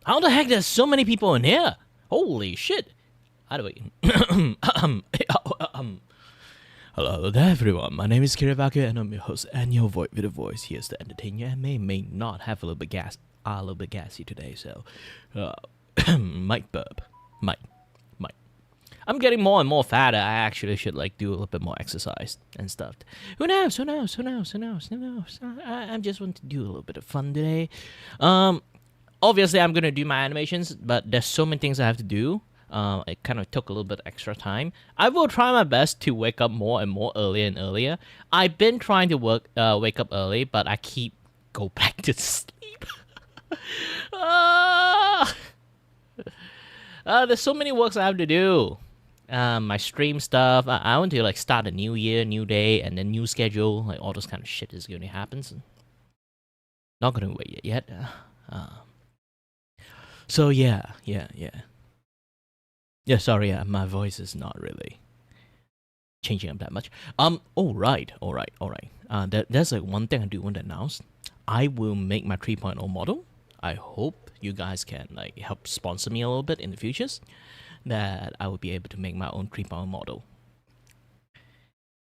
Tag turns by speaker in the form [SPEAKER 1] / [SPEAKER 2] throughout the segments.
[SPEAKER 1] How the heck there's so many people in here? Holy shit. How do we... Hello there everyone, my name is Kirivaku and I'm your host and your voice with a voice here to entertain you and may not have a little bit gassy today, so might burp. Might. I'm getting more and more fatter. I actually should do a little bit more exercise and stuff. Who knows? I just want to do a little bit of fun today. Obviously I'm gonna do my animations, but there's so many things I have to do. It kind of took a little bit extra time. I will try my best to wake up more and more earlier and earlier. I've been trying to wake up early, but I keep go back to sleep. There's so many works I have to do. My stream stuff. I want to start a new year, new day, and then new schedule. All this kind of shit is going to happen. So not going to wait yet. So yeah. Yeah, sorry, my voice is not really changing up that much. All right. There's one thing I do want to announce. I will make my 3.0 model. I hope you guys can help sponsor me a little bit in the futures, that I will be able to make my own 3.0 model.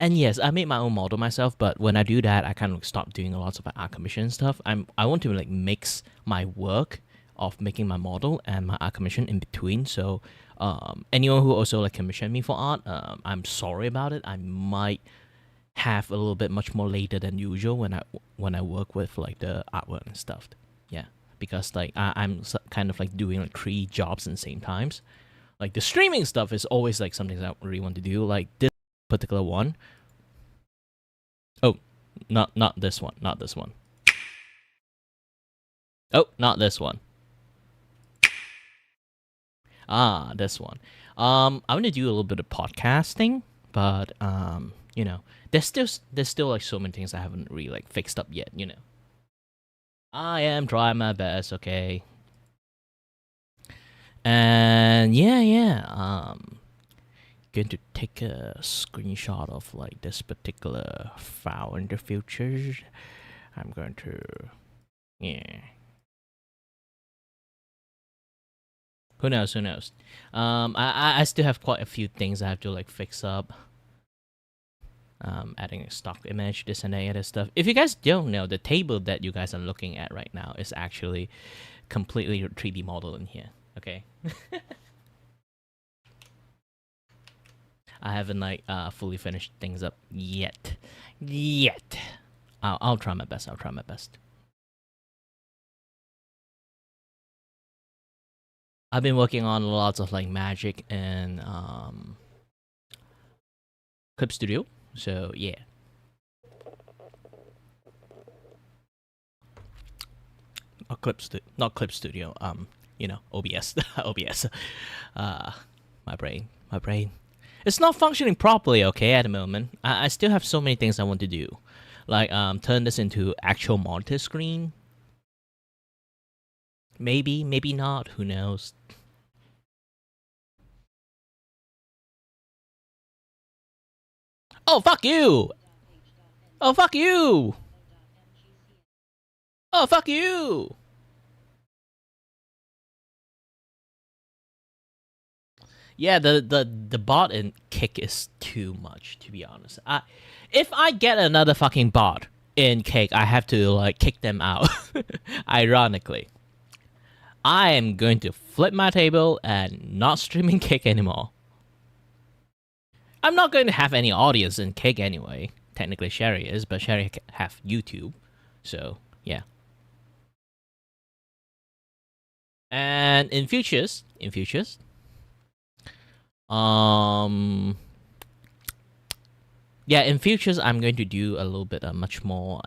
[SPEAKER 1] And yes, I made my own model myself, but when I do that, I kind of stop doing lots of art commission stuff. I want to mix my work of making my model and my art commission in between. So anyone who also commission me for art, I'm sorry about it. I might have a little bit much more later than usual when I work with the artwork and stuff. Yeah, because I'm kind of doing 3 jobs at the same times. The streaming stuff is always something that I really want to do. This particular one. Oh, not this one. Not this one. Oh, not this one. This one. I want to do a little bit of podcasting, but there's still so many things I haven't really fixed up yet. I am trying my best. Okay. And yeah. Going to take a screenshot of this particular file in the future. I'm going to Who knows? I still have quite a few things I have to fix up. Adding a stock image, this and that other stuff. If you guys don't know, the table that you guys are looking at right now is actually completely 3D model in here. Okay. I haven't fully finished things up yet. I'll try my best. I've been working on lots of magic and Clip Studio. So yeah. Not Clip Studio. OBS. OBS. My brain. It's not functioning properly. Okay, at the moment. I still have so many things I want to do, turn this into actual monitor screen. Maybe not. Who knows? Oh, fuck you! Oh, fuck you! Oh, fuck you! Yeah, the bot in Kick is too much, to be honest. If I get another fucking bot in Kick, I have to kick them out. Ironically. I am going to flip my table and not streaming Kick anymore. I'm not going to have any audience in Kick anyway. Technically Sherry is, but Sherry have YouTube. So, yeah. And in futures, yeah, in futures I'm going to do a little bit of much more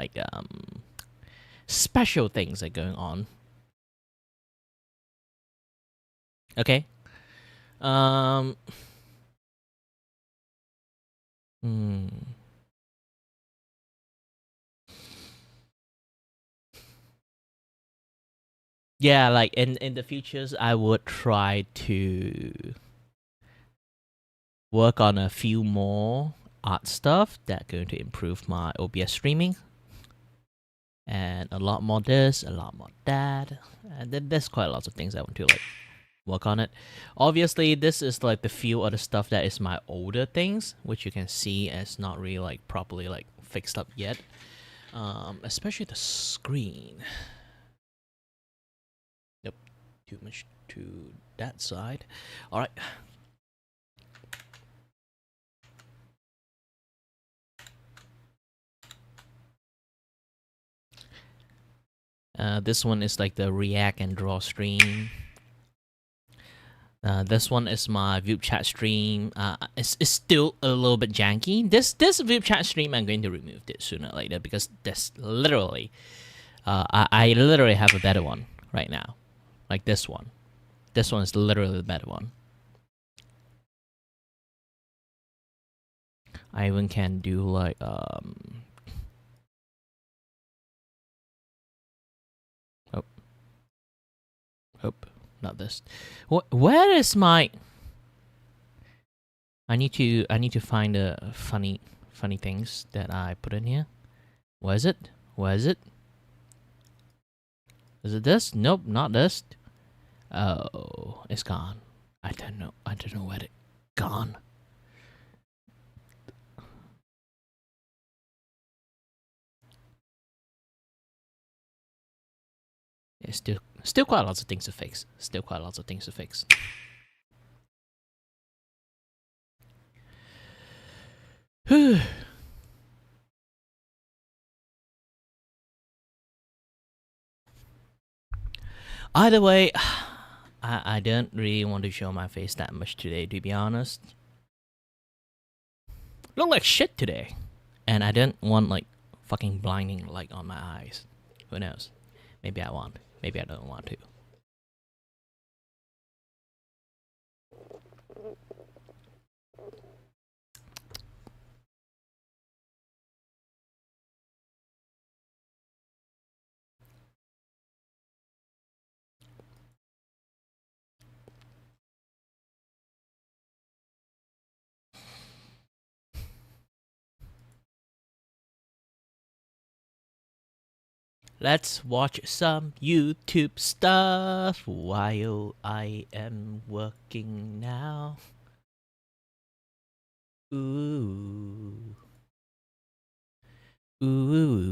[SPEAKER 1] special things that are going on. Okay. Yeah, in the futures, I would try to work on a few more art stuff that going to improve my OBS streaming. and a lot more this, a lot more that, and then there's quite lots of things I want to like work on it. Obviously, this is like the few other stuff that is my older things, which you can see as not really like properly like fixed up yet. Especially the screen. Yep, too much to that side. All right. This one is like the React and Draw stream. This one is my Vue chat stream. It's still a little bit janky. This Vue chat stream, I'm going to remove it sooner or later because that's literally, I literally have a better one right now, like this one. This one is literally the better one. I even can do like oh, not this. Where is my? I need to find the funny things that I put in here. Where is it? Where is it? Is it this? Nope, not this. Oh, it's gone. I don't know where it gone. It's still quite lots of things to fix. Still quite lots of things to fix. Either way, I don't really want to show my face that much today, to be honest. Look like shit today. And I don't want like fucking blinding light on my eyes. Who knows? Maybe I want. Maybe I don't want to. Let's watch some YouTube stuff while I am working now. Ooh. Ooh.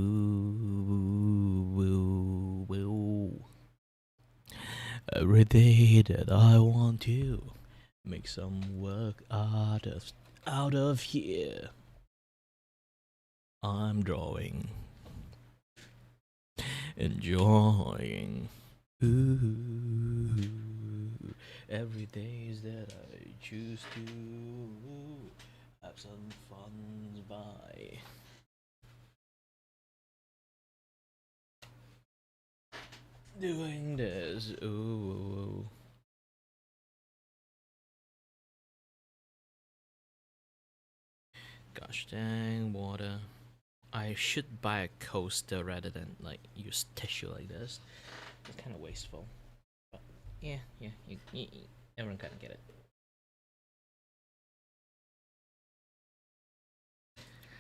[SPEAKER 1] Every day that I want to make some work out of here. I'm drawing. Enjoying. Ooh. Every day that I choose to have some fun by doing this. Ooh. Gosh dang, water. I should buy a coaster rather than like use tissue like this. It's kind of wasteful. But yeah, everyone kind of get it.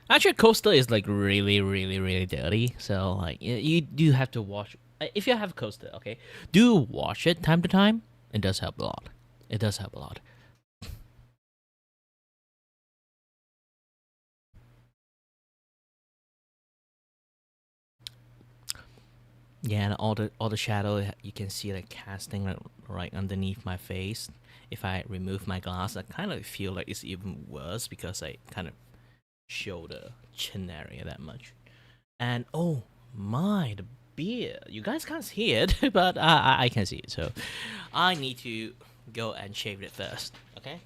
[SPEAKER 1] Actually, coaster is like really dirty. So like you do have to wash. If you have a coaster, okay, do wash it time to time. It does help a lot. It does help a lot. Yeah, and all the shadow you can see like casting right underneath my face. If I remove my glass, I kind of feel like it's even worse because I kind of show the chin area that much. And oh my, the beard! You guys can't see it, but I can see it. So I need to go and shave it first. Okay.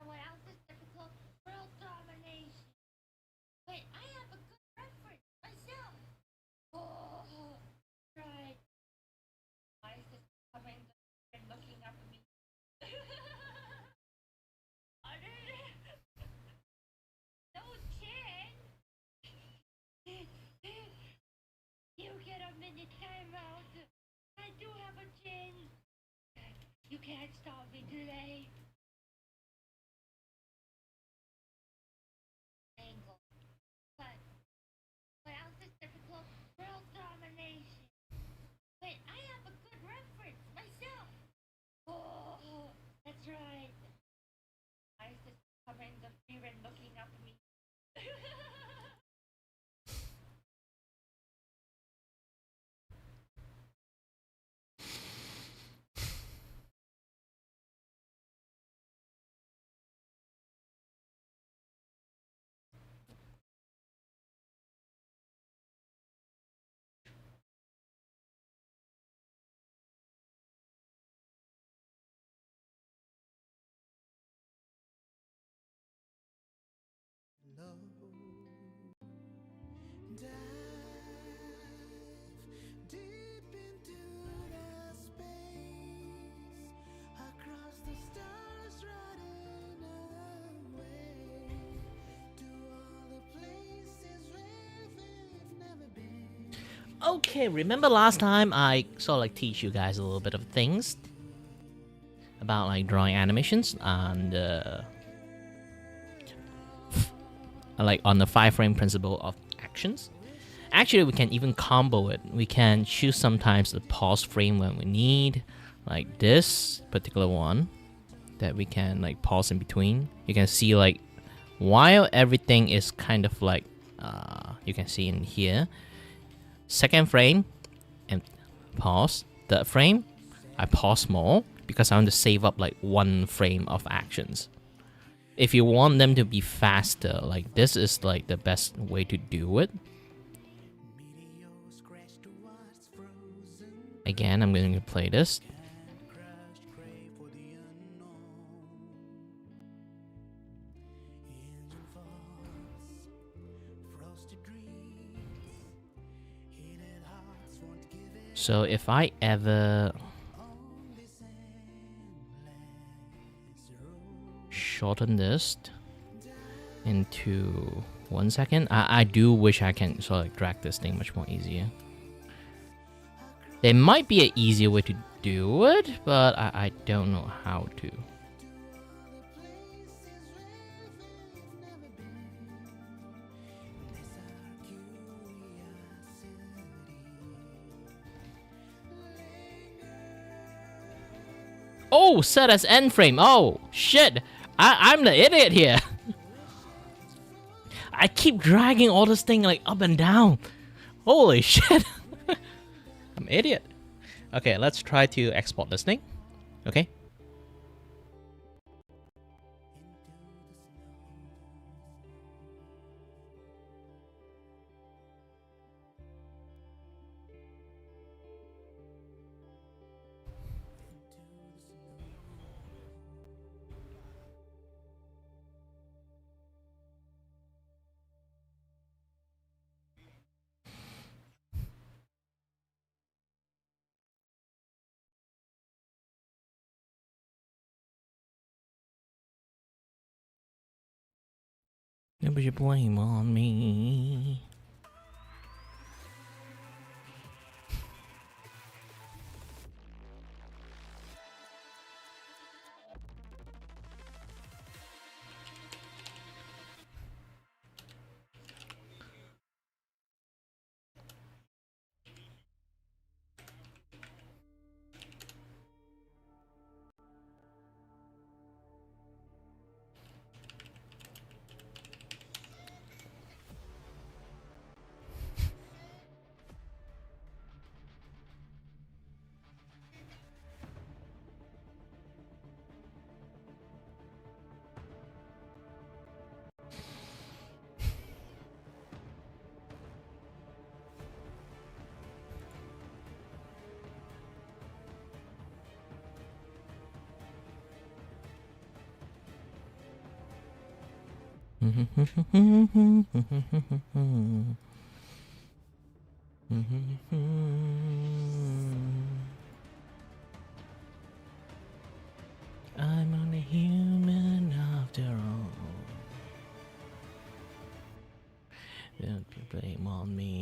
[SPEAKER 2] Someone else's typical world domination. Wait, I have a good reference myself. Oh, right. Why is this coming and looking up at me? No chin. You get a minute timeout. I do have a chin. You can't stop me today. Angle. But what else is typical world domination? Wait, I have a good reference myself. Oh, that's right. Why is this covering the fear and looking up at me?
[SPEAKER 3] Dive deep into the space across the stars, running away to all the places where we've never been.
[SPEAKER 1] Okay, remember last time I sort of like teach you guys a little bit of things about like drawing animations and like on the 5 frame principle of actions. Actually, we can even combo it. We can choose sometimes the pause frame when we need, like this particular one that we can like pause in between. You can see like while everything is kind of like you can see in here, 2nd frame and pause. 3rd frame, I pause more because I want to save up like 1 frame of actions. If you want them to be faster, like this is like the best way to do it. Again, I'm going to play this. So if I ever shorten this into 1 second, I do wish I can sort of like drag this thing much more easier. There might be an easier way to do it, but I don't know how to. Oh, set as end frame. Oh, shit. I'm the idiot here. I keep dragging all this thing like up and down. Holy shit. I'm an idiot. Okay, let's try to export this thing. Okay. Never you blame on me. I'm only human after all. Don't blame on me.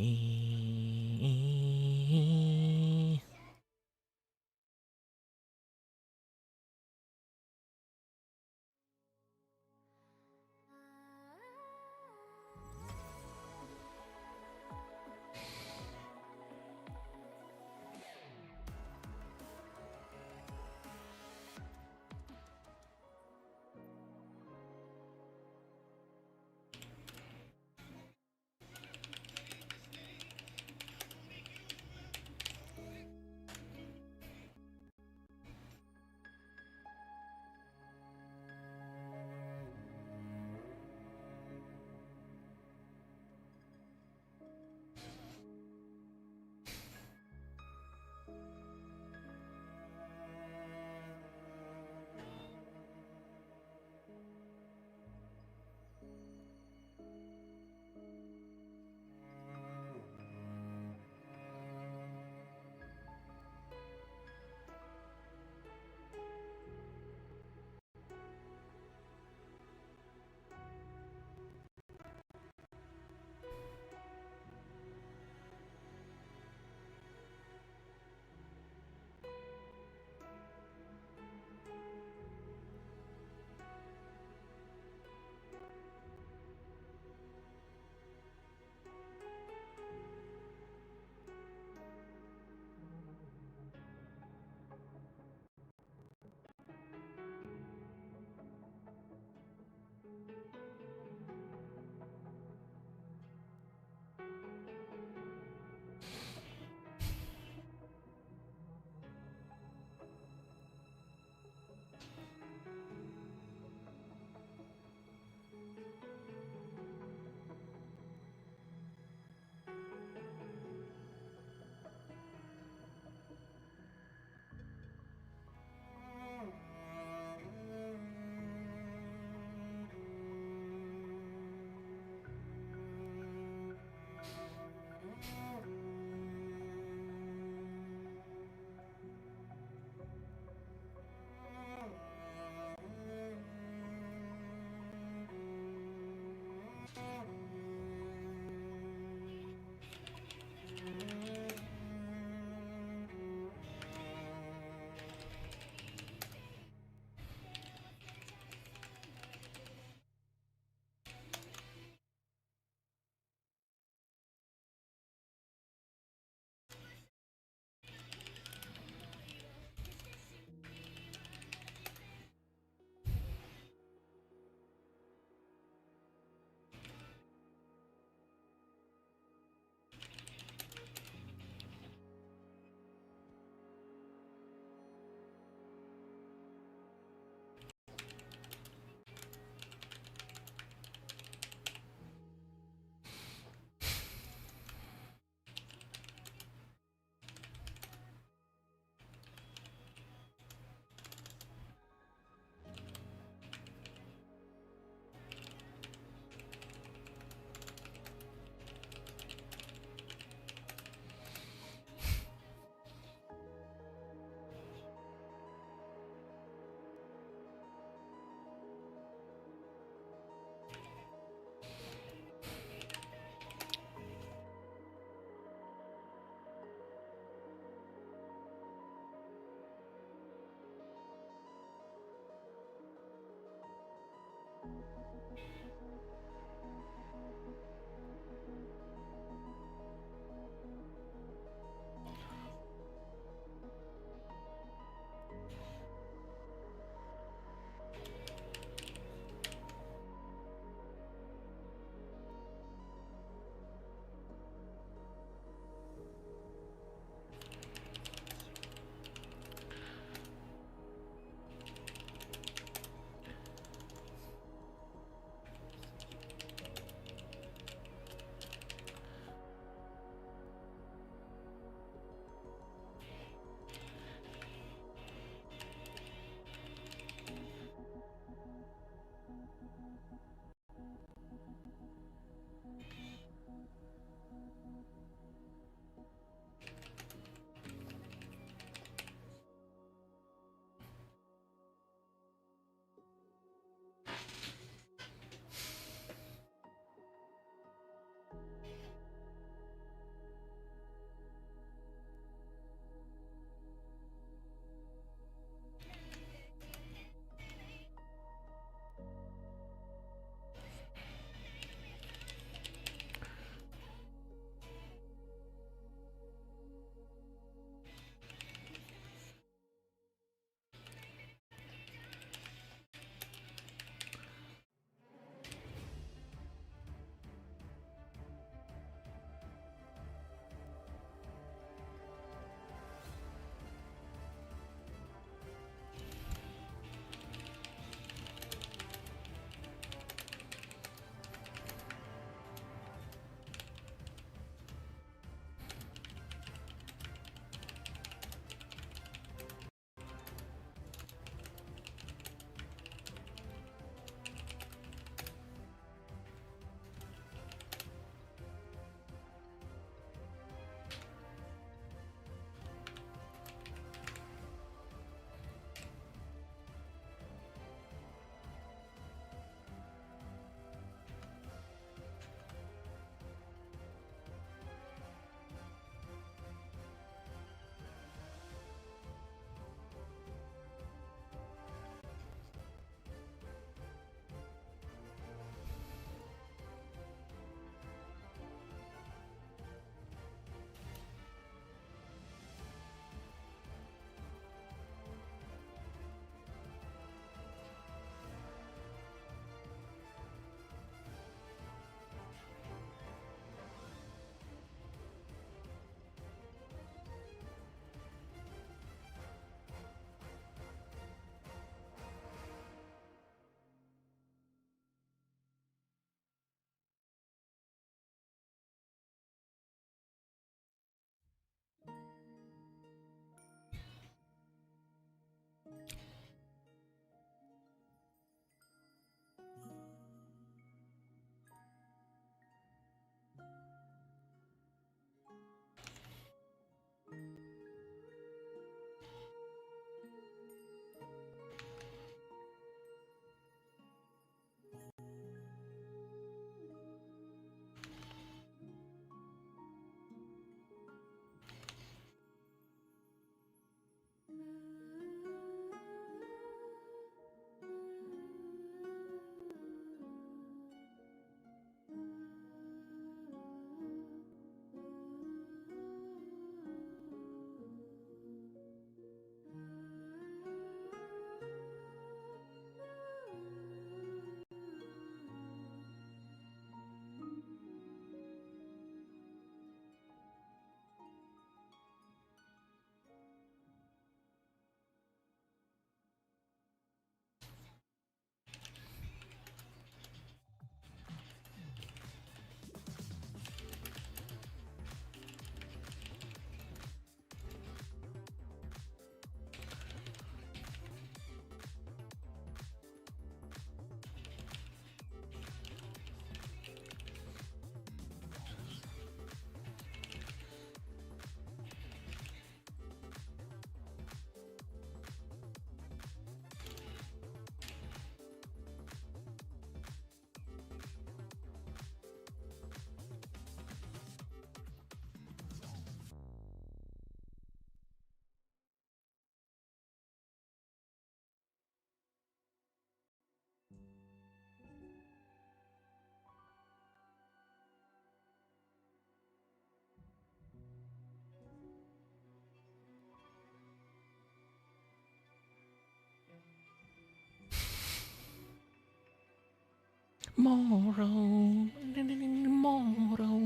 [SPEAKER 1] Tomorrow, tomorrow.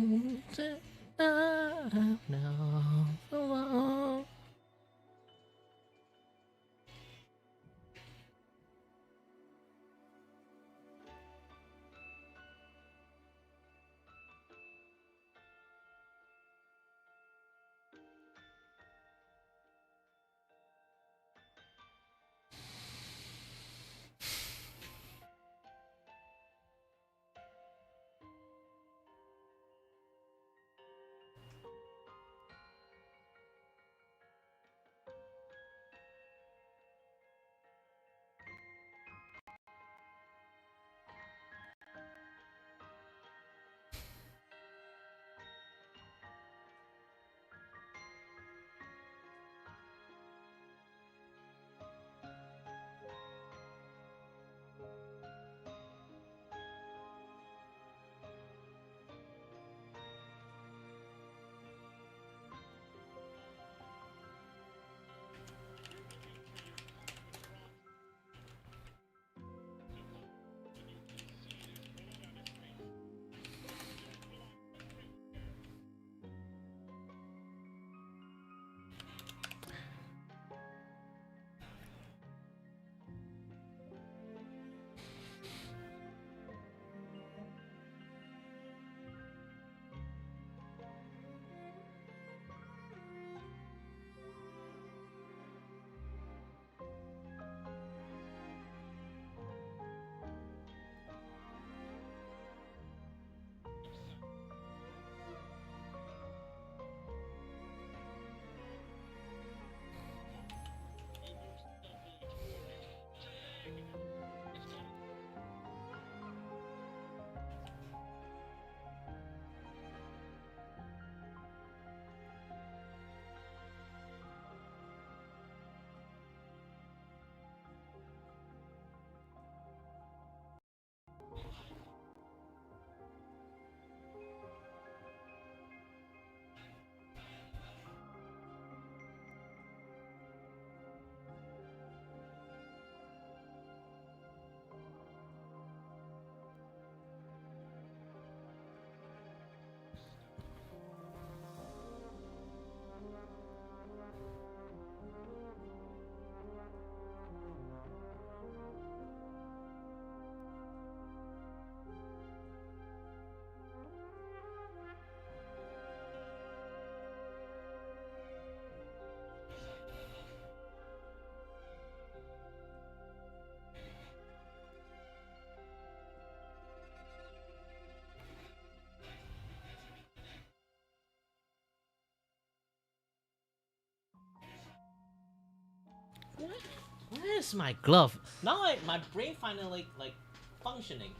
[SPEAKER 1] Where's my glove? Now my brain finally like functioning.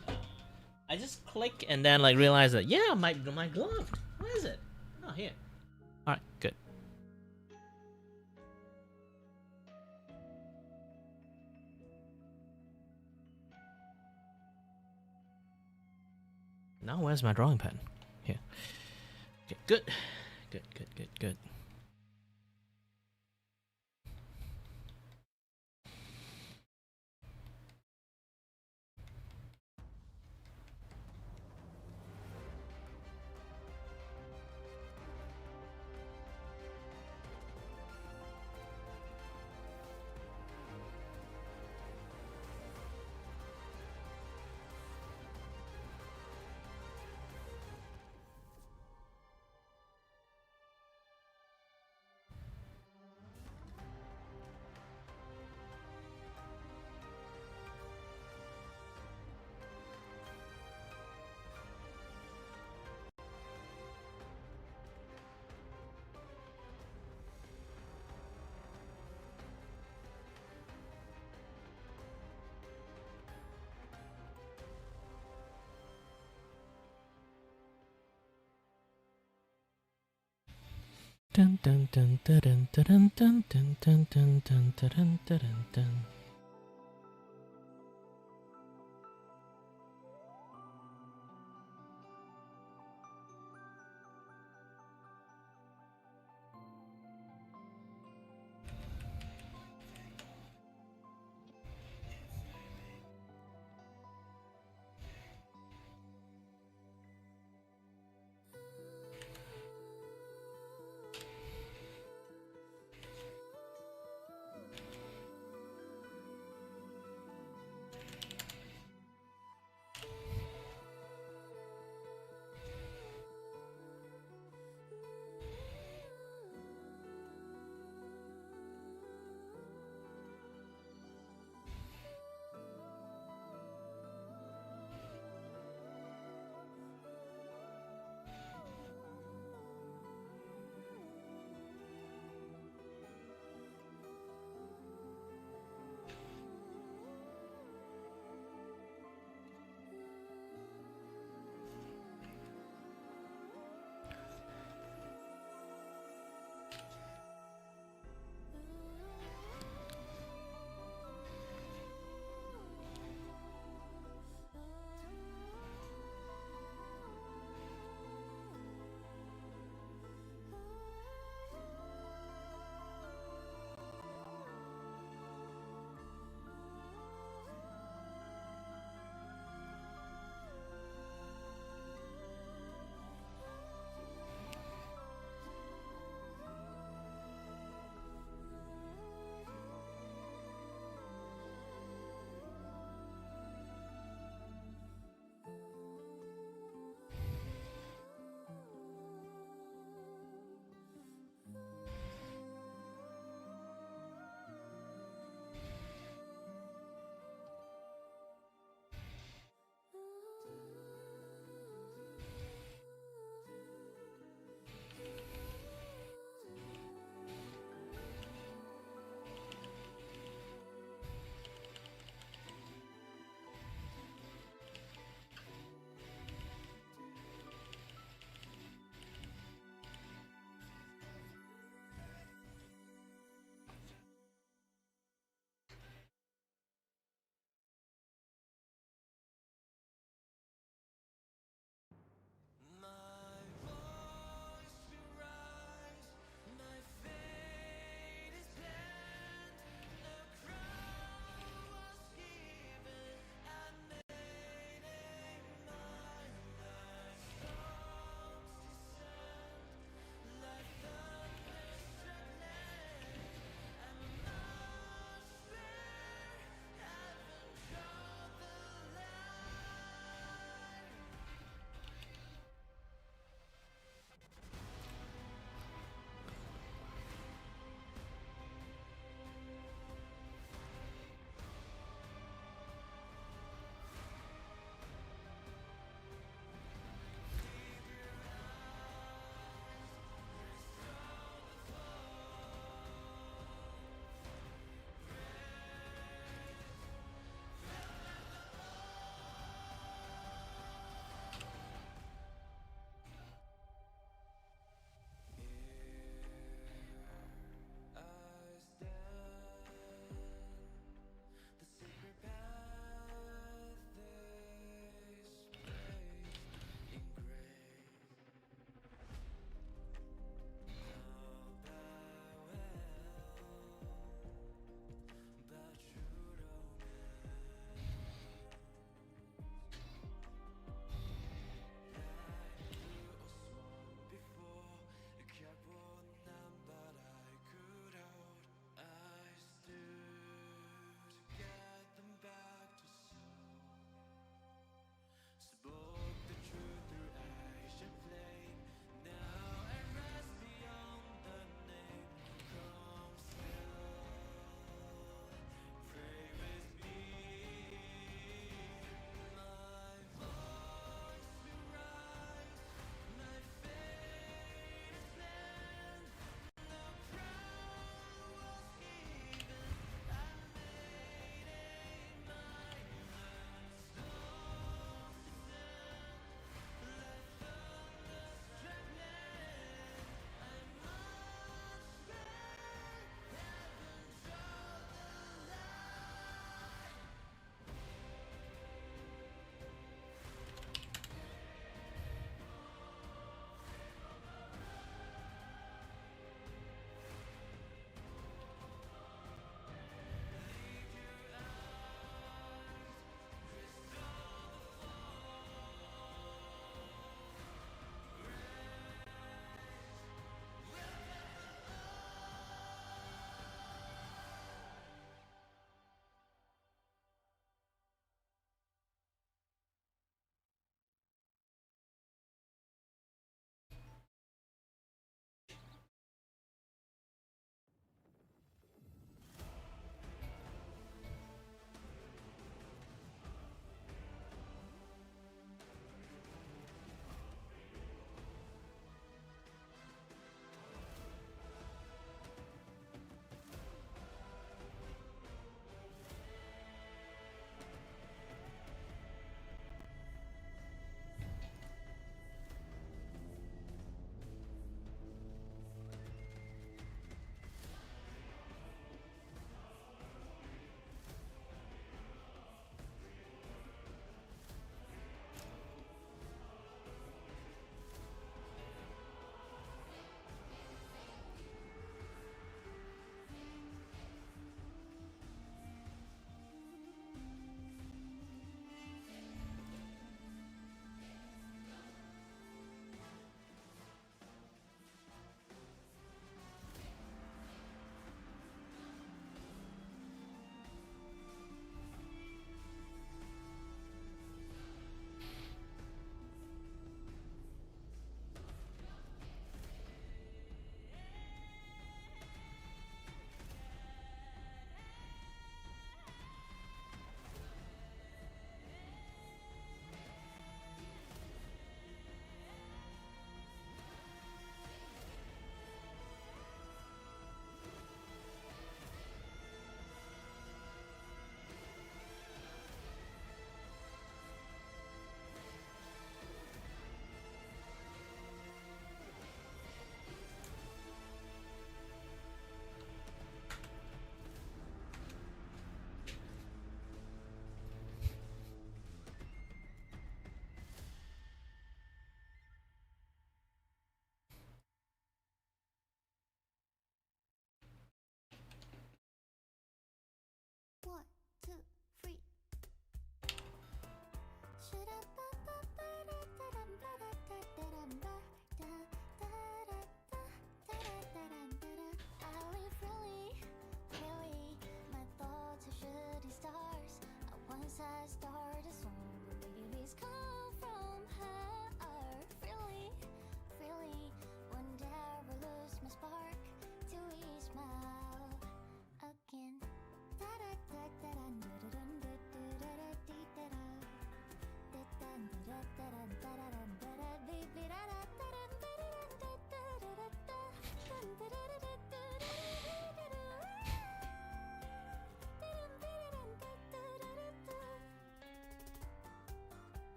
[SPEAKER 1] I just click and then like realize that yeah, my glove. Where is it? Oh, here. All right, good. Now where's my drawing pen? Here. Okay, good. Good. Dun dun dun dun dun dun dun dun dun dun dun dun dun dun.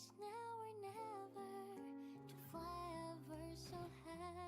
[SPEAKER 2] It's now or never to fly ever so high.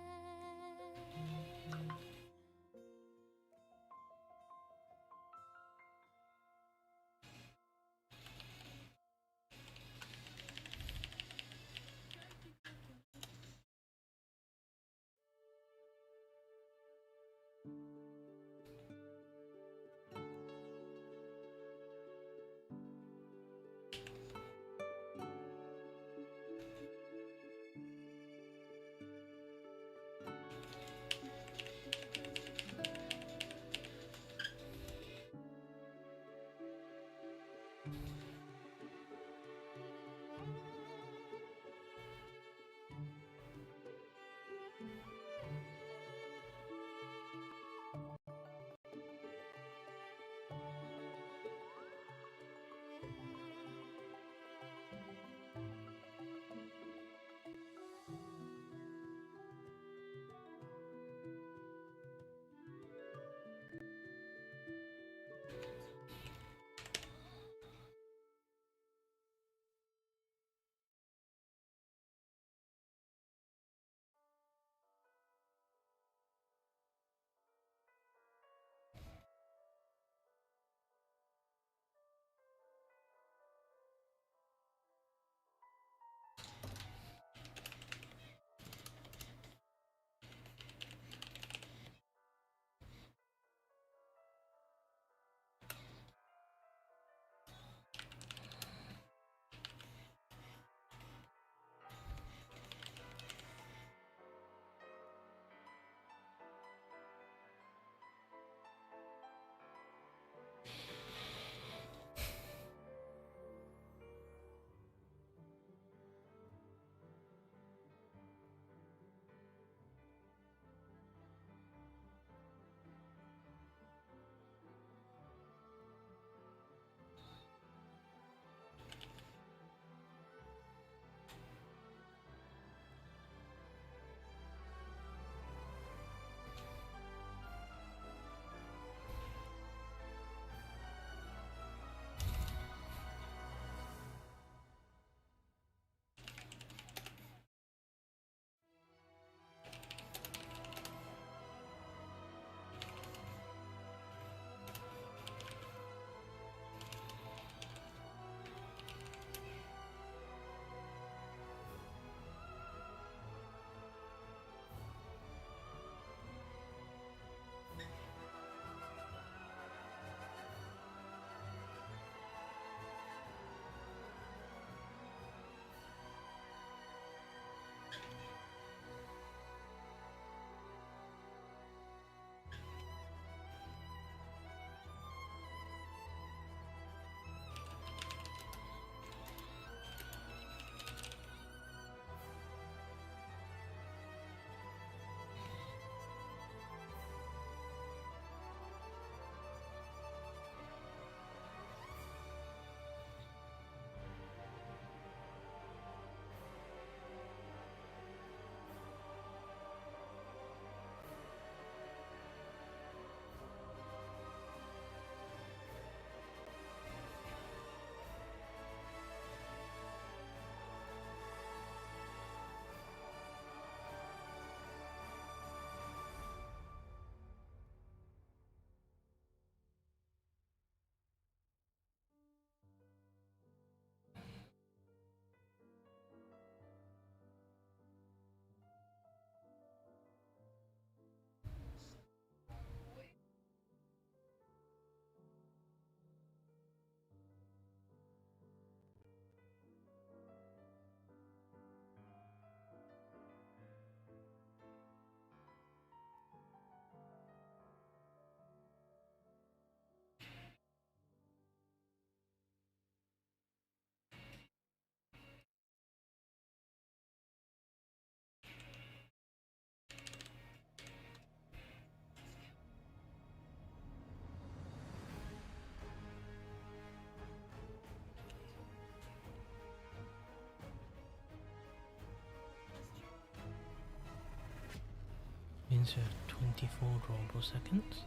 [SPEAKER 1] Insert 24 drawable seconds.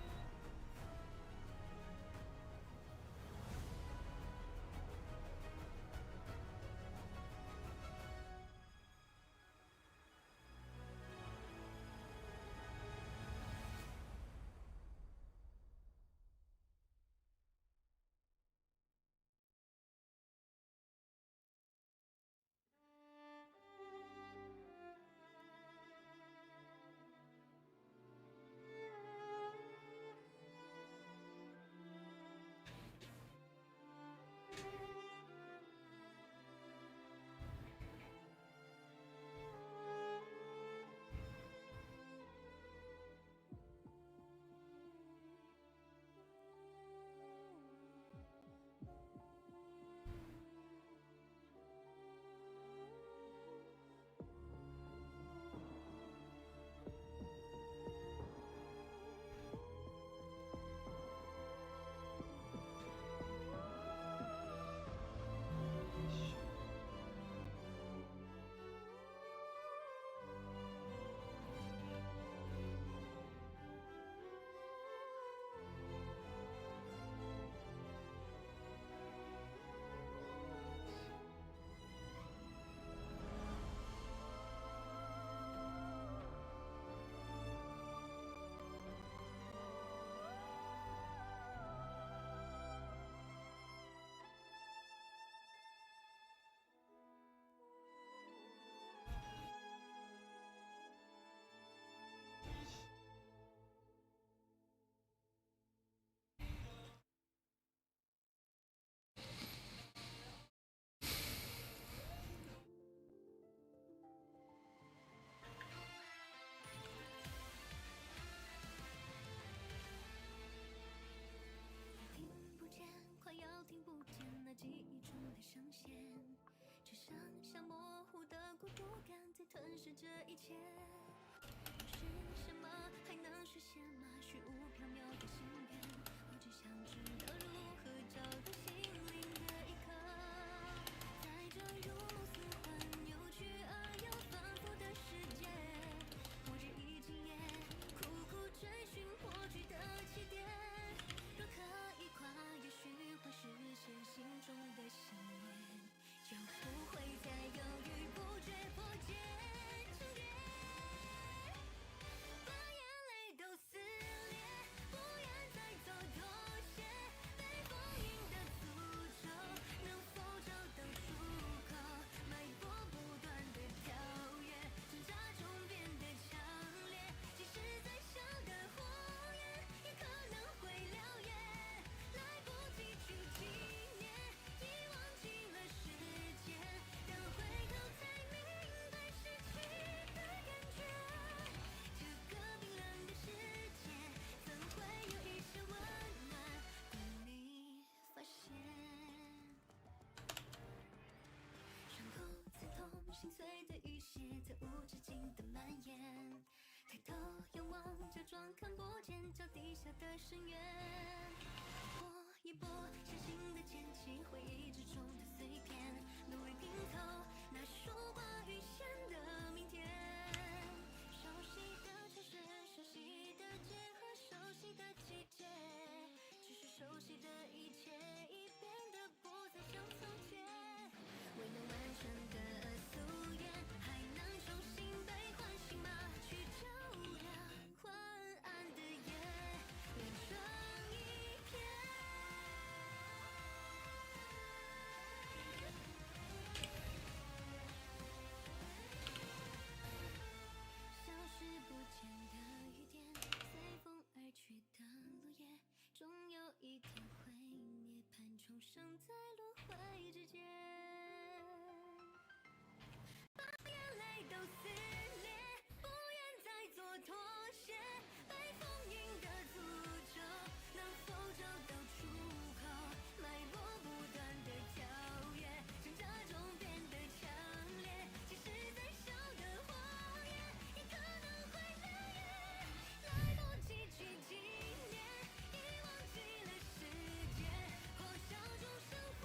[SPEAKER 4] 想象模糊的孤独感在吞噬这一切。是什么还能实现吗？虚无缥缈的心愿，我只想知道如何找到心灵的依靠。在这如梦似幻、扭曲而又反复的世界，我只一今夜，苦苦追寻获取的起点。若可以跨越，许会实现心中的心愿，就不会再犹豫不决，破茧成蝶。把眼泪都撕裂，不愿再做妥协。被封印的诅咒，能否找到出口？脉搏不断的跳跃，挣扎中变得强烈。即使再小的火焰，也可能会燎原。来不及去纪念，已忘记了时间。等回头才明白失去的感觉。这个冰冷的世界，怎会有一些温暖被你发现？伤口刺痛，心碎的雨血在无止境的蔓延。抬头仰望，假装看不见脚底下的深渊。波一波，伤心的溅起，回忆之中的碎片，沦为拼凑那束花晕现的明天。熟悉的城市，熟悉的街和熟悉的季节，只是熟悉的一切已变得不再像从前。未能完成的夙愿，还能重新被唤醒吗？去照亮昏暗的夜，连成一片。消失不见的雨点，随风而去的落叶，终有一天会涅槃重生在轮回之间。把眼泪都撕裂，不愿再做妥协。被封印的诅咒，能否找到出口？脉搏不断的跳跃，挣扎中变得强烈。即使再小的火焰，也可能会燎原。来不及去纪念，已忘记了时间。破晓钟声唤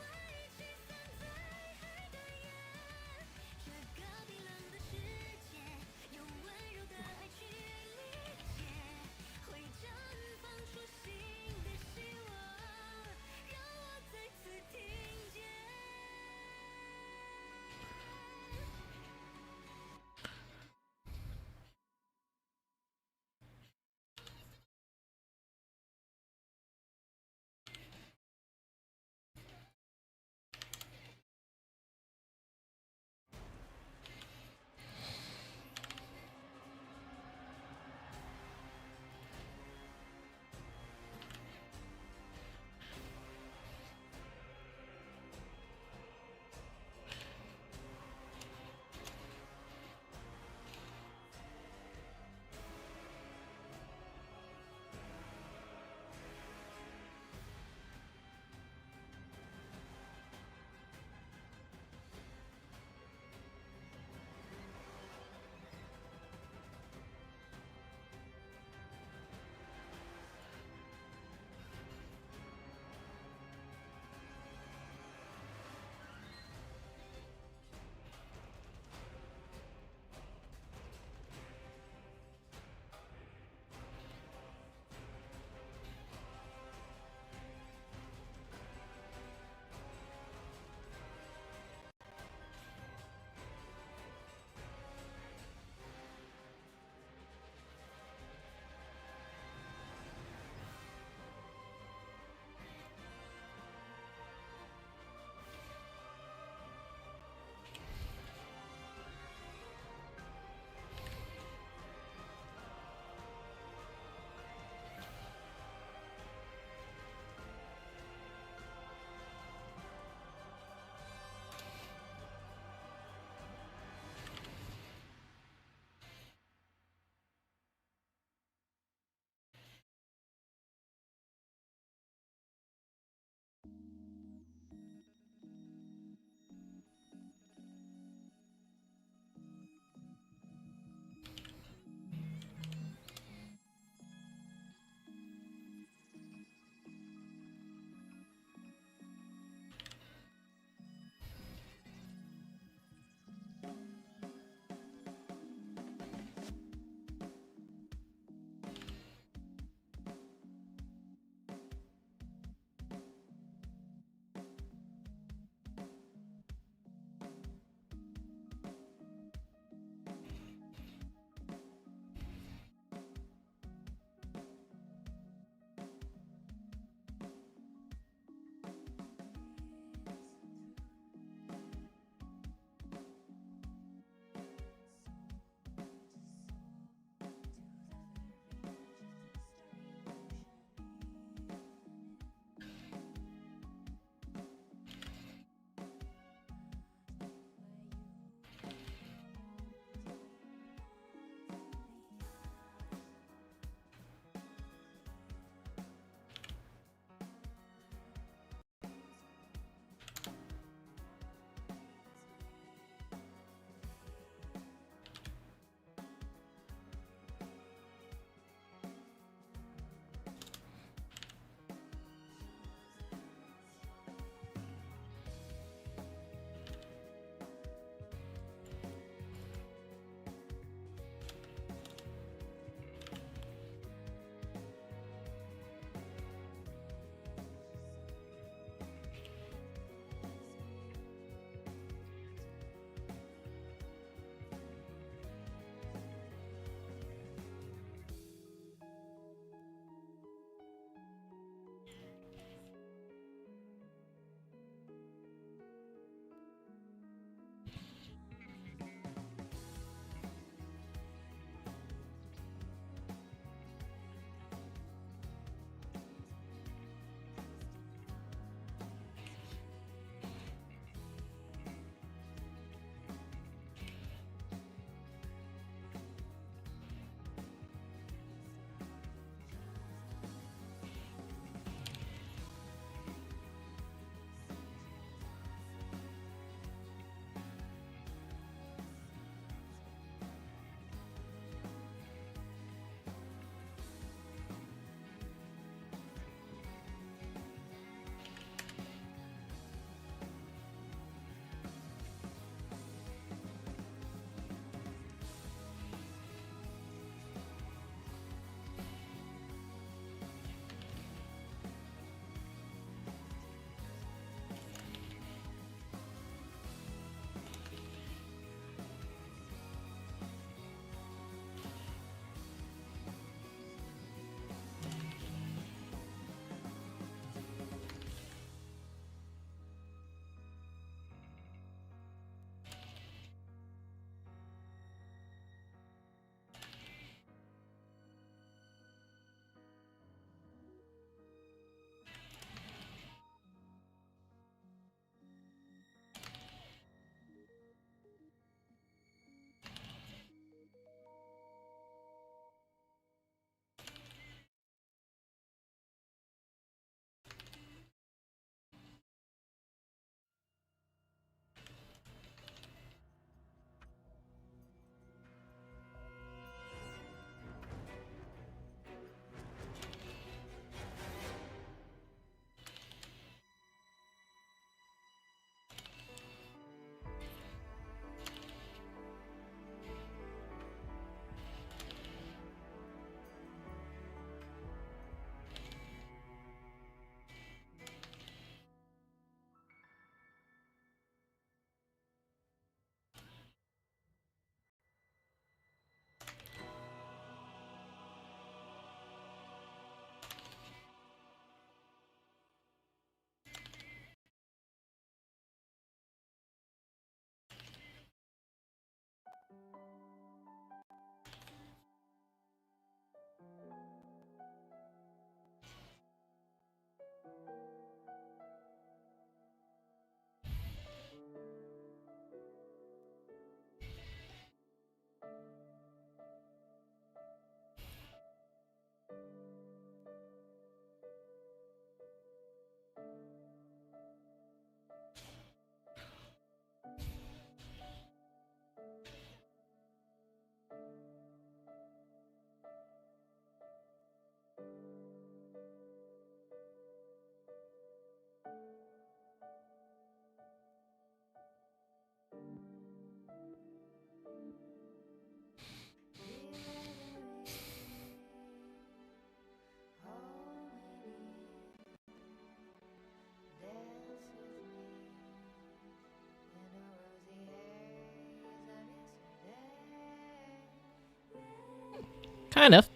[SPEAKER 1] Kind of.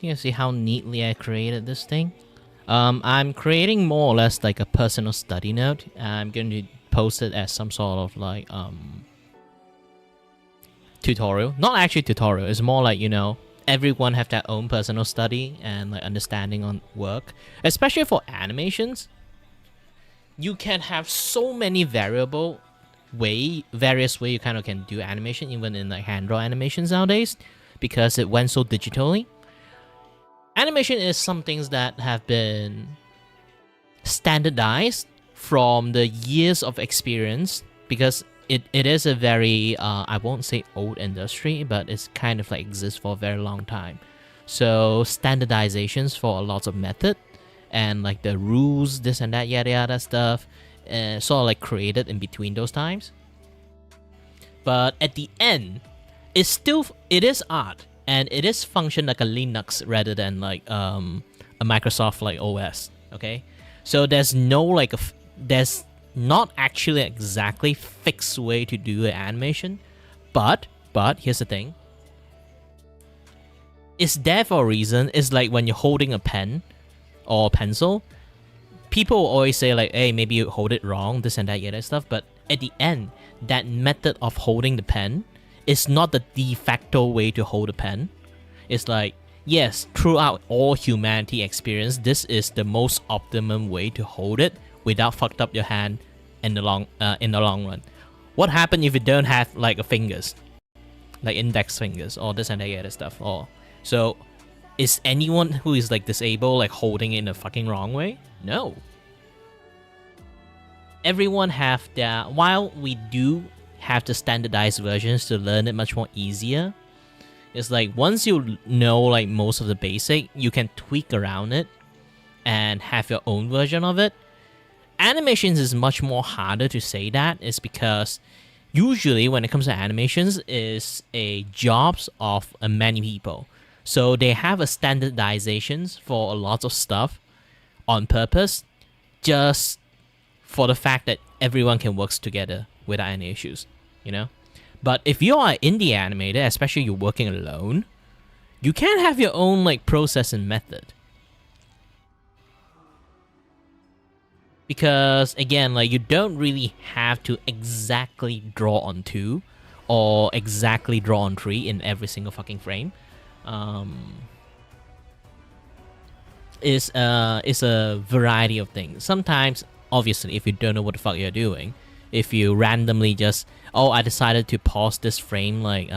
[SPEAKER 1] You can see how neatly I created this thing. I'm creating more or less like a personal study note. I'm going to post it as some sort of like tutorial. Not actually tutorial. It's more like, you know, everyone have their own personal study and like understanding on work, especially for animations. You can have so many various way you kind of can do animation, even in like hand draw animations nowadays, because it went so digitally. Animation is some things that have been standardized from the years of experience, because it is a very I won't say old industry, but it's kind of like exists for a very long time. So standardizations for a lot of method and like the rules, this and that, yada yada stuff, sort of like created in between those times. But at the end, it is art, and it is function like a Linux rather than like a Microsoft like OS. Okay, so there's no like there's not actually exactly fixed way to do an animation, but here's the thing. It's there for a reason. It's like when you're holding a pen or a pencil, people always say like, hey, maybe you hold it wrong, this and that, yeah, that stuff. But at the end, that method of holding the pen is not the de facto way to hold a pen. It's like, yes, throughout all humanity experience, this is the most optimum way to hold it without fucked up your hand in the long run. What happens if you don't have like a fingers, like index fingers or this and that, yeah, that stuff? Or so, is anyone who is like disabled like holding it in a fucking wrong way? No. Everyone have their, while we do have the standardized versions to learn it much more easier, it's like once you know like most of the basic, you can tweak around it and have your own version of it. Animations is much more harder to say that. Is because usually when it comes to animations is a jobs of many people. So they have a standardizations for a lot of stuff on purpose, just for the fact that everyone can work together without any issues, you know? But if you are indie animator, especially you're working alone, you can have your own like process and method. Because again, like you don't really have to exactly draw on 2 or exactly draw on 3 in every single fucking frame. It's a variety of things. Sometimes, obviously, if you don't know what the fuck you're doing, if you randomly just, oh, I decided to pause this frame like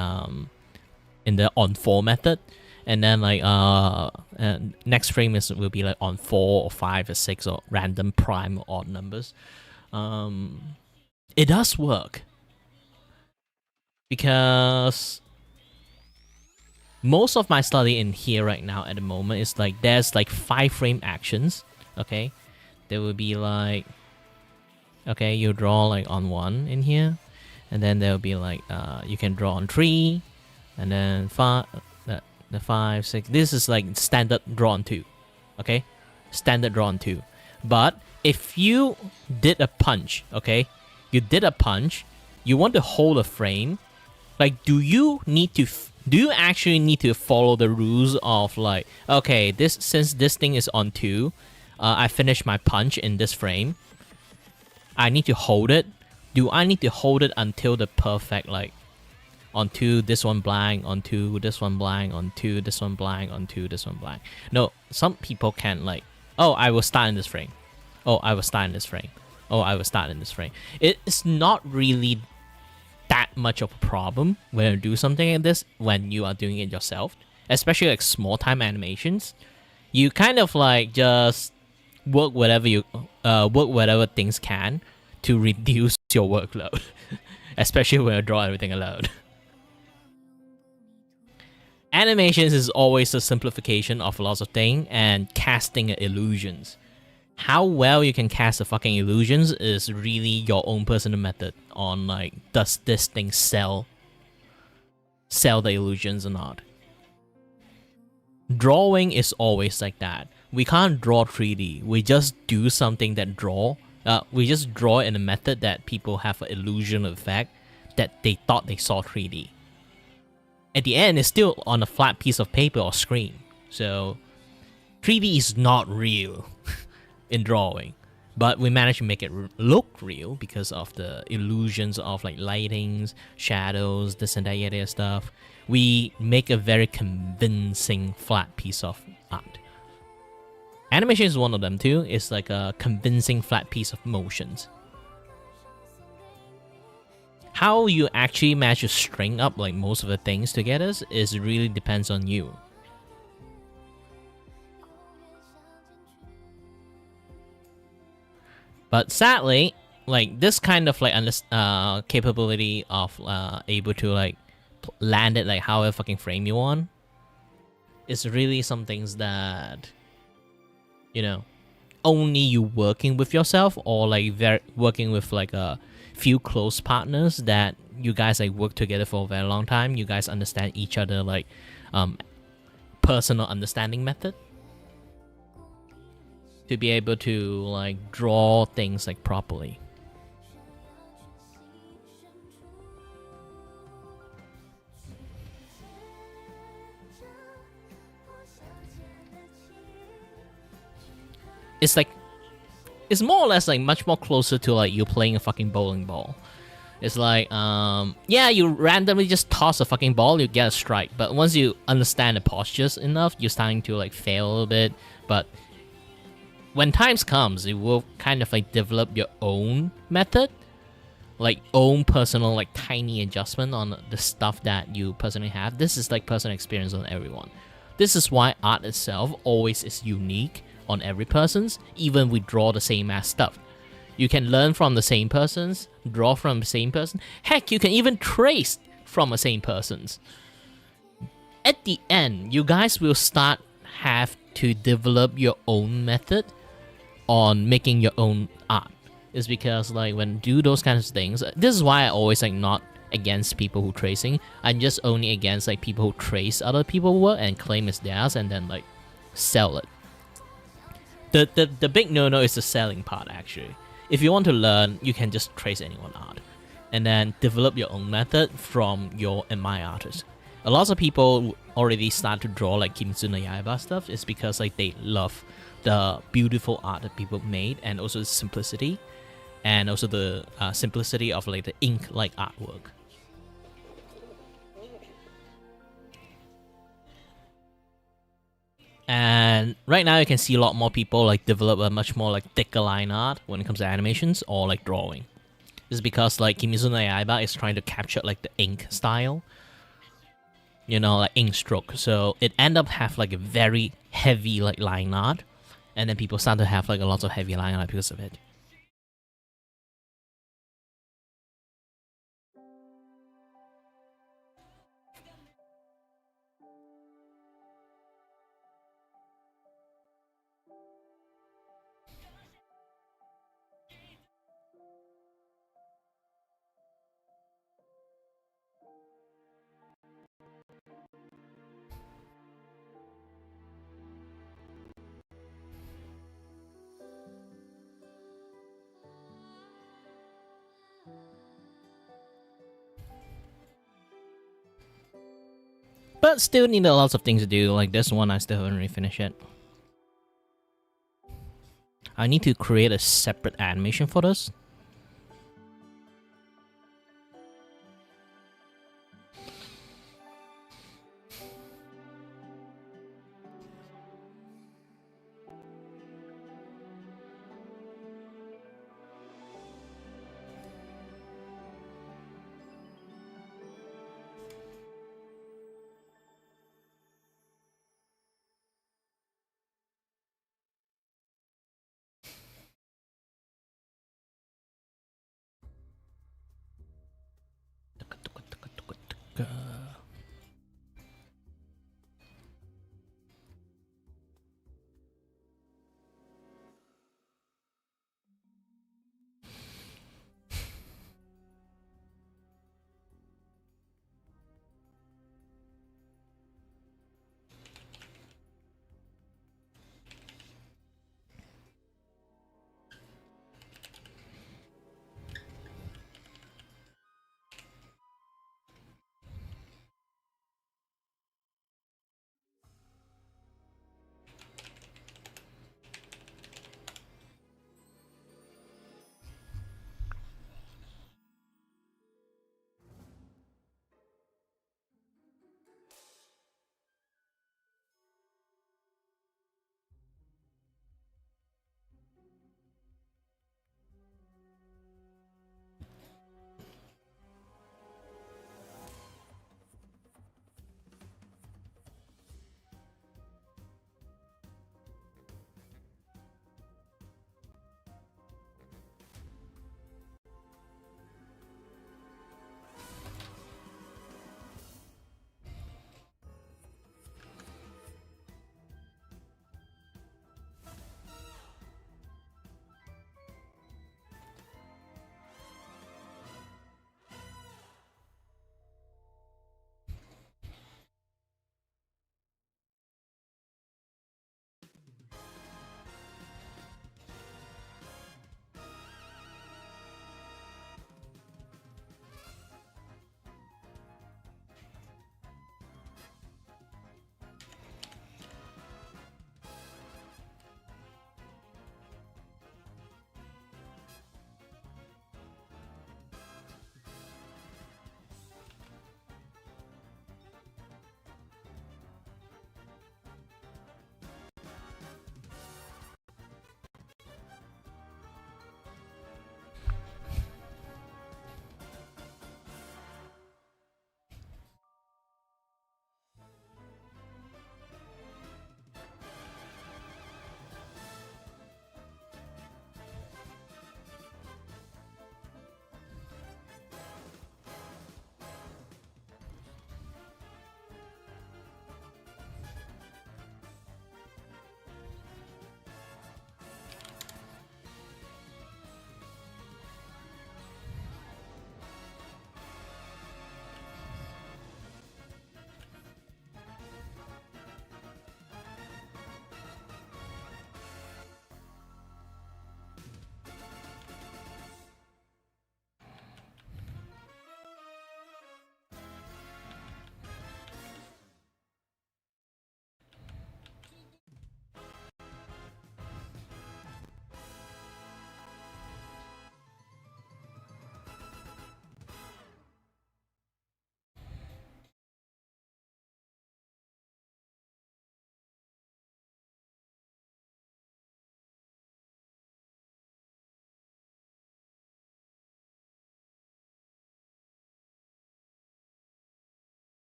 [SPEAKER 1] in the on 4 method, and then like next frame will be like on 4 or 5 or 6 or random prime or odd numbers. It does work, because most of my study in here right now at the moment is like there's like 5 frame actions. Okay, there will be like, okay, you draw like on 1 in here, and then there will be like you can draw on 3, and then 5, the 5, 6. This is like standard draw on 2. Okay, standard draw on 2. But if you did a punch, okay, you did a punch, you want to hold a frame, like do you actually need to follow the rules of like, okay, since this thing is on 2, I finished my punch in this frame, I need to hold it. Do I need to hold it until the perfect, like on 2 this one blank, on 2 this one blank, on 2 this one blank, on 2 this one blank? No, some people can like, oh, I will start in this frame, oh, I will start in this frame, oh, I will start in this frame. It's not really that much of a problem when you do something like this when you are doing it yourself, especially like small time animations. You kind of like just work whatever things can to reduce your workload, especially when you draw everything alone. Animations is always a simplification of lots of things and casting illusions. How well you can cast the fucking illusions is really your own personal method on like, does this thing sell the illusions or not. Drawing is always like that. We can't draw 3D. We just do something that we just draw in a method that people have an illusion of effect that they thought they saw 3D. At the end, it's still on a flat piece of paper or screen. So 3D is not real in drawing. But we managed to make it look real because of the illusions of like lightings, shadows, this and that yada stuff. We make a very convincing flat piece of art. Animation is one of them too. It's like a convincing flat piece of motions. How you actually manage to string up like most of the things together is really depends on you. But sadly, like this kind of like capability of able to like land it like however fucking frame you want is really some things that, you know, only you working with yourself or like working with like a few close partners that you guys like work together for a very long time. You guys understand each other like personal understanding method to be able to like draw things like properly. It's like, it's more or less like much more closer to like you playing a fucking bowling ball. It's like, yeah, you randomly just toss a fucking ball, you get a strike. But once you understand the postures enough, you're starting to like fail a little bit. But when times comes, you will kind of like develop your own method, like own personal like tiny adjustment on the stuff that you personally have. This is like personal experience on everyone. This is why art itself always is unique on every person's, even we draw the same ass stuff. You can learn from the same persons, draw from the same person. Heck, you can even trace from the same persons. At the end, you guys will have to develop your own method on making your own art. It's because like when do those kinds of things, this is why I always like not against people who tracing. I'm just only against like people who trace other people's work and claim it's theirs and then like sell it. The big no-no is the selling part actually. If you want to learn, you can just trace anyone's art and then develop your own method from your and my artist. A lot of people already start to draw like Kimetsu no Yaiba stuff is because like they love the beautiful art that people made and also the simplicity and also the simplicity of like the ink-like artwork. And right now you can see a lot more people like develop a much more like thicker line art when it comes to animations or like drawing. This is because like Kimetsu no Yaiba is trying to capture like the ink style, you know, like ink stroke. So it end up have like a very heavy like line art, and then people start to have like a lot of heavy line art because of it. But still need a lot of things to do. Like this one, I still haven't really finished it. I need to create a separate animation for this.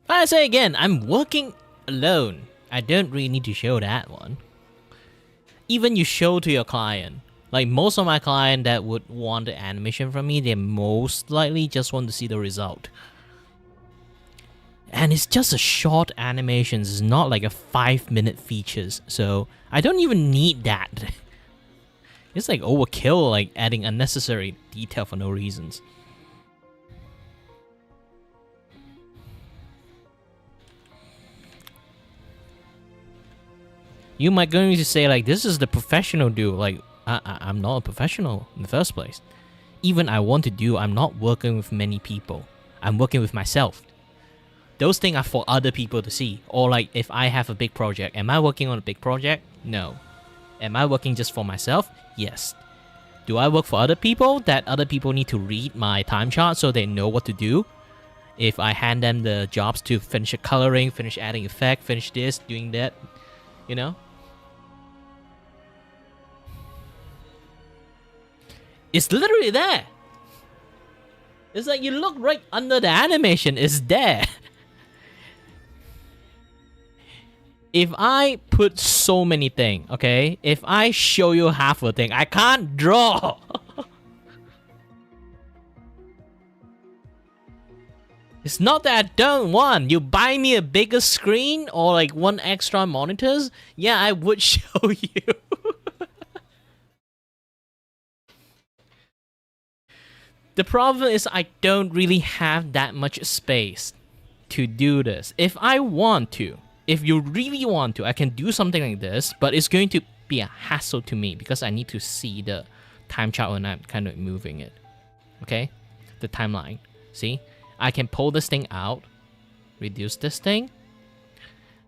[SPEAKER 1] But I say again, I'm working alone. I don't really need to show that one. Even you show to your client. Like most of my client that would want the animation from me, they most likely just want to see the result. And it's just a short animations. It's not like a 5-minute features. So I don't even need that. It's like overkill, like adding unnecessary detail for no reasons. You might going to say like, this is the professional do. Like, I'm not a professional in the first place. Even I want to do, I'm not working with many people. I'm working with myself. Those things are for other people to see. Or like, if I have a big project, am I working on a big project? No. Am I working just for myself? Yes. Do I work for other people? That other people need to read my time chart so they know what to do. If I hand them the jobs to finish the coloring, finish adding effect, finish this, doing that, you know? It's literally there. It's like you look right under the animation, it's there. If I put so many things, okay? If I show you half a thing, I can't draw. It's not that I don't want. You buy me a bigger screen or like one extra monitors, yeah, I would show you. The problem is I don't really have that much space to do this. If I want to, if you really want to, I can do something like this, but it's going to be a hassle to me because I need to see the time chart when I'm kind of moving it. Okay? The timeline. See? I can pull this thing out, reduce this thing,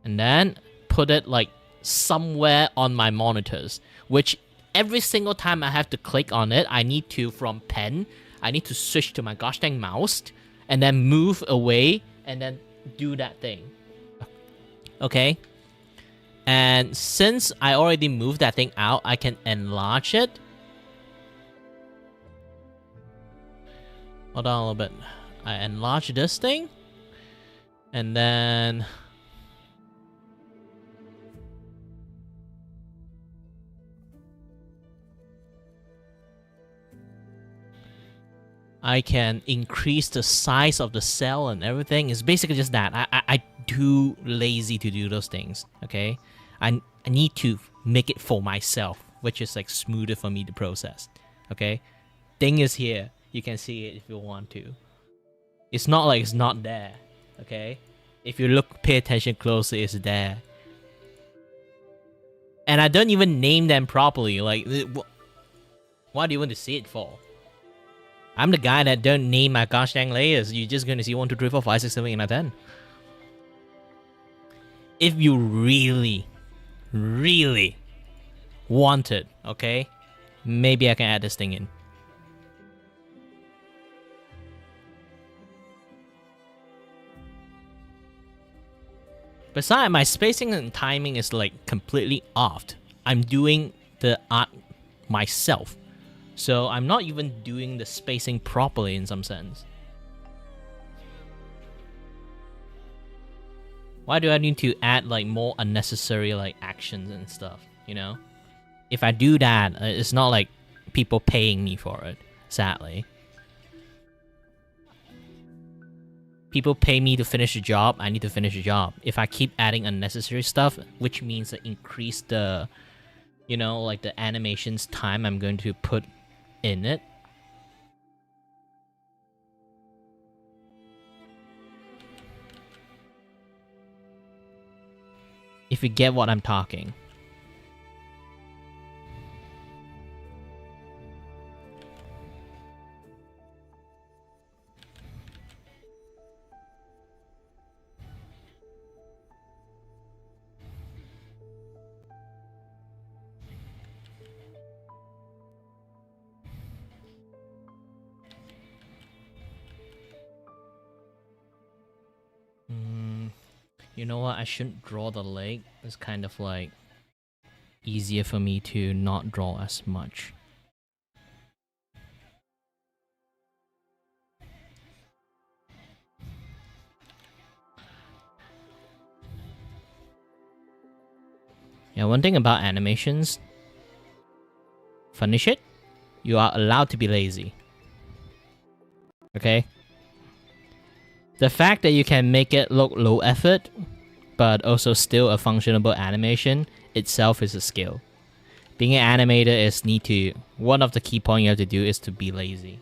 [SPEAKER 1] and then put it like somewhere on my monitors, which every single time I have to click on it, I need to, from pen, I need to switch to my gosh dang mouse and then move away and then do that thing. Okay? And since I already moved that thing out, I can enlarge it. Hold on a little bit. I enlarge this thing. And then I can increase the size of the cell and everything. It's basically just that. I too lazy to do those things, okay? I need to make it for myself, which is like smoother for me to process, okay? Thing is here. You can see it if you want to. It's not like it's not there, okay? If you look, pay attention closely, it's there. And I don't even name them properly. Like, why do you want to see it for? I'm the guy that don't name my gosh dang layers. You're just gonna see 1, 2, 3, 4, 5, 6, 7, 8, 9, 10. If you really, really want it, okay? Maybe I can add this thing in. Besides, my spacing and timing is like completely off. I'm doing the art myself. So I'm not even doing the spacing properly in some sense. Why do I need to add like more unnecessary like actions and stuff, you know? If I do that, it's not like people paying me for it, sadly. People pay me to finish a job, I need to finish a job. If I keep adding unnecessary stuff, which means that increase the, you know, like the animation's time I'm going to put in it. If you get what I'm talking. You know what? I shouldn't draw the leg. It's kind of like easier for me to not draw as much. Yeah, one thing about animations, finish it, you are allowed to be lazy. Okay? The fact that you can make it look low effort, but also still a functionable animation itself is a skill. Being an animator is one of the key points you have to do is to be lazy.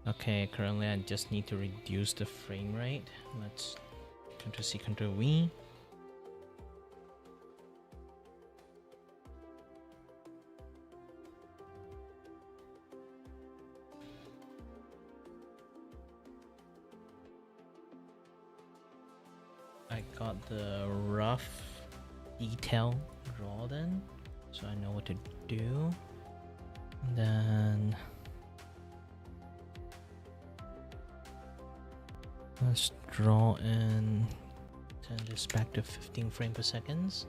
[SPEAKER 1] Okay, currently I just need to reduce the frame rate. Let's Ctrl-C, Ctrl-V. I got the rough detail draw then, so I know what to do. And then let's draw and turn this back to 15 frames per second.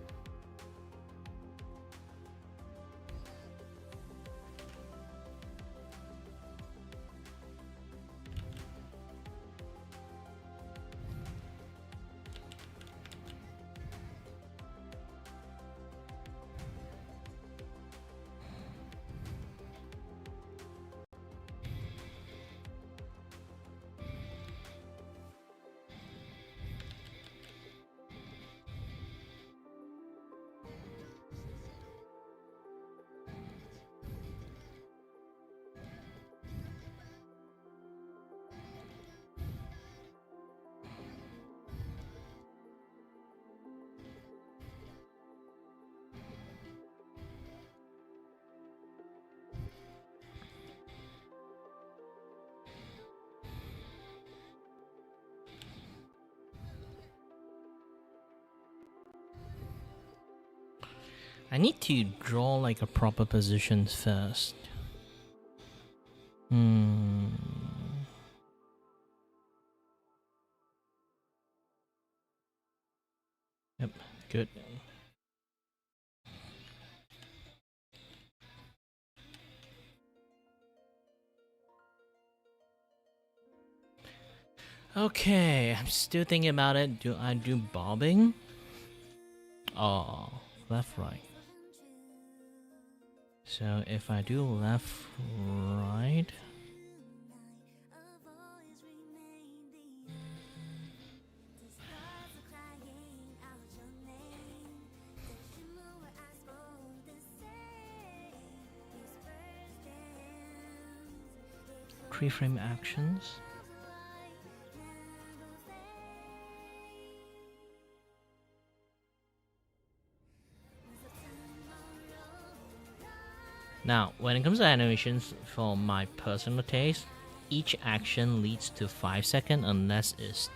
[SPEAKER 1] I need to draw like a proper position first. Yep, good. Okay, I'm still thinking about it. Do I do bobbing? Oh, left, right. So if I do left, right. Frame actions. Now, when it comes to animations, for my personal taste, each action leads to 5 seconds unless it's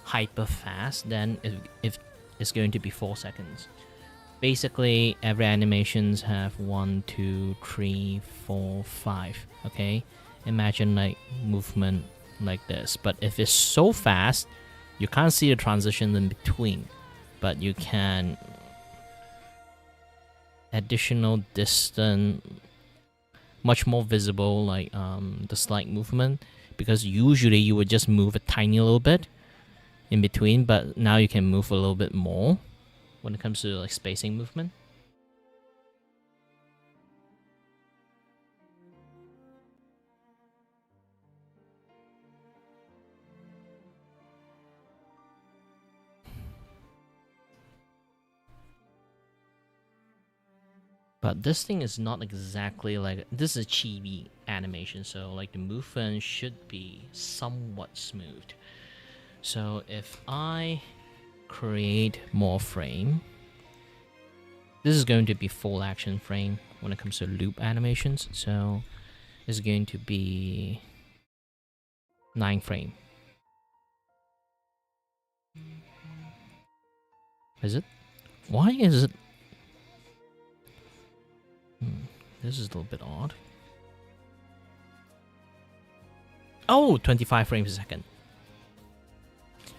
[SPEAKER 1] hyper fast, then if it's going to be 4 seconds. Basically, every animations have 1, 2, 3, 4, 5. Okay, imagine like movement like this, but if it's so fast, you can't see the transition in between, but you can additional distance, much more visible, like the slight movement, because usually you would just move a tiny little bit in between, but now you can move a little bit more when it comes to like spacing movement. But this thing is not exactly like, this is a chibi animation, so like the movement should be somewhat smooth. So if I create more frame, this is going to be full action frame when it comes to loop animations. So is going to be 9 frame. Is it? Why is it? This is a little bit odd. Oh, 25 frames a second.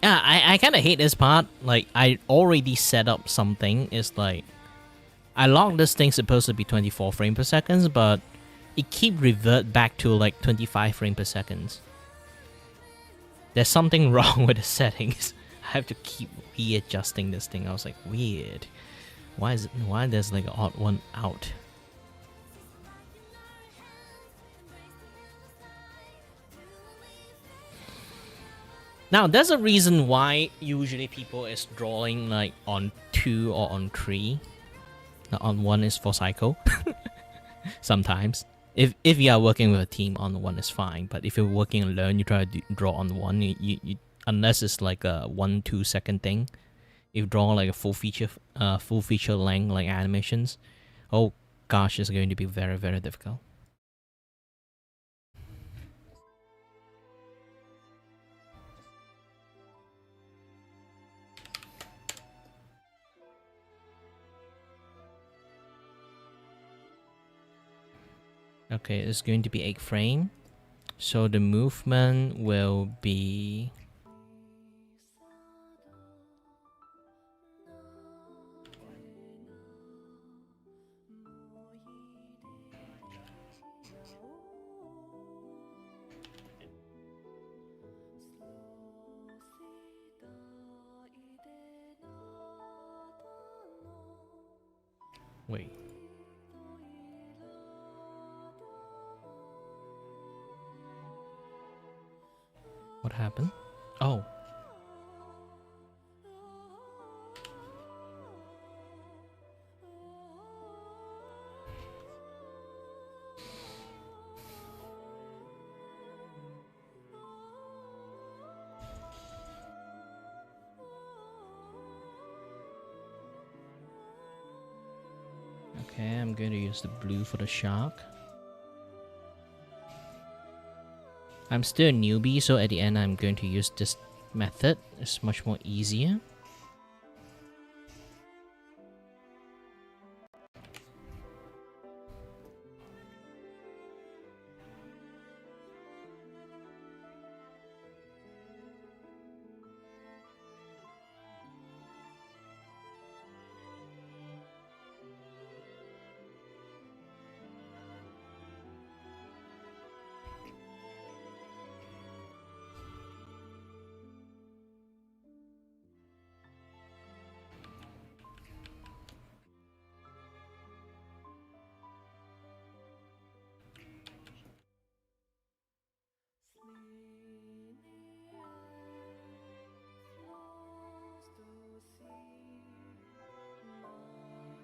[SPEAKER 1] Yeah, I kind of hate this part. Like, I already set up something. It's like, I logged this thing supposed to be 24 frames per second, but it keep revert back to like 25 frames per second. There's something wrong with the settings. I have to keep readjusting this thing. I was like, weird. Why there's like an odd one out? Now, there's a reason why usually people is drawing like on 2 or on 3. On 1 is for cycle. Sometimes. If you are working with a team, on 1 is fine. But if you're working alone, you try to draw on 1. You unless it's like a 1-2 second thing. If you draw like a full feature length like animations, oh gosh, it's going to be very, very difficult. Okay, it's going to be 8 frame. So the movement will be... Wait. What happened? Oh. Okay, I'm going to use the blue for the shark. I'm still a newbie, so at the end I'm going to use this method. It's much more easier.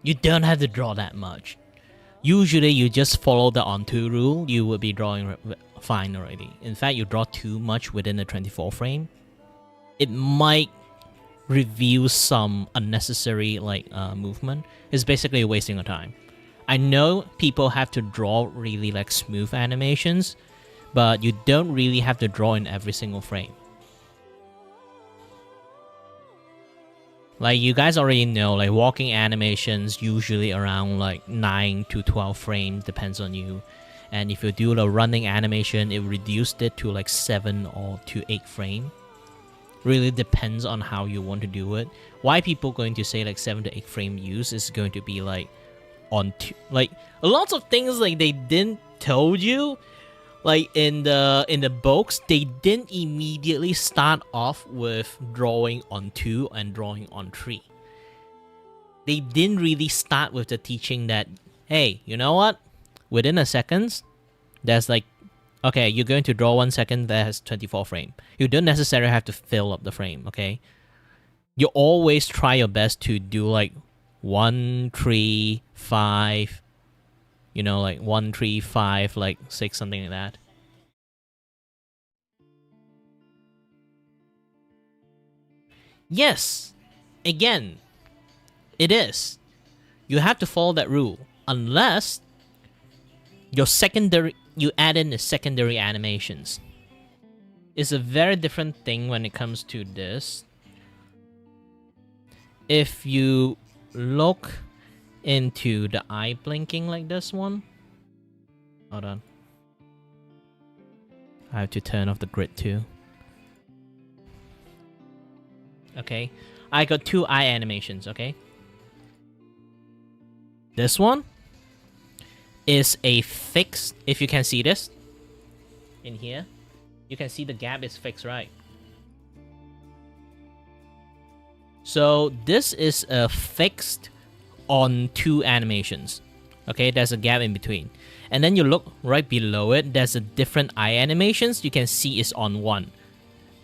[SPEAKER 1] You don't have to draw that much. Usually you just follow the onto rule, you will be drawing fine already. In fact, you draw too much within the 24 frame, it might reveal some unnecessary like movement. It's basically wasting your time. I know people have to draw really like smooth animations, but you don't really have to draw in every single frame. Like, you guys already know, like, walking animations usually around like 9 to 12 frames, depends on you. And if you do the running animation, it reduced it to like 7 or to 8 frame. Really depends on how you want to do it. Why people going to say like 7 to 8 frame use is going to be like on like lots of things like they didn't told you. Like in the books, they didn't immediately start off with drawing on 2 and drawing on 3. They didn't really start with the teaching that, hey, you know what? Within a second, there's like, okay, you're going to draw 1 second that has 24 frame. You don't necessarily have to fill up the frame, okay? You always try your best to do like 1, 3, 5, you know, like 1, 3, 5, like 6, something like that. Yes, again, it is. You have to follow that rule, unless your secondary, you add in the secondary animations. It's a very different thing when it comes to this. If you look into the eye blinking like this one, hold on, I have to turn off the grid too. Okay, I got 2 eye animations. Okay, this one is a fixed. If you can see this in here, you can see the gap is fixed, right? So this is a fixed on 2 animations. Okay, there's a gap in between. And then you look right below it, there's a different eye animations. You can see it's on 1.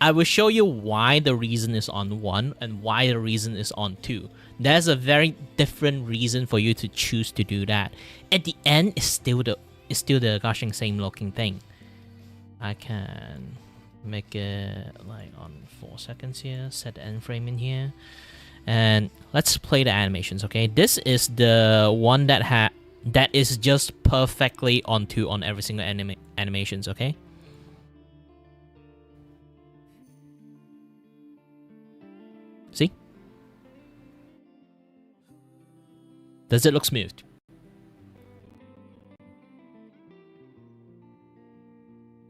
[SPEAKER 1] I will show you why the reason is on 1 and why the reason is on 2. There's a very different reason for you to choose to do that. At the end, it's still the goshing same looking thing. I can make it like on 4 seconds here, set the end frame in here, and let's play the animations. Okay, this is the one that is just perfectly on 2 on every single animations. Okay, see, does it look smooth?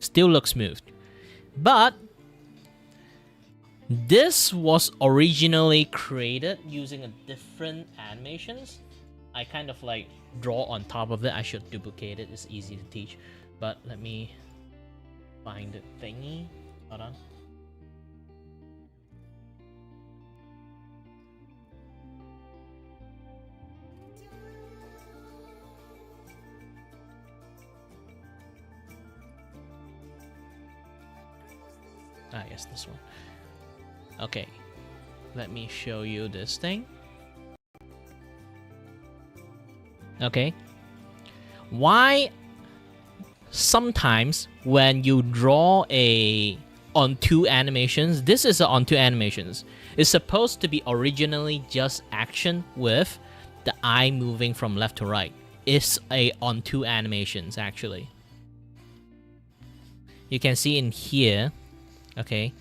[SPEAKER 1] Still looks smooth. But this was originally created using a different animations. I kind of like draw on top of it. I should duplicate it. It's easy to teach. But let me find the thingy. Hold on. Ah, yes, this one. Okay, let me show you this thing. Okay, why sometimes when you draw a on 2 animations, this is a on 2 animations. It's supposed to be originally just action with the eye moving from left to right. It's a on 2 animations actually. You can see in here. Okay,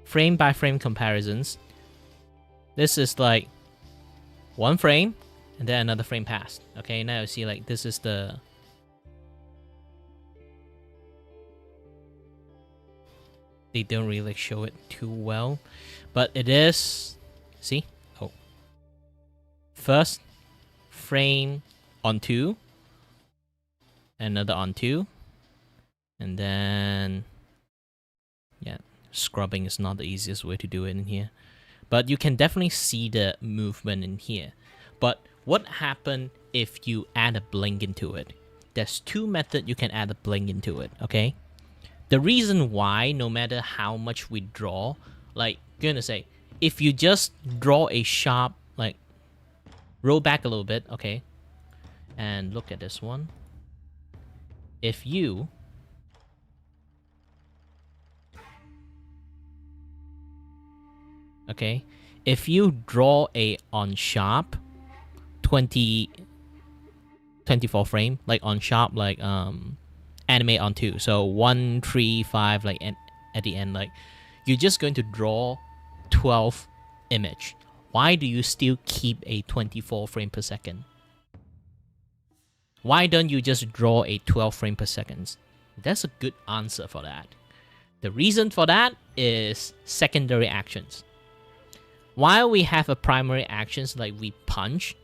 [SPEAKER 1] frame by frame comparisons. This is like 1 frame and then another frame passed. Okay, now you see like this is the they don't really show it too well, but it is, see, oh, first frame on 2, another on 2. And then, yeah, scrubbing is not the easiest way to do it in here. But you can definitely see the movement in here. But what happens if you add a blink into it? There's 2 methods you can add a blink into it, okay? The reason why, no matter how much we draw, like, gonna say, if you just draw a sharp, like, roll back a little bit, okay? And look at this one. If you okay, if you draw a on sharp 24 frame, like on sharp, like animate on 2, so 1 3 5, like, and at the end, like, you're just going to draw 12 image. Why do you still keep a 24 frame per second? Why don't you just draw a 12 frame per second? That's a good answer for that. The reason for that is secondary actions. While we have a primary actions like we punch,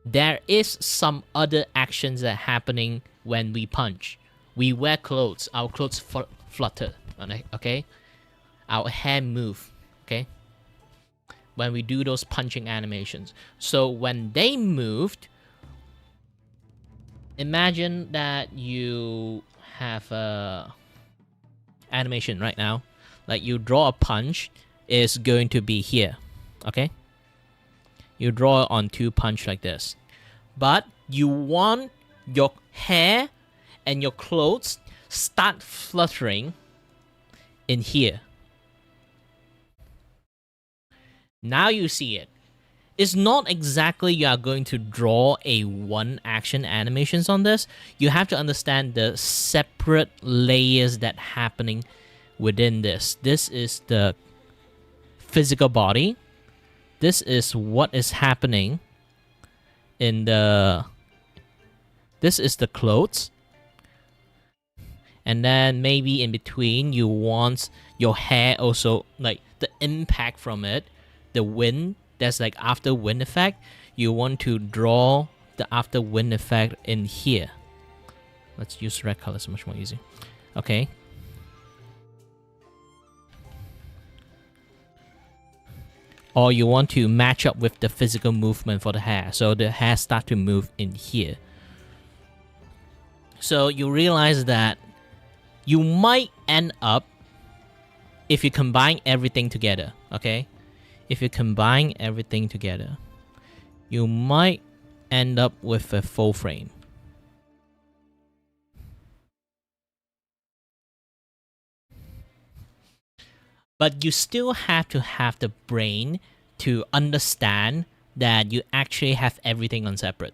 [SPEAKER 1] there is some other actions that are happening when we punch. We wear clothes, our clothes flutter, okay? Our hair move, okay? When we do those punching animations. So when they moved, imagine that you have a animation right now. Like you draw a punch, is going to be here. Okay, you draw on 2 punch like this, but you want your hair and your clothes start fluttering in here. Now you see it. it's not exactly you are going to draw a one action animations on this. You have to understand the separate layers that happening within this. This is the physical body. This is what is happening in the, this is the clothes. And then maybe in between you want your hair also, like the impact from it, the wind, that's like after wind effect. You want to draw the after wind effect in here. Let's use red color, it's much more easy. Okay. Or you want to match up with the physical movement for the hair. So the hair start to move in here. So you realize that you might end up, if you combine everything together, okay? If you combine everything together, you might end up with a full frame. But you still have to have the brain to understand that you actually have everything on separate.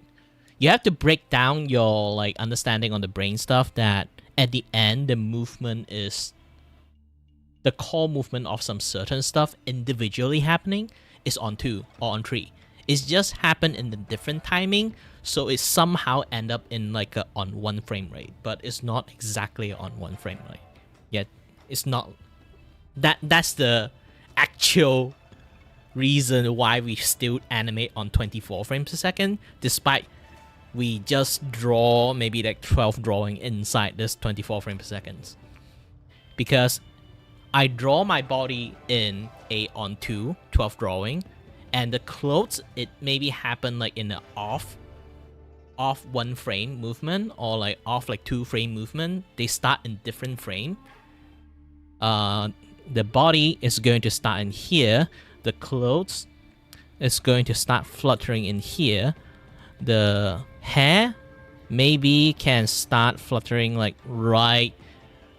[SPEAKER 1] You have to break down your like understanding on the brain stuff, that at the end the movement is the core movement of some certain stuff individually happening is on 2 or on 3. It's just happened in the different timing, so it somehow end up in like a on 1 frame rate, but it's not exactly on 1 frame rate. Yet it's not that's the actual reason why we still animate on 24 frames per second, despite we just draw maybe like 12 drawing inside this 24 frames per second. Because I draw my body in a on 2, 12 drawing, and the clothes, it maybe happen like in the off 1 frame movement, or like off like 2 frame movement. They start in different frame. The body is going to start in here. The clothes is going to start fluttering in here. The hair maybe can start fluttering like right,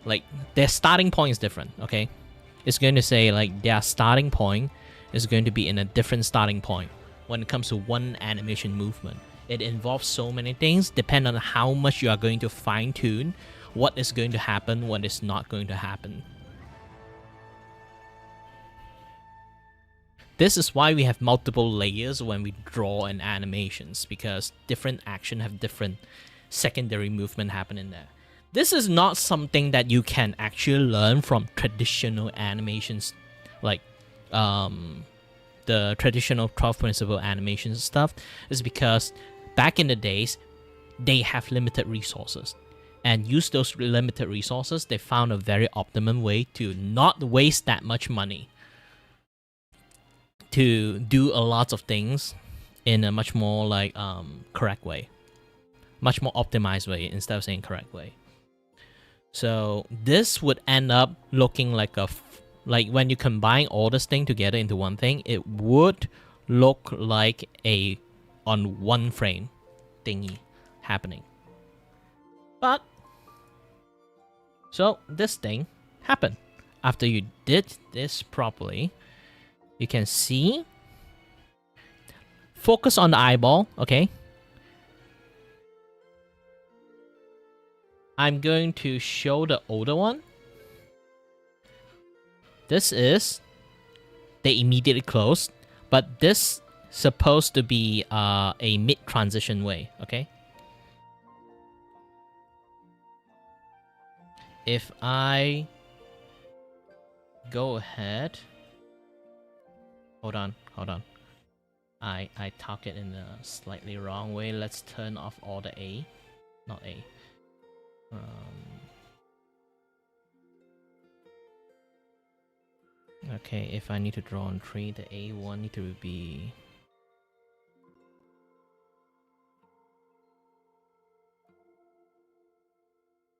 [SPEAKER 1] like their starting point is different, okay? It's going to say like their starting point is going to be in a different starting point when it comes to one animation movement. It involves so many things, depend on how much you are going to fine tune what is going to happen, what is not going to happen. This is why we have multiple layers when we draw in animations, because different action have different secondary movement happen in there. This is not something that you can actually learn from traditional animations, like the traditional 12 principle animation stuff. Is because back in the days, they have limited resources. And use those limited resources, they found a very optimum way to not waste that much money, to do a lot of things in a much more like correct way, much more optimized way instead of saying correct way. So this would end up looking like like when you combine all this thing together into one thing, it would look like a on 1 frame thingy happening. But so this thing happened after you did this properly. You can see, focus on the eyeball, okay? I'm going to show the older one. This is, they immediately closed, but this supposed to be a mid-transition way, okay? If I go ahead, hold on. I talk it in a slightly wrong way. Let's turn off all the A, not A. Okay, if I need to draw on 3, the A1 need to be...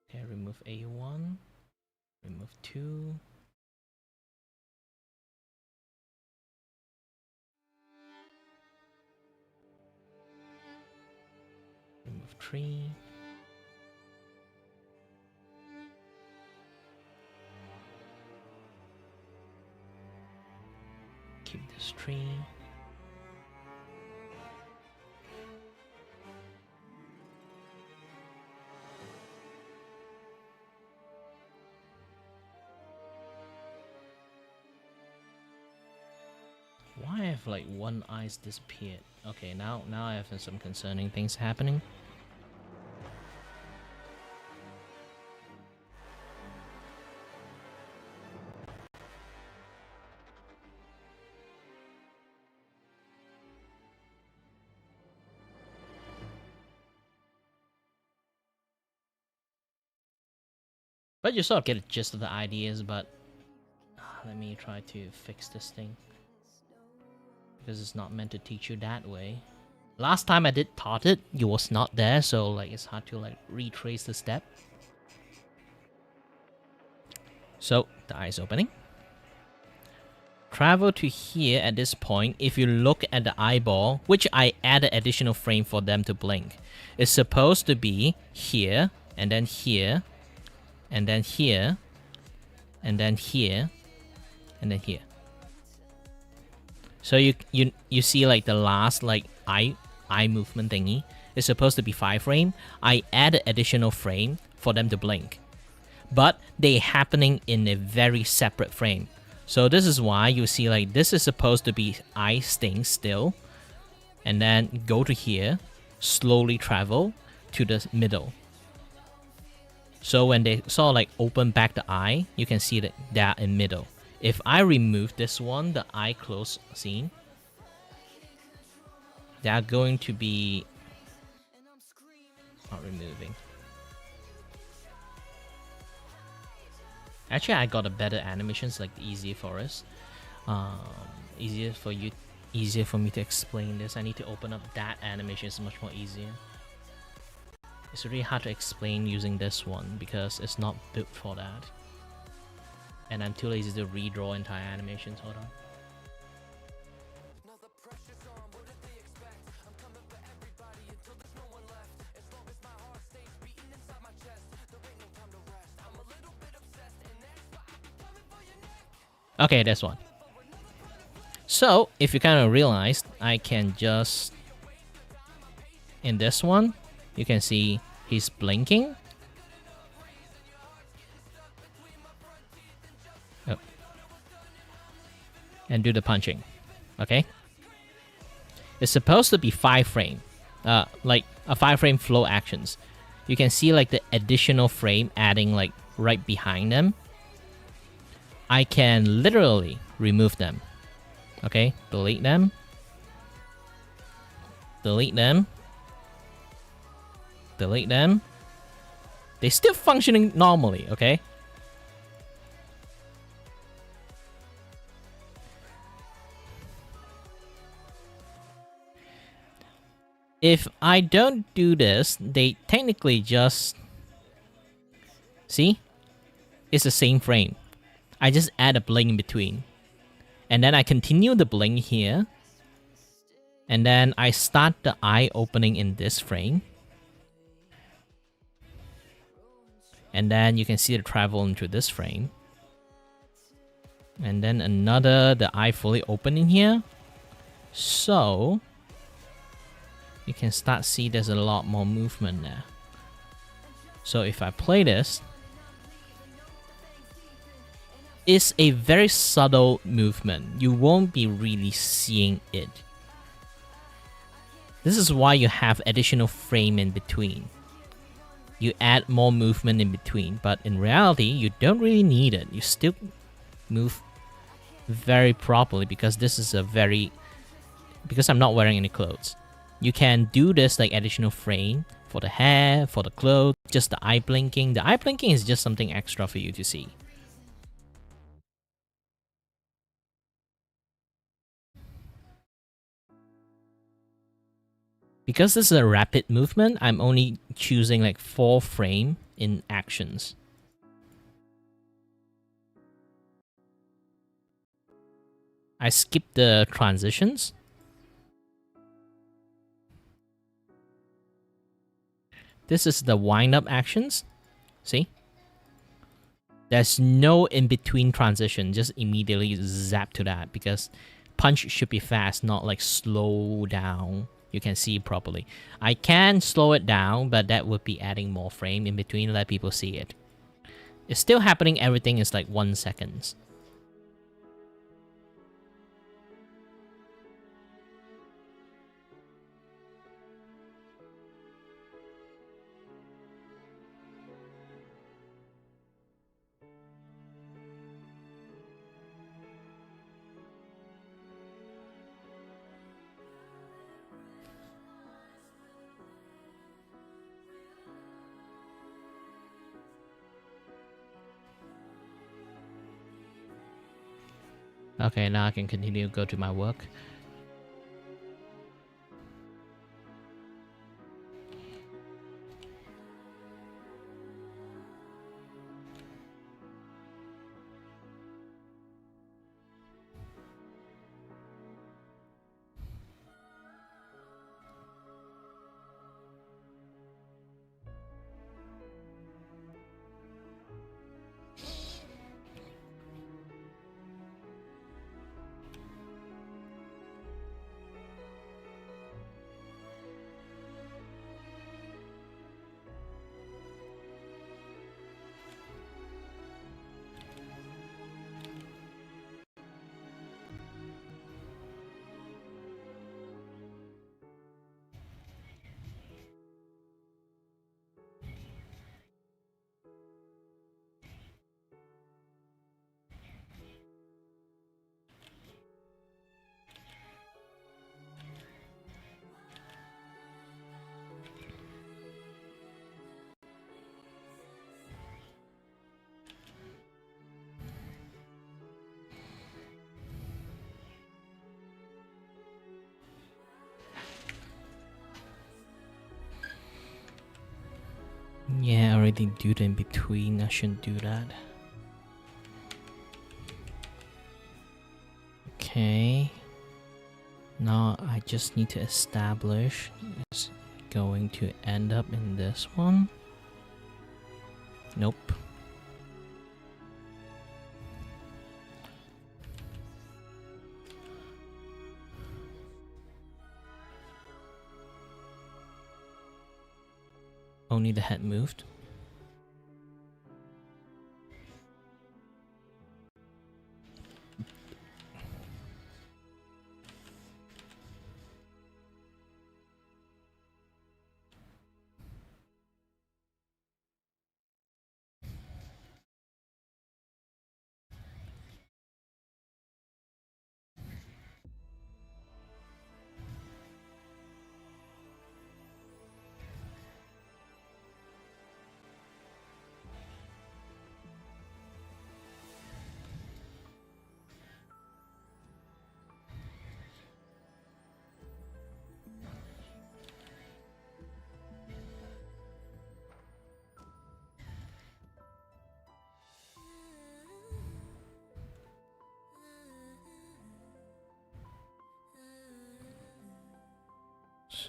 [SPEAKER 1] Okay, remove A1, remove 2. Remove 3. Keep this 3. like one eye's disappeared. Okay, now I have some concerning things happening. But you sort of get a gist of the ideas, but let me try to fix this thing. Because it's not meant to teach you that way. Last time I did taught it, you was not there, so like it's hard to like retrace the step. So the eye is opening. Travel to here at this point. If you look at the eyeball, which I added additional frame for them to blink, it's supposed to be here, and then here, and then here, and then here, and then here. So you see like the last like eye movement thingy is supposed to be 5 frame. I added additional frame for them to blink, but they happening in a very separate frame. So this is why you see like this is supposed to be eye staying still, and then go to here, slowly travel to the middle. So when they sort of like open back the eye, you can see that they're in middle. If I remove this one, the eye close scene, they are going to be not removing. Actually, I got a better animations, like easier for us. Easier for me to explain this. I need to open up that animation. It's much more easier. It's really hard to explain using this one because it's not built for that. And I'm too lazy to redraw entire animations. Hold on. Okay, this one. So, if you kind of realized, I can just... In this one, you can see he's blinking. Oh. And do the punching. Okay? It's supposed to be 5 frame. Like a 5 frame flow actions. You can see like the additional frame adding like right behind them. I can literally remove them. Okay, delete them. Delete them. Delete them. They're still functioning normally, okay? If I don't do this, they technically just... See? It's the same frame. I just add a blink in between. And then I continue the blink here. And then I start the eye opening in this frame. And then you can see the travel into this frame. And then another, the eye fully open in here. So, you can start see there's a lot more movement there. So if I play this, it's a very subtle movement. You won't be really seeing it. This is why you have additional frame in between. You add more movement in between, but in reality, you don't really need it. You still move very properly because this is a very... Because I'm not wearing any clothes. You can do this like additional frame for the hair, for the clothes, just the eye blinking. The eye blinking is just something extra for you to see. Because this is a rapid movement, I'm only choosing like 4 frame in actions. I skip the transitions. This is the wind-up actions. See? There's no in-between transition. Just immediately zap to that because punch should be fast, not like slow down. You can see properly. I can slow it down, but that would be adding more frame in between, let people see it. It's still happening, everything is like 1 second. Okay, now I can continue to go to my work. Yeah, I already do it in between. I shouldn't do that. Okay. Now I just need to establish it's going to end up in this one. Nope. Only the head moved.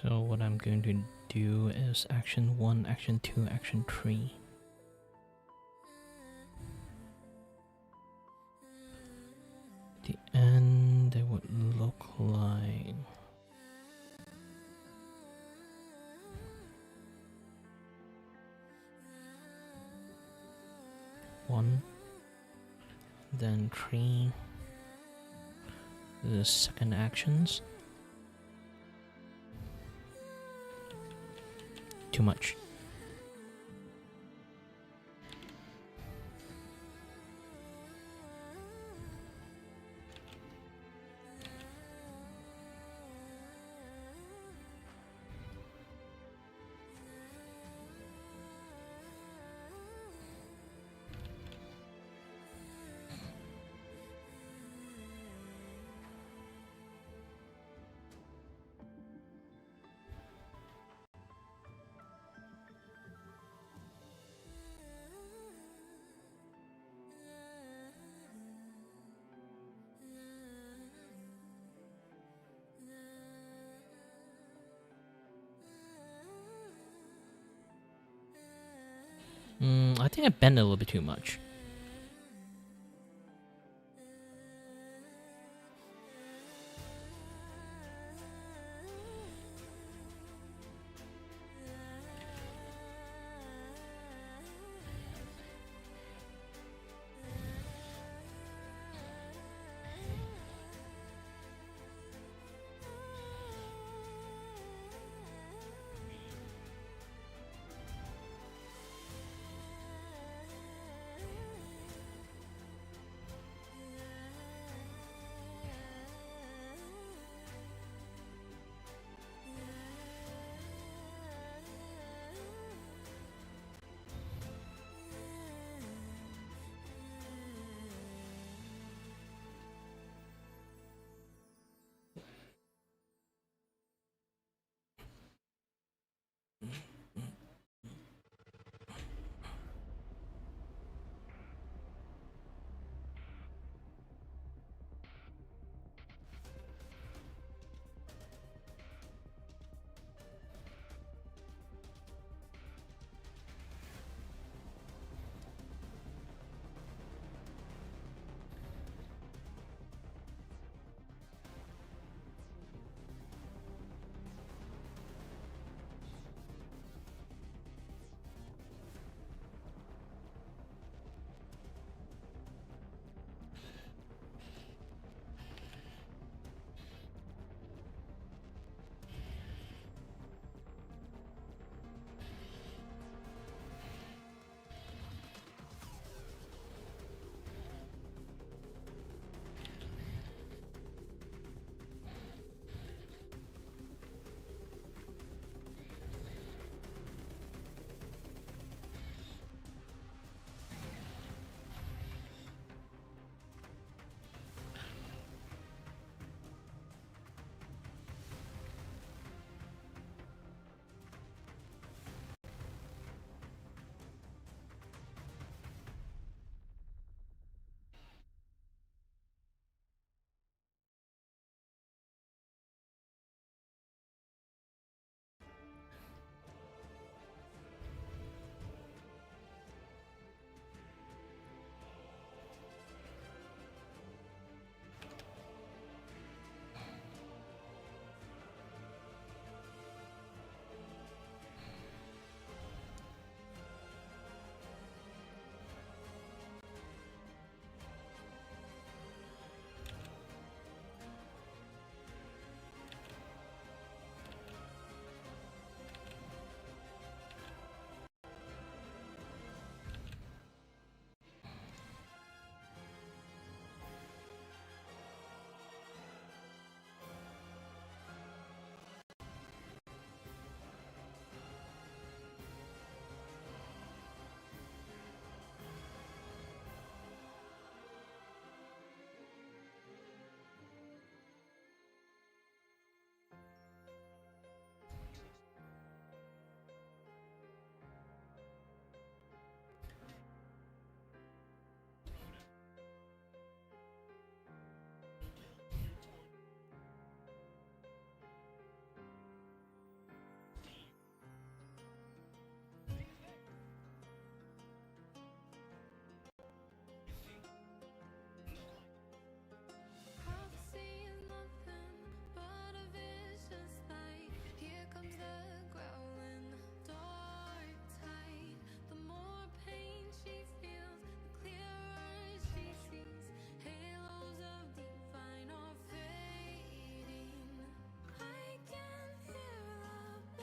[SPEAKER 1] So what I'm going to do is action 1, action 2, action 3. The end, it would look like one, then 3. The second actions. Too much. I think I bent a little bit too much.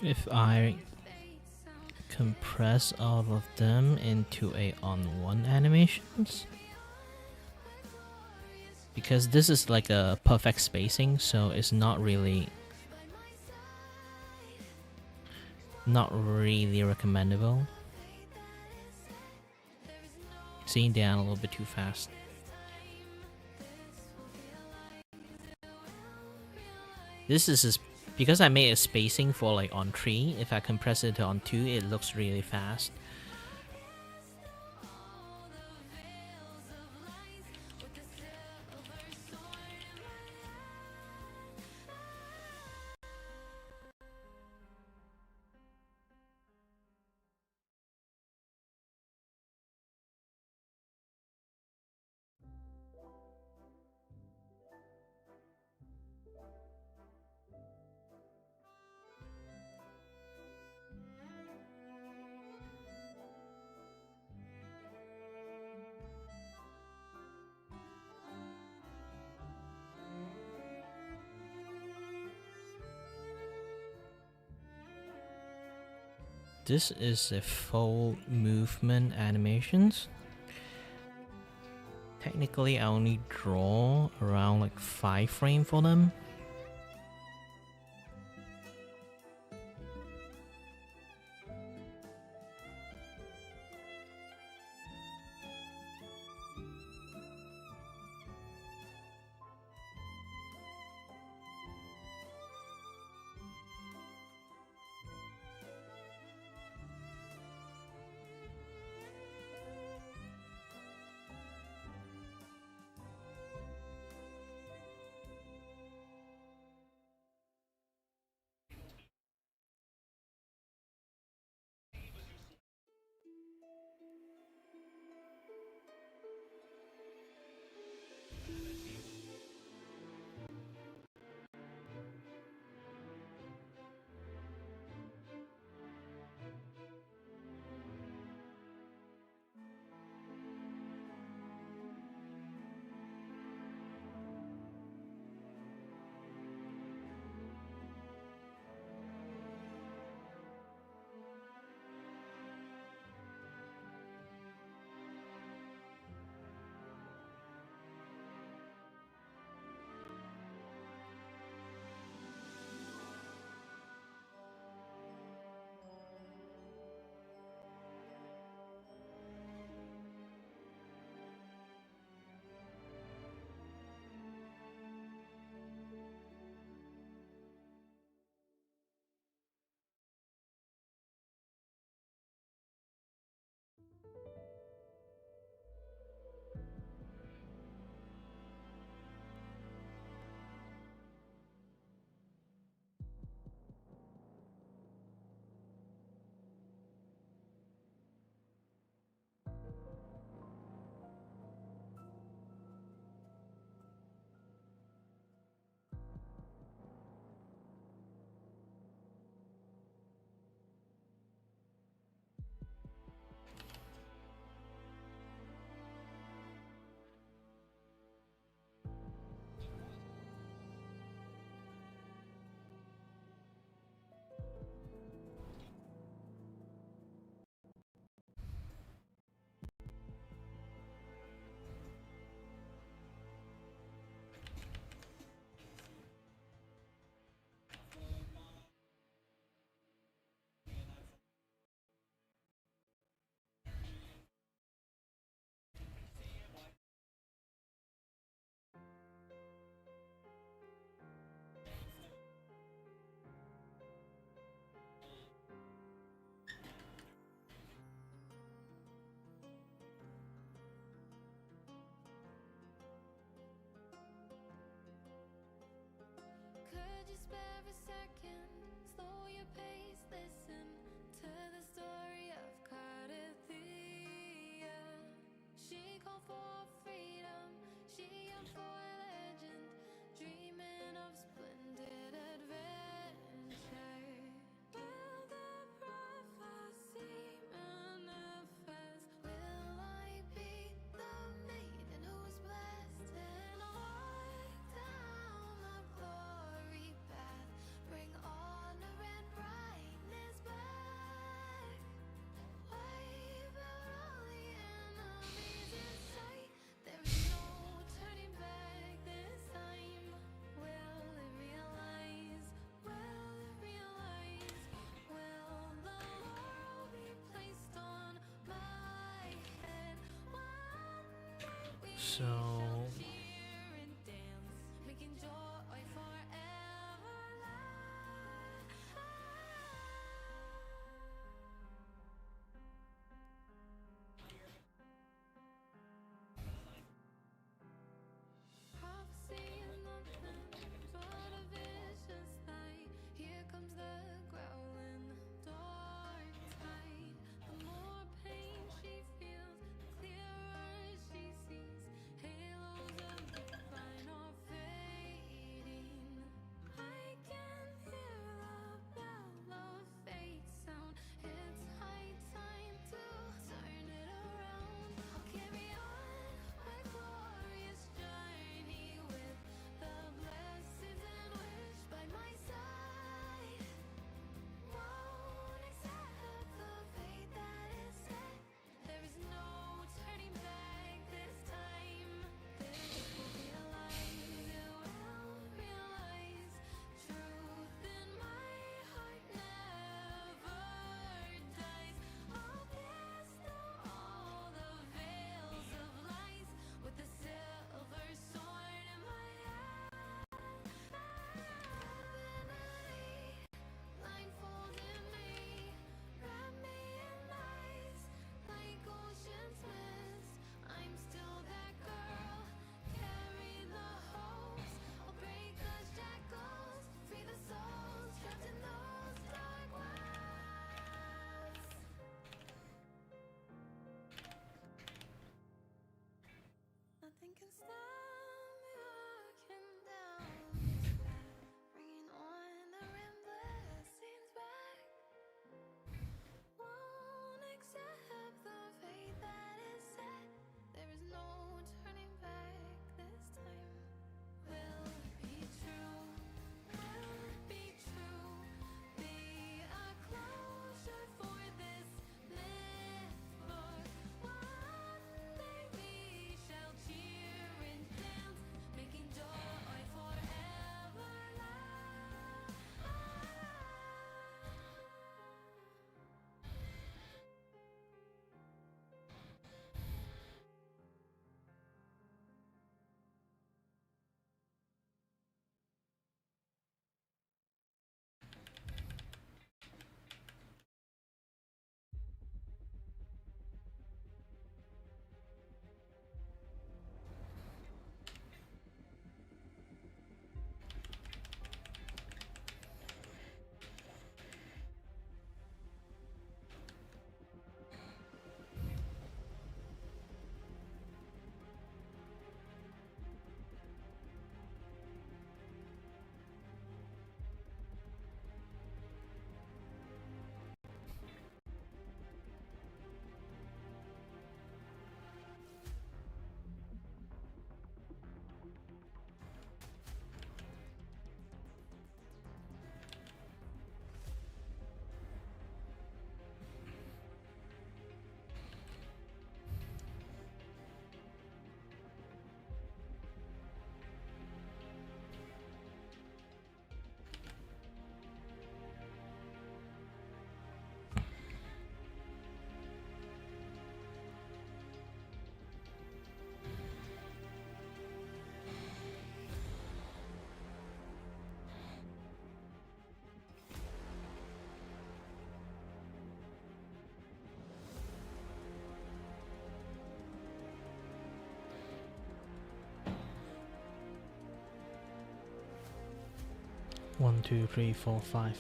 [SPEAKER 1] If I compress all of them into a on one animations, because this is like a perfect spacing, so it's not really recommendable. Seeing down a little bit too fast. This is because I made a spacing for like on 3. If I compress it to on 2, it looks really fast. This is a full movement animations. Technically, I only draw around like 5 frames for them. So
[SPEAKER 4] Here comes the growling dark tide. The more pain she feels, the clearer she sees. Halos of divine are fading. I can hear the bell of fate sound. It's high time to turn it around. I'll carry on my glorious journey with the blessings and wish by my side. Won't accept the fate that is set. There is no turning back this time. This will realize, it will realize. Truth in my heart never dies. I'll pierce through all the veils of lies with the silver sword in my hand. Blindfolded me, wrap me in lies like ocean's mist. I'm still that girl, carry the hopes. I'll break the shackles, free the souls trapped in those dark wells. Nothing can stop me walking down this path, bringing on the endless scenes back. Won't accept the fate that is set. There is no turning back this time. Will be true, will be true. Be a closure for this myth book. One day we shall cheer and dance, making joy forever last.
[SPEAKER 1] One, two, three, four, five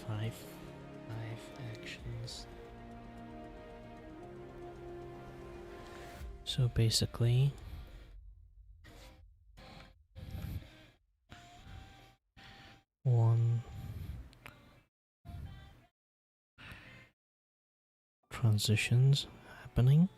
[SPEAKER 1] actions. So basically, one transitions happening.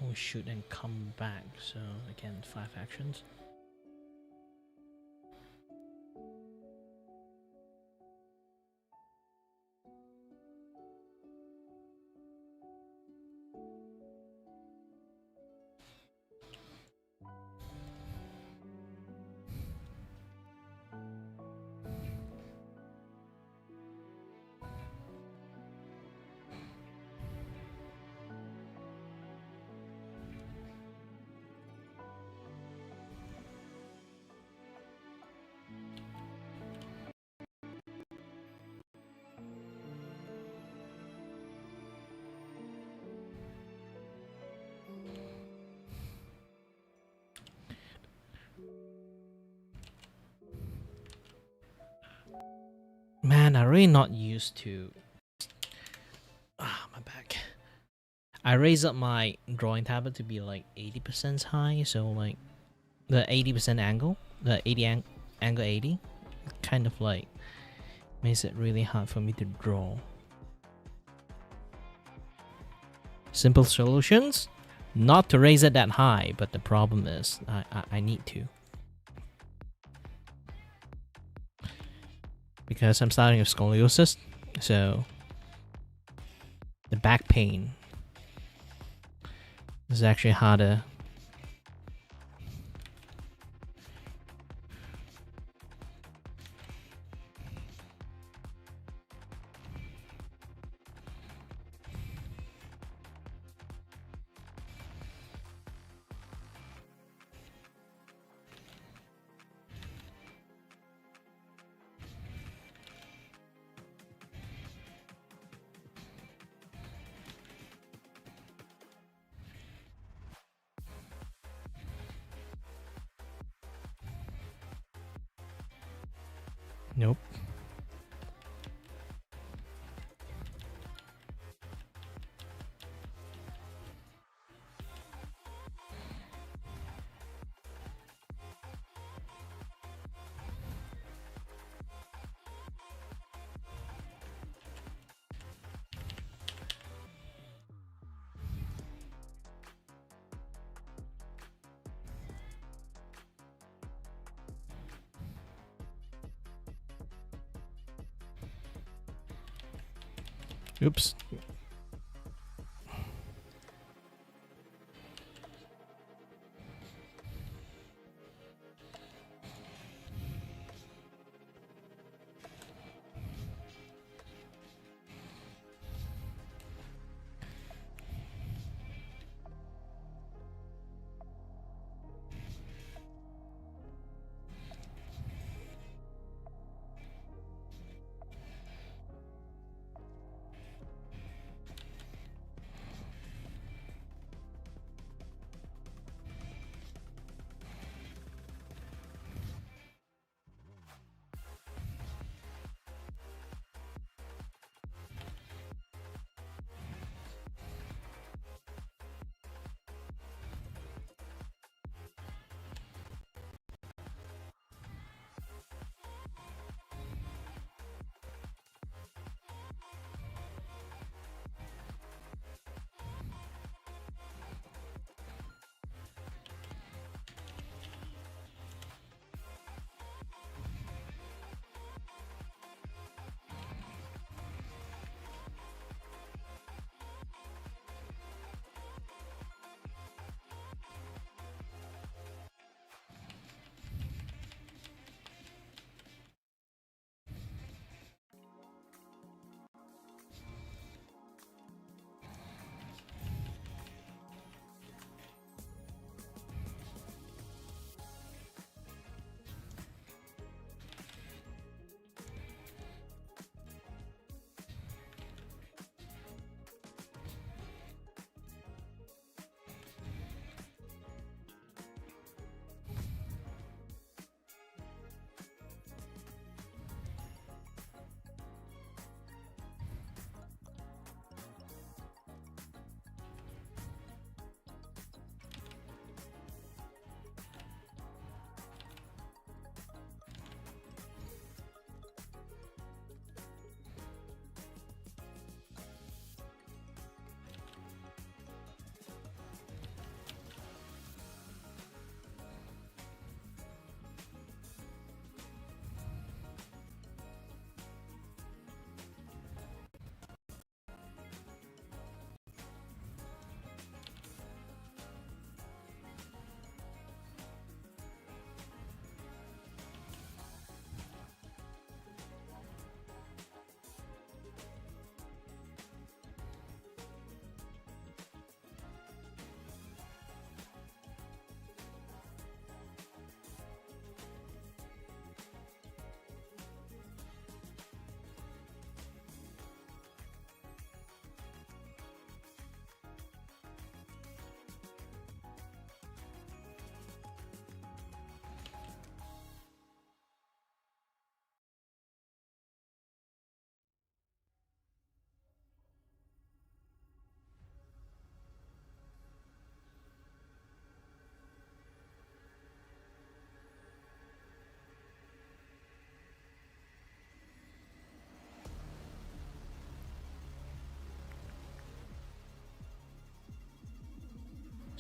[SPEAKER 1] Oh shoot, and come back. So again, 5 actions. Man, I'm really not used to. My back. I raised up my drawing tablet to be like 80% high, so like the 80% angle, the 80 angle 80, kind of like makes it really hard for me to draw. Simple solutions, not to raise it that high, but the problem is I need to. Because I'm starting with scoliosis, so the back pain is actually harder. Nope. Oops.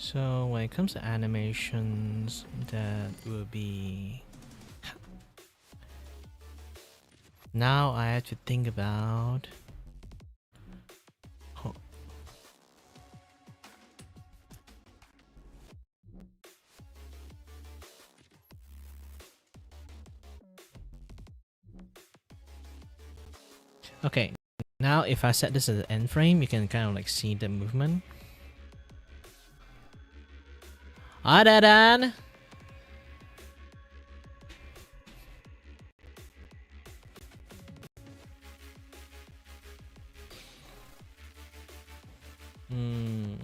[SPEAKER 1] So when it comes to animations, that will be. Now I have to think about. Oh. Okay, now if I set this as an end frame, you can kind of like see the movement. Hi, Dan. Hmm.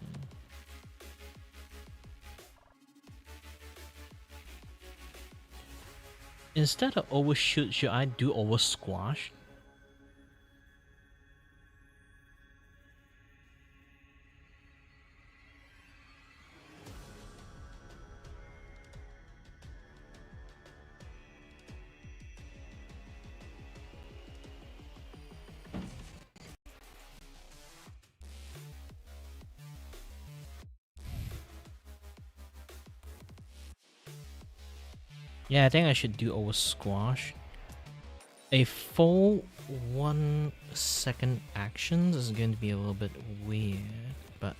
[SPEAKER 1] Instead of overshoot, should I do over squash? Yeah, I think I should do over squash. A full 1 second actions is going to be a little bit weird, but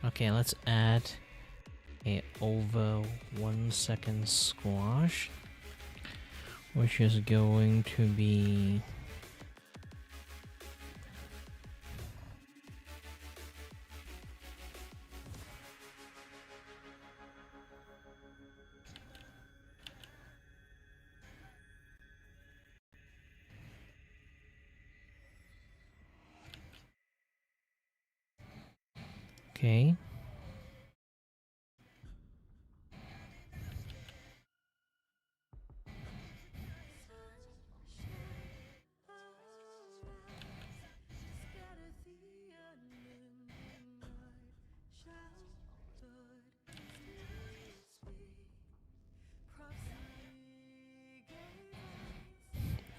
[SPEAKER 1] okay, let's add a over 1 second squash, which is going to be okay.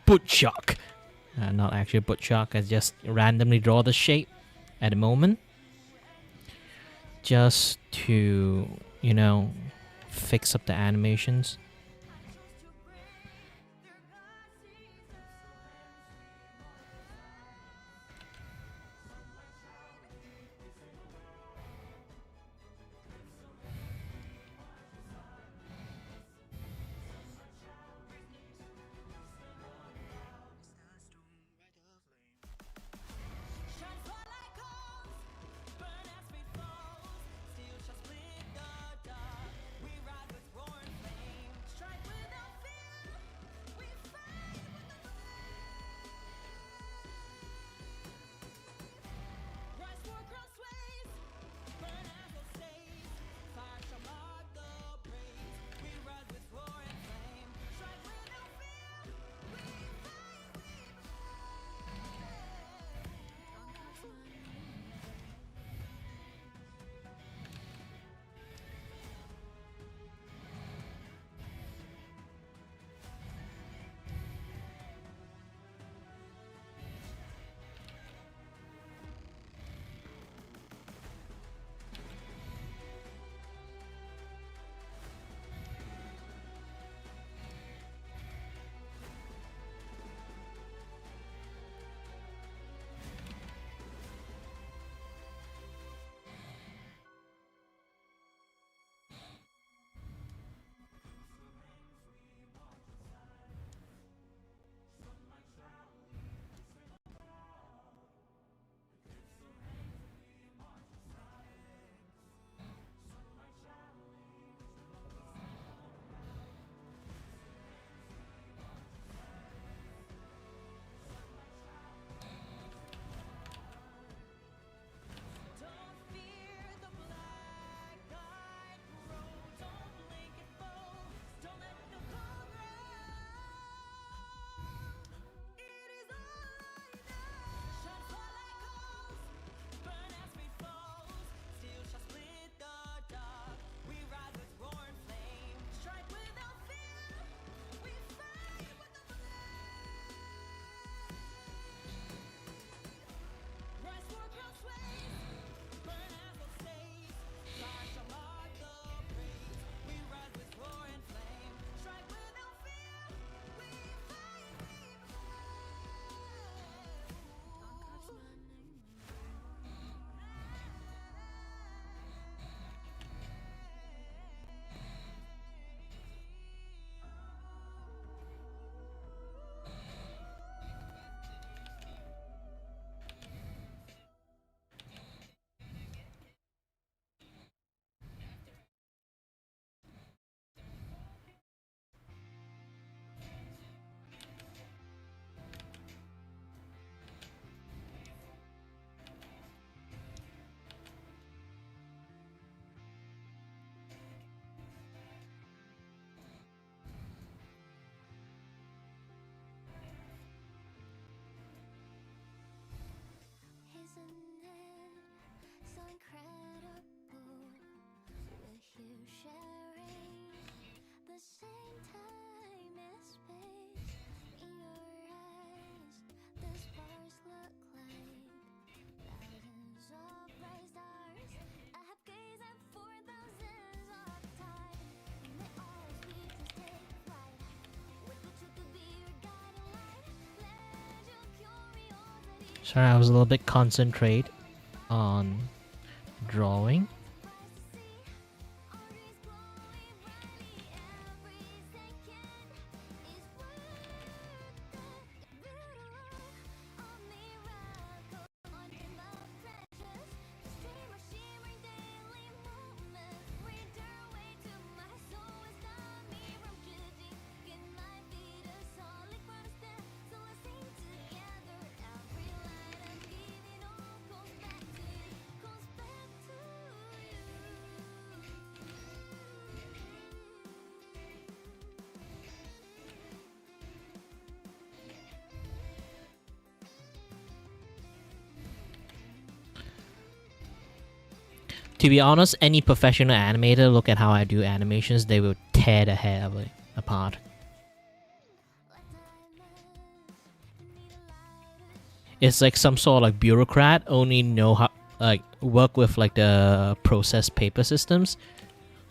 [SPEAKER 1] Butchock. Not actually butchock. I just randomly draw the shape at the moment, just to, you know, fix up the animations.
[SPEAKER 4] isn't it so incredible? We're here sharing the same time and space. In your eyes, the stars look like thousands of bright stars. I have gazed at for thousands of times, and they all speak to take flight. With the truth to be your guiding light, let your curiosity.
[SPEAKER 1] Sorry, I was a little bit concentrate on drawing. To be honest, any professional animator, look at how I do animations, they will tear the hair of it apart. It's like some sort of like bureaucrat only know how like work with like the process paper systems,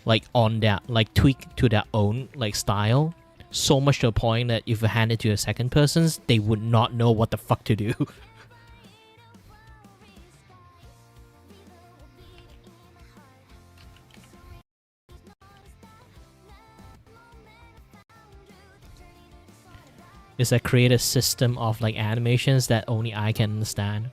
[SPEAKER 1] like on that like tweak to their own like style. So much to the point that if you hand it to a second persons, they would not know what the fuck to do. It's a creative system of like animations that only I can understand.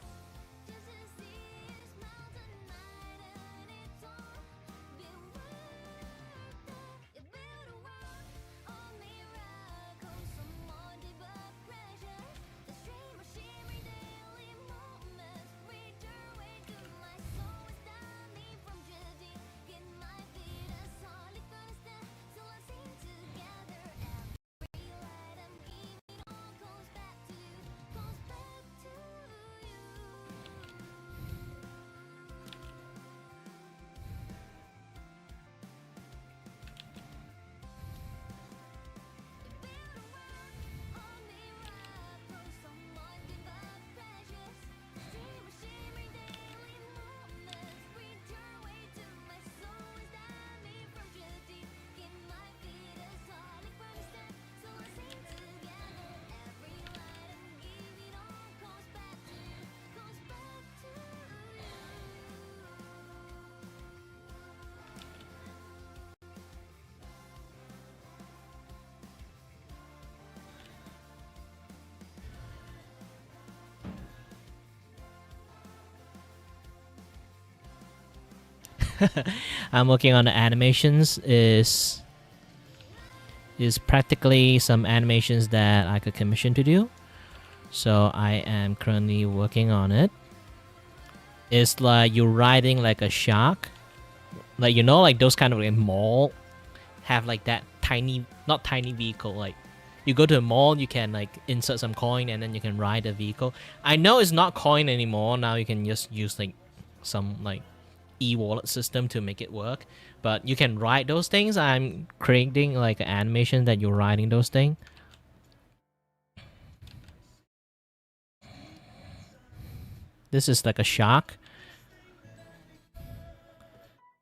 [SPEAKER 1] I'm working on the animations. Is practically some animations that I could commission to do. So I am currently working on it. It's like you're riding like a shark, like you know, like those kind of like mall have like that tiny, not tiny vehicle. Like you go to a mall, you can like insert some coin and then you can ride a vehicle. I know it's not coin anymore. Now you can just use like some like e-wallet system to make it work, but you can ride those things. I'm creating like an animation that you're riding those things. This is like a shark,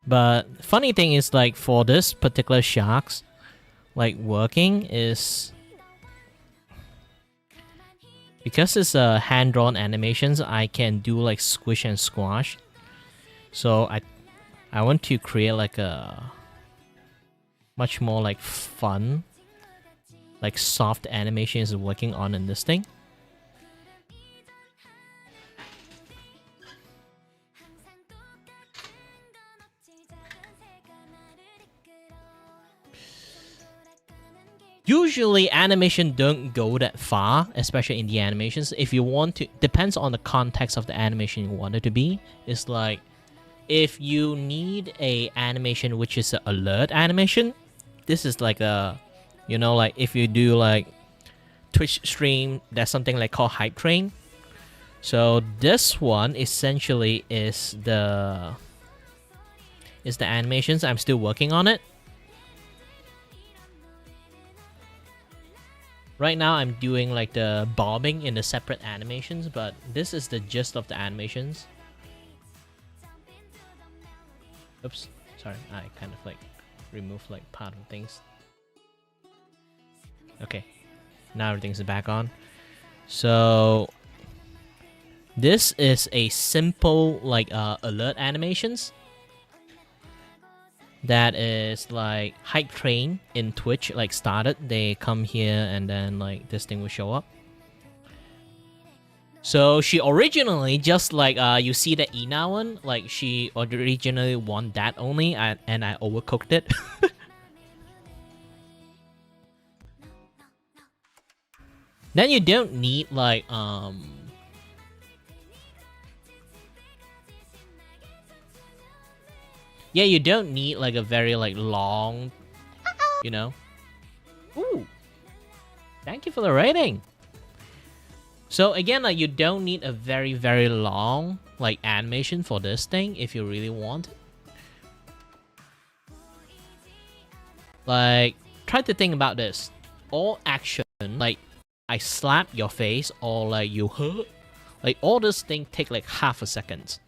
[SPEAKER 1] but funny thing is like for this particular sharks like working is because it's a hand-drawn animations, I can do like squish and squash. So I want to create like a much more like fun, like soft animations working on in this thing. Usually animation don't go that far, especially in the animations. If you want to, depends on the context of the animation you want it to be. It's like, if you need a animation which is an alert animation, this is like a, you know, like if you do like Twitch stream, there's something like called hype train. So this one essentially is the animations. I'm still working on it. Right now I'm doing like the bobbing in the separate animations, but this is the gist of the animations. Oops, sorry, I kind of like removed like part of things. Okay, now everything's back on. So this is a simple like alert animations. That is like hype train in Twitch like started. They come here and then like this thing will show up. So she originally just like you see the Ina one, like she originally want that only, and I overcooked it. Then you don't need like yeah, you don't need like a very like long, you know. Ooh, thank you for the rating. So again, like you don't need a very long like animation for this thing if you really want it. Like try to think about this. All action, like I slap your face or like you hurt, like all this thing take like half a second.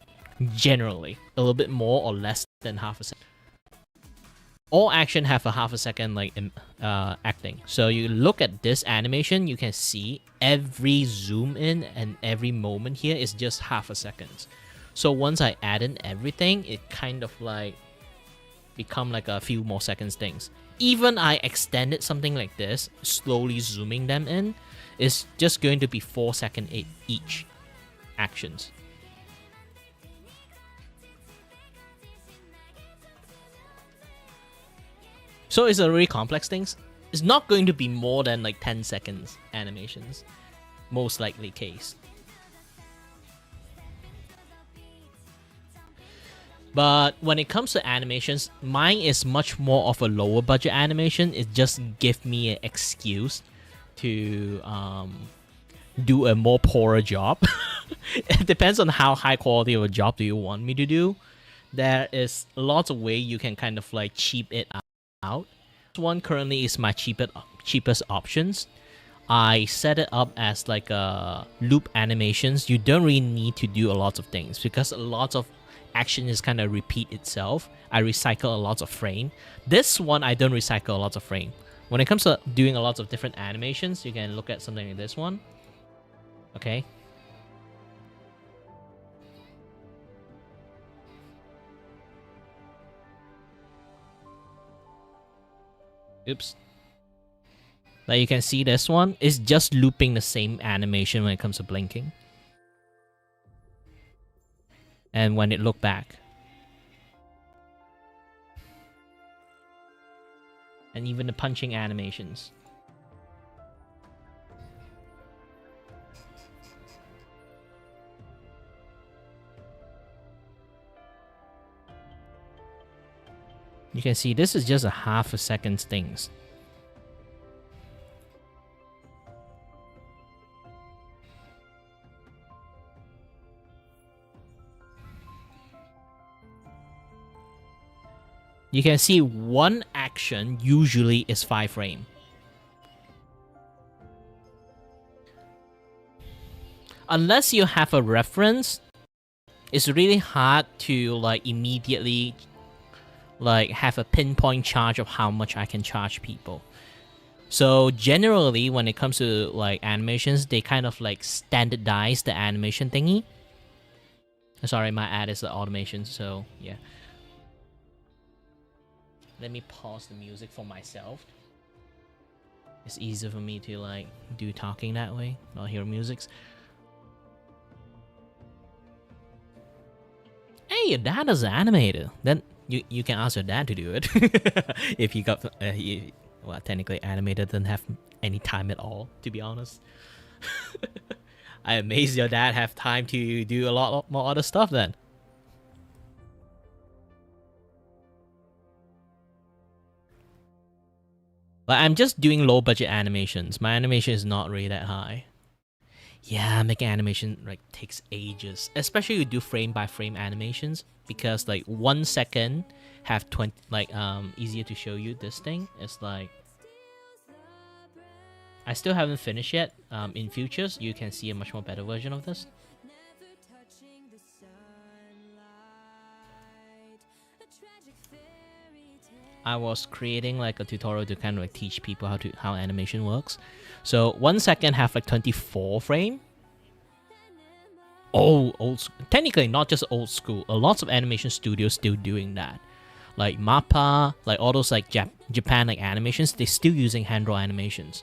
[SPEAKER 1] Generally, a little bit more or less than half a second. All action have a half a second like acting. So you look at this animation, you can see every zoom in and every moment here is just half a second. So once I add in everything, it kind of like become like a few more seconds things. Even I extended something like this, slowly zooming them in, is just going to be 4 seconds each actions. So it's a really complex things. It's not going to be more than like 10 seconds animations. Most likely case. But when it comes to animations, mine is much more of a lower budget animation. It just gives me an excuse to do a more poorer job. It depends on how high quality of a job do you want me to do. There is lots of way you can kind of like cheap it out. This one currently is my cheapest options. I set it up as like a loop animations. You don't really need to do a lot of things because a lot of action is kind of repeat itself. I recycle a lot of frame. This one I don't recycle a lot of frame. When it comes to doing a lot of different animations, you can look at something like this one. Okay. Oops. Like you can see this one is just looping the same animation when it comes to blinking. And when it look back. And even the punching animations. You can see this is just a half a second things. You can see one action usually is 5 frames. Unless you have a reference, it's really hard to like immediately like have a pinpoint charge of how much I can charge people. So generally when it comes to like animations, they kind of like standardize the animation thingy. Sorry, my ad is the automation, so yeah. Let me pause the music for myself. It's easier for me to like do talking that way, not hear music. Hey, your dad is an animator. Then you can ask your dad to do it. If he got well, technically animator doesn't have any time at all, to be honest. I'm amazed your dad have time to do a lot more other stuff then. But I'm just doing low budget animations. My animation is not really that high. Yeah, making animation like takes ages, especially you do frame by frame animations, because like 1 second have 20, like easier to show you. This thing is like, I still haven't finished yet. In futures you can see a much more better version of this. I was creating like a tutorial to kind of like teach people how animation works. So 1 second have like 24 frame. Technically not just old school. A lot of animation studios still doing that. Like Mappa, like all those like Japan like animations, they're still using hand draw animations.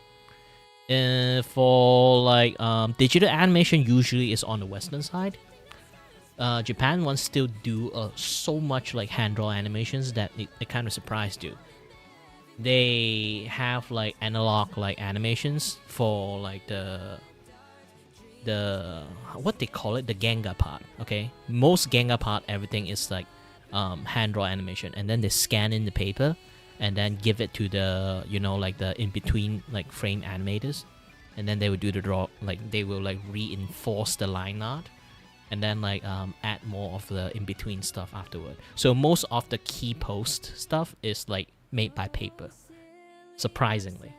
[SPEAKER 1] For like digital animation, usually is on the Western side. Japan ones still do so much like hand draw animations that it kind of surprised you. They have like analog like animations for like the what they call it, the Genga part. Okay, most Genga part, everything is like hand draw animation, and then they scan in the paper and then give it to the, you know, like the in between like frame animators, and then they will do the draw, like they will like reinforce the line art and then like add more of the in between stuff afterward. So most of the key post stuff is like made by paper, surprisingly.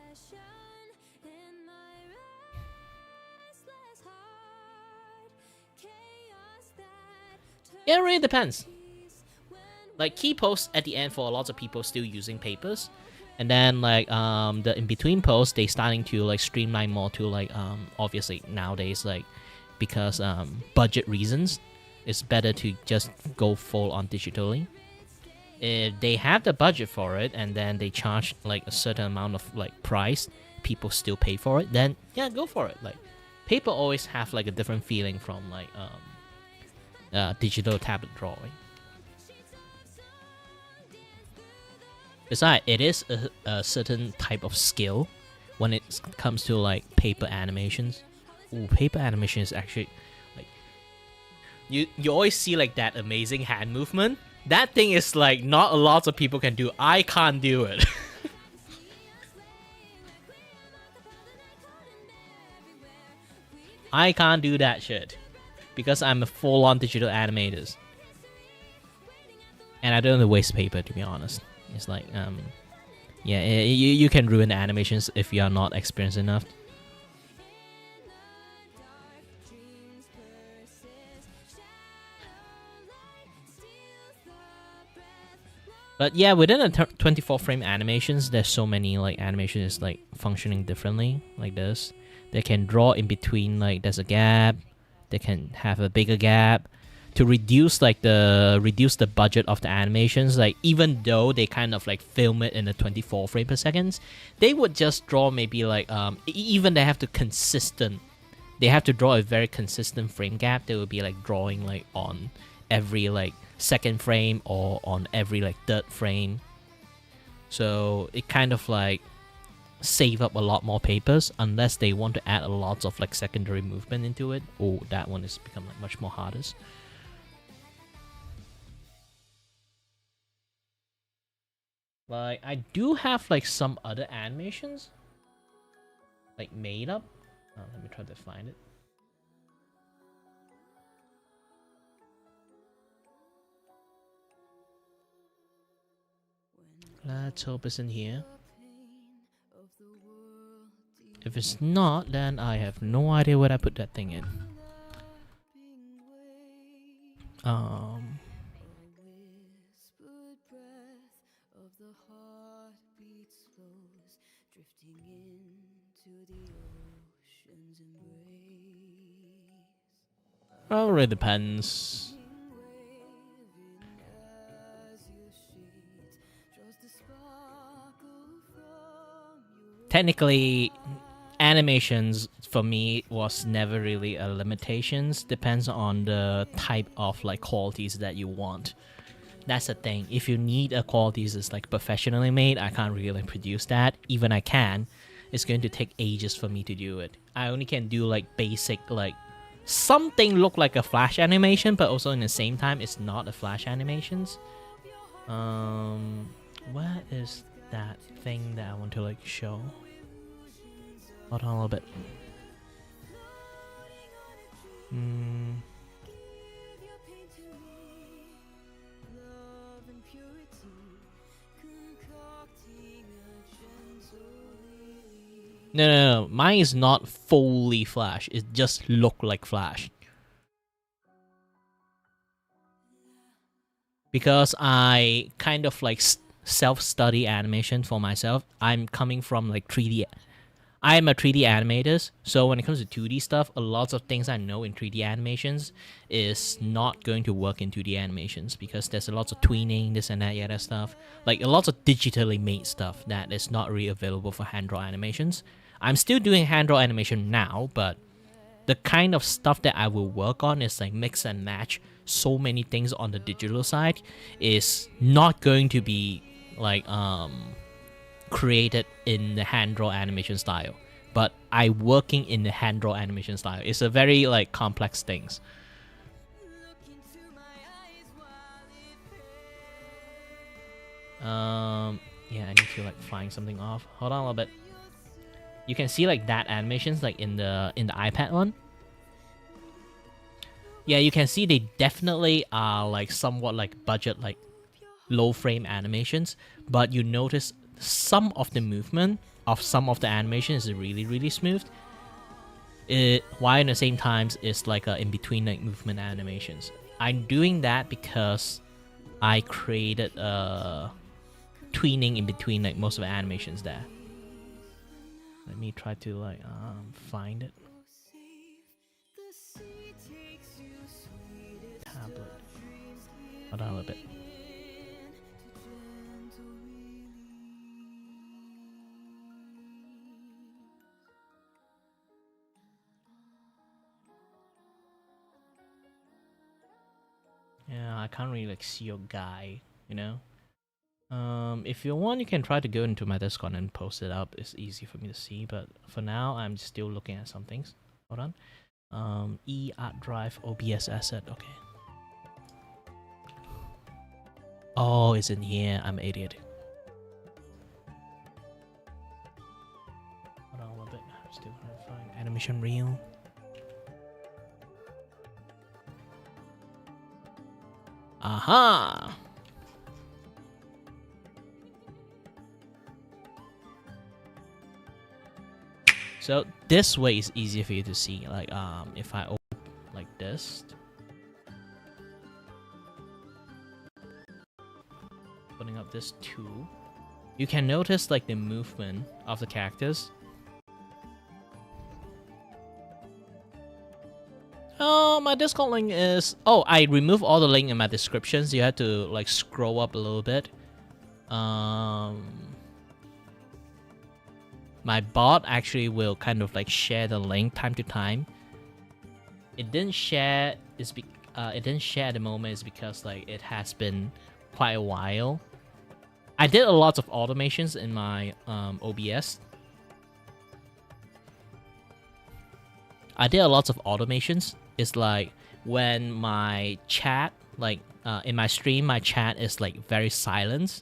[SPEAKER 1] It really depends. Like key posts at the end for a lot of people still using papers, and then like the in between posts they starting to like streamline more to like obviously nowadays, like because budget reasons, it's better to just go full on digitally. If they have the budget for it and then they charge like a certain amount of like price, people still pay for it, then yeah, go for it. Like paper always have like a different feeling from like digital tablet drawing. Besides, it is a certain type of skill when it comes to like paper animations. Ooh, paper animation is actually like, you always see like that amazing hand movement. That thing is like not a lot of people can do. I can't do it. I can't do that shit because I'm a full-on digital animator, and I don't want to waste paper, to be honest. It's like yeah, you can ruin the animations if you are not experienced enough. But yeah, within the 24 frame animations, there's so many like animations like functioning differently, like this. They can draw in between, like there's a gap. They can have a bigger gap to reduce like the budget of the animations. Like even though they kind of like film it in the 24 frame per second, they would just draw maybe like even they have to draw a very consistent frame gap. They will be like drawing like on every like second frame or on every like third frame. So it kind of like save up a lot more papers, unless they want to add a lot of like secondary movement into it. Oh, that one is become like much more hardest. Like I do have like some other animations like made up. Let me try to find it. Let's hope it's in here. If it's not, then I have no idea where I put that thing in. Well, it really depends. Technically, animations for me was never really a limitations. Depends on the type of like qualities that you want. That's the thing. If you need a qualities that's like professionally made, I can't really produce that. Even I can, it's going to take ages for me to do it. I only can do like basic like something look like a flash animation, but also in the same time it's not a flash animations. What is that thing that I want to like show? Hold on a little bit. Mm,
[SPEAKER 3] Give your pain to me, love and purity, concocting a gentle release.
[SPEAKER 1] no. Mine is not fully Flash. It just look like Flash. Because I kind of like self-study animation for myself. I'm coming from like 3D. I'm a 3D animator, so when it comes to 2D stuff, a lot of things I know in 3D animations is not going to work in 2D animations because there's a lot of tweening, this and that, yeah, that stuff. Like a lot of digitally made stuff that is not really available for hand-drawn animations. I'm still doing hand-drawn animation now, but the kind of stuff that I will work on is like mix and match so many things on the digital side is not going to be like created in the hand draw animation style, but I working in the hand draw animation style. It's a very like complex things.
[SPEAKER 3] Look into my eyes while it
[SPEAKER 1] Yeah, I need to like find something off. Hold on a little bit. You can see like that animations like in the iPad one. Yeah, you can see they definitely are like somewhat like budget like low frame animations, but you notice some of the movement of some of the animation is really smooth. While at the same time it's like a in between like movement animations. I'm doing that because I created tweening in between like most of the animations there. Let me try to like find it.
[SPEAKER 3] the sea takes you sweetest
[SPEAKER 1] Tablet.
[SPEAKER 3] dreams
[SPEAKER 1] Hold on a little bit.
[SPEAKER 3] to gentle release.
[SPEAKER 1] Yeah, I can't really like see your guy, you know. If you want, you can try to go into my Discord and post it up. It's easy for me to see, but for now, I'm still looking at some things. Hold on. E art drive OBS asset. Okay. Oh, it's in here. I'm an idiot. Hold on a little bit. I'm still trying to find animation reel. Aha! So this way is easier for you to see. Like if I open like this, putting up this tool, you can notice like the movement of the characters. Oh, my Discord link is... Oh, I remove all the link in my descriptions. You have to like scroll up a little bit. My bot actually will kind of like share the link time to time. It didn't share it didn't share at the moment is because like it has been quite a while. I did a lot of automations in my OBS. I did a lot of automations. It's like when my chat, like in my stream, my chat is like very silent.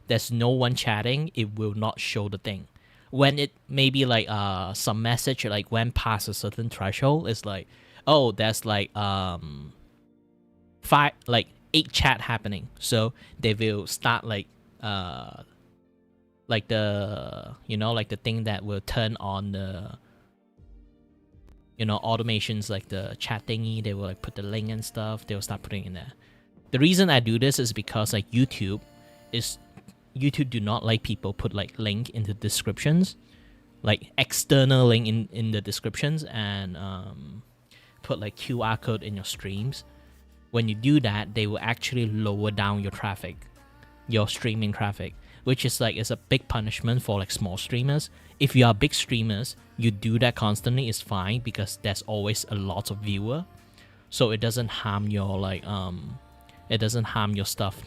[SPEAKER 1] There's no one chatting. It will not show the thing. When it maybe like some message like went past a certain threshold, it's like, oh, there's like 8 chat happening. So they will start like the like the thing that will turn on the automations, like the chat thingy. They will like put the link and stuff. They will start putting in there. The reason I do this is because like YouTube do not like people put like link into descriptions, like external link in the descriptions, and put like QR code in your streams. When you do that, they will actually lower down your traffic, your streaming traffic, which is like it's a big punishment for like small streamers. If you are big streamers, you do that constantly is fine because there's always a lot of viewer, so it doesn't harm your like it doesn't harm your stuff.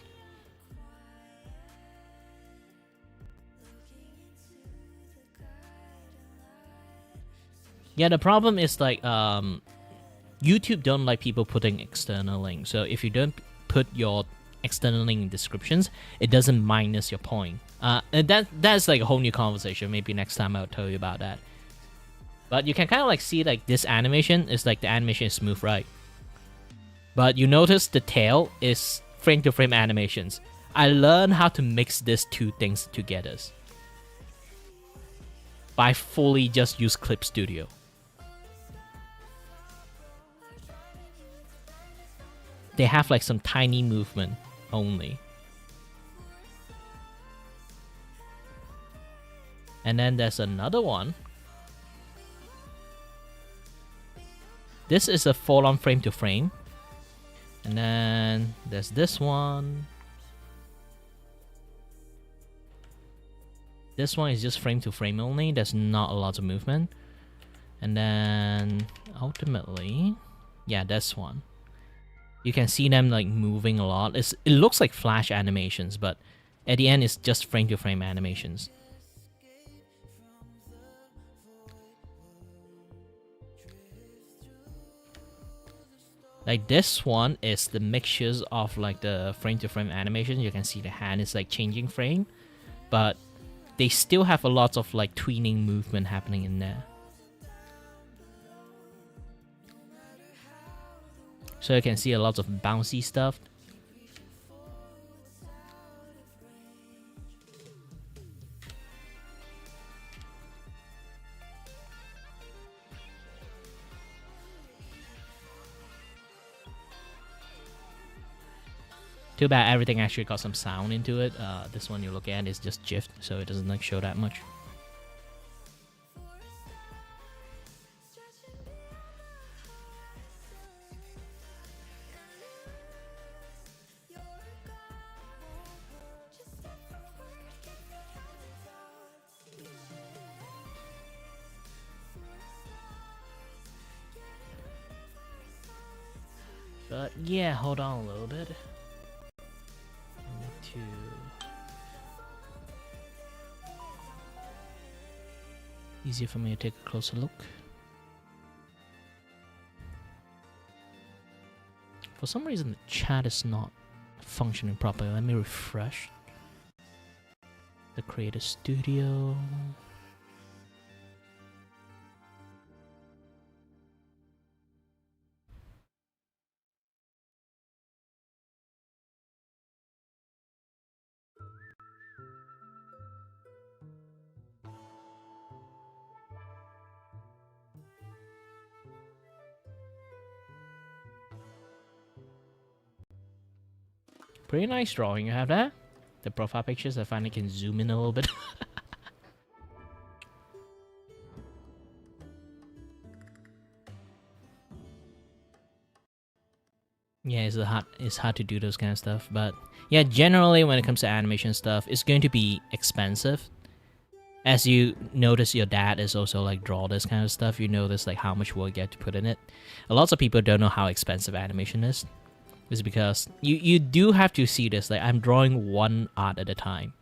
[SPEAKER 1] Yeah, the problem is like YouTube don't like people putting external links. So if you don't put your external link in descriptions, it doesn't minus your point. And that's like a whole new conversation. Maybe next time I'll tell you about that. But you can kind of like see like this animation is like the animation is smooth, right? But you notice the tail is frame to frame animations. I learned how to mix these two things together by fully just use Clip Studio. They have like some tiny movement only. And then there's another one. This is a full on frame to frame. And then there's this one. This one is just frame to frame only. There's not a lot of movement. And then ultimately, yeah, this one. You can see them like moving a lot. It looks like flash animations, but at the end it's just frame to frame animations. Like this one is the mixtures of like the frame to frame animation. You can see the hand is like changing frame, but they still have a lot of like tweening movement happening in there. So you can see a lot of bouncy stuff. Too bad everything actually got some sound into it. This one you look at is just GIF, so it doesn't like show that much. But yeah, hold on a little bit. Easier for me to take a closer look. For some reason the chat is not functioning properly. Let me refresh the Creator Studio. Pretty nice drawing you have there. The profile pictures, I finally can zoom in a little bit. Yeah, it's hard to do those kind of stuff. But yeah, generally when it comes to animation stuff, it's going to be expensive. As you notice, your dad is also like draw this kind of stuff. You notice like how much work you have to put in it. A lot of people don't know how expensive animation is. Is because you do have to see this. Like I'm drawing one art at a time,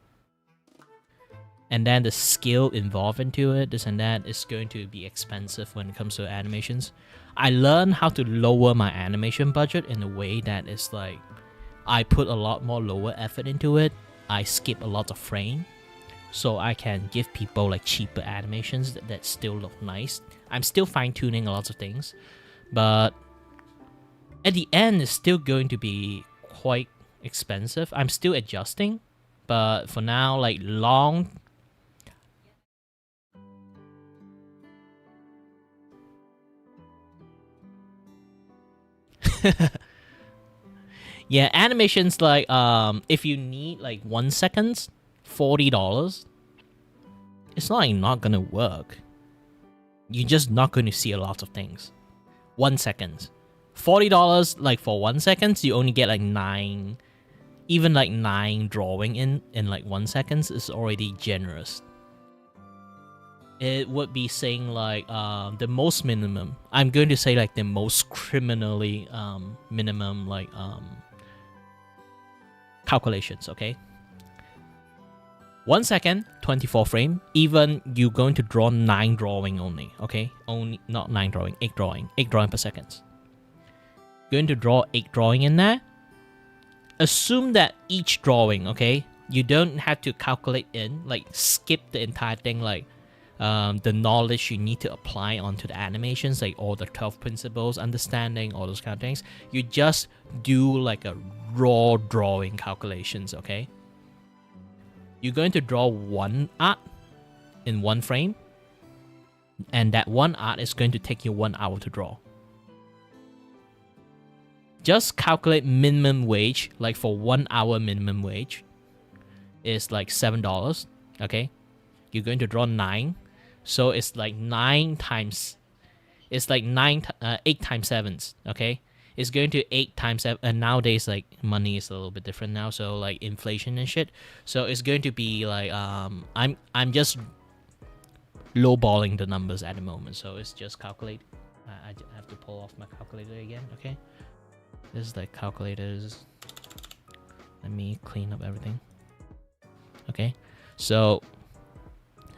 [SPEAKER 1] and then the skill involved into it, this and that, is going to be expensive when it comes to animations. I learned how to lower my animation budget in a way that is like I put a lot more lower effort into it. I skip a lot of frame, so I can give people like cheaper animations that still look nice. I'm still fine-tuning a lot of things, but at the end, it's still going to be quite expensive. I'm still adjusting, but for now, like long... Yeah, animations like, if you need like 1 second, $40, it's not gonna work. You're just not going to see a lot of things. 1 second. $40, like for 1 second, you only get like 9, even like 9 drawing in like 1 second is already generous. It would be saying like the most minimum. I'm going to say like the most criminally minimum like calculations, okay? 1 second, 24 frame. Even you're going to draw 9 drawing only, okay? Only not 9 drawing, 8 drawing, 8 drawing per second. Going to draw 8 drawing in there. Assume that each drawing, okay, you don't have to calculate in, like skip the entire thing, like, the knowledge you need to apply onto the animations, like all the 12 principles, understanding, all those kind of things. You just do like a raw drawing calculations, okay? You're going to draw one art in one frame, and that one art is going to take you 1 hour to draw. Just calculate minimum wage, like for 1 hour minimum wage is like $7, okay? You're going to draw 9, so it's like 8 times 7s, okay? It's going to 8 times 7, and nowadays like money is a little bit different now, so like inflation and shit. So it's going to be like I'm just lowballing the numbers at the moment, so it's just calculate. I have to pull off my calculator again, okay? This is like calculators. Let me clean up everything. Okay, so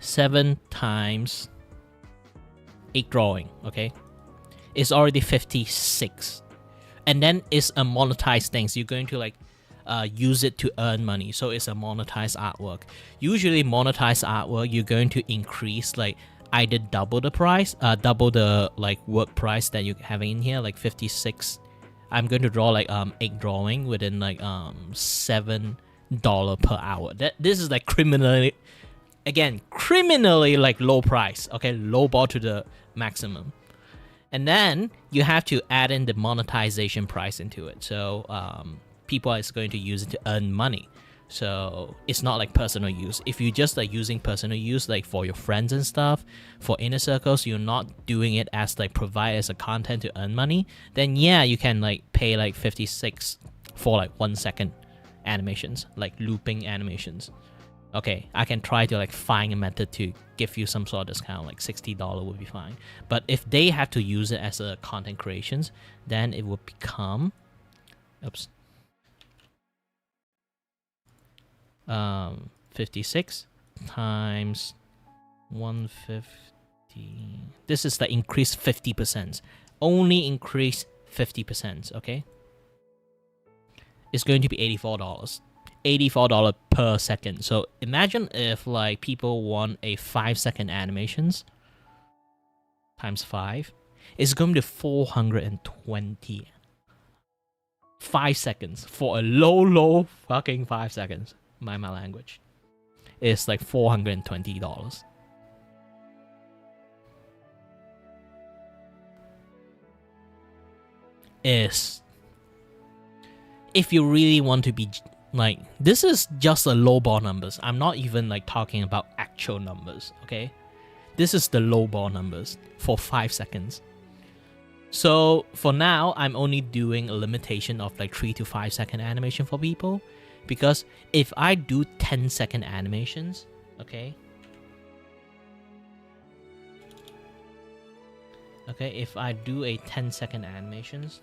[SPEAKER 1] 7 times 8 drawing, okay? It's already 56. And then it's a monetized thing. So you're going to like use it to earn money. So it's a monetized artwork. Usually monetized artwork, you're going to increase like either double the price, double the like work price that you're having in here, like 56. I'm going to draw like 8 drawing within like $7 per hour. This is like criminally like low price, okay? Low ball to the maximum. And then you have to add in the monetization price into it. So people are going to use it to earn money. So it's not like personal use. If you just like using personal use like for your friends and stuff, for inner circles, you're not doing it as like provide as a content to earn money, then yeah, you can like pay like 56 for like 1 second animations, like looping animations. Okay, I can try to like find a method to give you some sort of discount, like $60 would be fine. But if they have to use it as a content creations, then it will become 56 times 150. This is the increase 50%. Only increase 50%, okay? It's going to be $84. $84 per second. So imagine if like people want a 5-second animations times 5, it's going to be 420. 5 seconds for a low fucking 5 seconds. My language. It's like $420. Is if you really want to be like, this is just a lowball numbers. I'm not even like talking about actual numbers, okay? This is the lowball numbers for 5 seconds. So for now, I'm only doing a limitation of like 3 to 5 second animation for people, because if I do 10-second animations, okay? Okay, if I do a 10-second animations,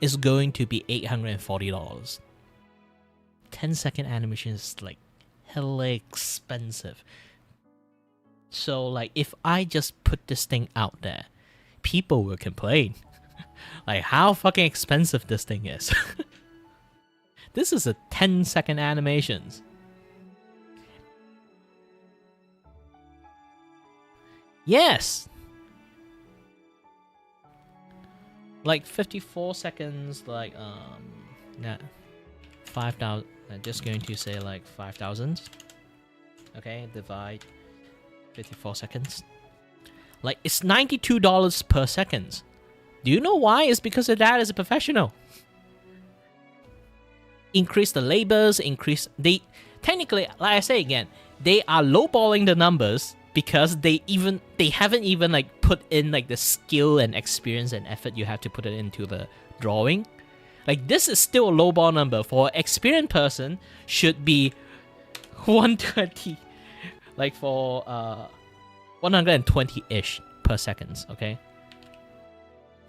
[SPEAKER 1] it's going to be $840. 10-second animation is like hella expensive. So like if I just put this thing out there, people will complain. Like how fucking expensive this thing is. This is a 10-second animations. Yes. Like 54 seconds, like 5,000. I'm just going to say like 5,000. Okay, divide 54 seconds. Like it's $92 per second. Do you know why? It's because the dad is a professional. Increase the labors, they technically, like I say again, they are lowballing the numbers because they haven't even like put in like the skill and experience and effort you have to put it into the drawing. Like this is still a lowball number. For an experienced person should be 120. Like for 120-ish per seconds, okay?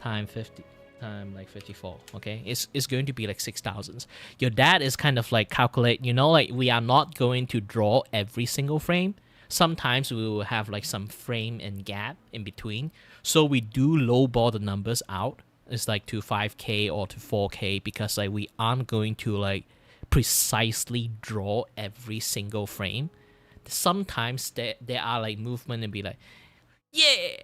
[SPEAKER 1] Time 50. Time like 54, okay? It's going to be like 6,000. Your dad is kind of like calculate, you know, like we are not going to draw every single frame. Sometimes we will have like some frame and gap in between. So we do lowball the numbers out. It's like to 5K or to 4K because like we aren't going to like precisely draw every single frame. sometimes there are like movement and be like, yeah,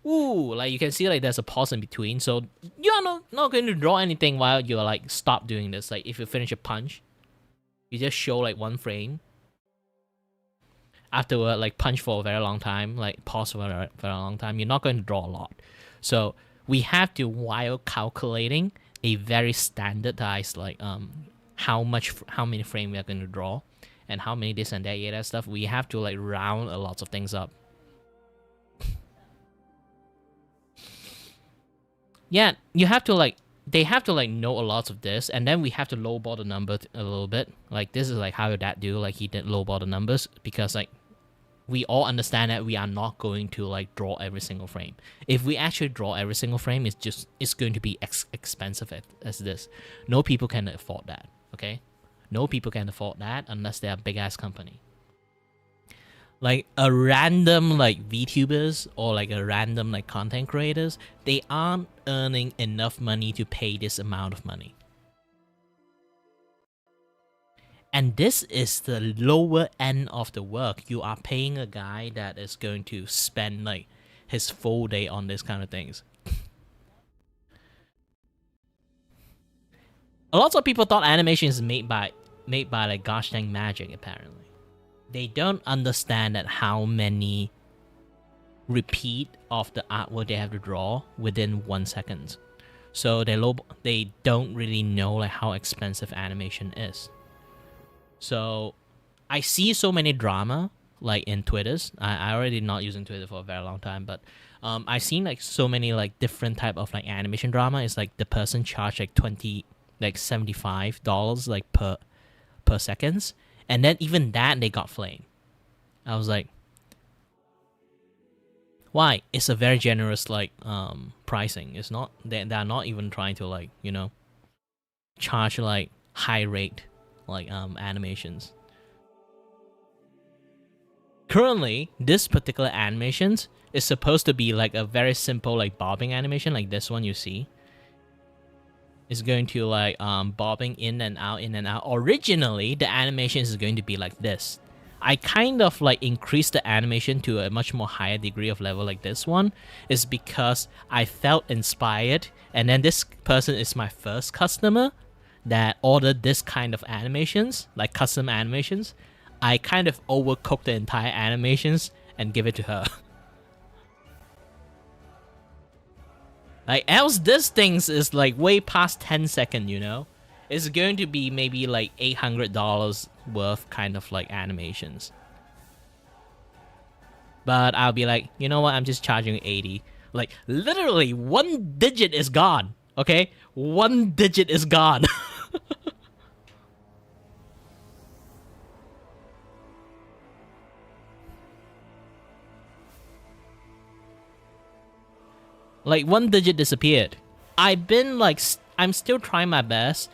[SPEAKER 1] ooh, like you can see like there's a pause in between. So you're not going to draw anything while you're like stop doing this. Like if you finish a punch, you just show like one frame. Afterward, like punch for a very long time, like pause for a very long time. You're not going to draw a lot. So we have to, while calculating a very standardized like how many frame we are going to draw and how many this and that stuff, we have to like round a lot of things up. Yeah, you have to like, they have to like know a lot of this, and then we have to lowball the number a little bit. Like this is like how your dad do, like he did lowball the numbers, because like we all understand that we are not going to like draw every single frame. If we actually draw every single frame, it's going to be expensive as this. No people can afford that. Okay, no people can afford that unless they're a big ass company. Like a random like VTubers or like a random like content creators, they aren't earning enough money to pay this amount of money. And this is the lower end of the work. You are paying a guy that is going to spend like his full day on this kind of things. A lot of people thought animation is made by like gosh dang magic, apparently. They don't understand that how many repeat of the artwork they have to draw within 1 second. So they don't really know like how expensive animation is. So I see so many drama like in Twitters. I already not using Twitter for a very long time, but I've seen like so many like different type of like animation drama. It's like the person charged like $75 like per seconds. And then even that, they got flamed. I was like, why? It's a very generous like pricing. It's not, they're not even trying to like, you know, charge like high rate like animations. Currently, this particular animations is supposed to be like a very simple like bobbing animation, like this one you see. Is going to like bobbing in and out. Originally, the animation is going to be like this. I kind of like increased the animation to a much more higher degree of level like this one, is because I felt inspired, and then this person is my first customer that ordered this kind of animations, like custom animations. I kind of overcooked the entire animations and give it to her. Like, else this things is like way past 10 seconds, you know? It's going to be maybe like $800 worth kind of like animations. But I'll be like, you know what? I'm just charging 80. Like, literally, one digit is gone. Okay? One digit is gone. Like, one digit disappeared. I've been like, I'm still trying my best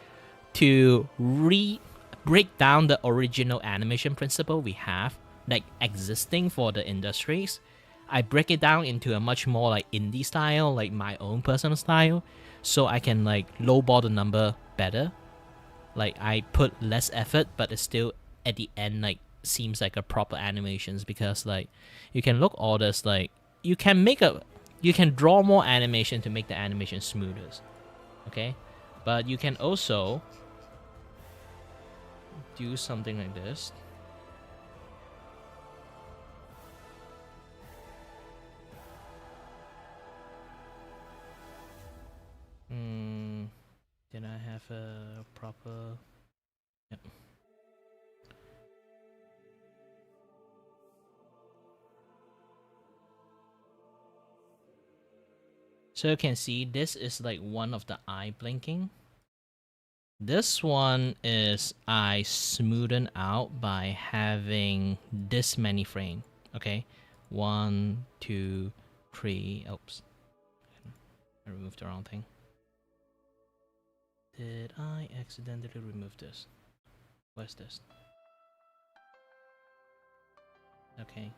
[SPEAKER 1] to break down the original animation principle we have, like existing for the industries. I break it down into a much more like indie style, like my own personal style, so I can like lowball the number better. Like I put less effort, but it's still at the end like seems like a proper animations, because like you can look all this, like you can draw more animation to make the animation smoother. Okay? But you can also do something like this. Did I have a proper... Yep. So you can see this is like one of the eye blinking. This one is I smoothen out by having this many frame. Okay, 1, 2, 3. Oops, I removed the wrong thing. Did I accidentally remove this? Where's this? Okay.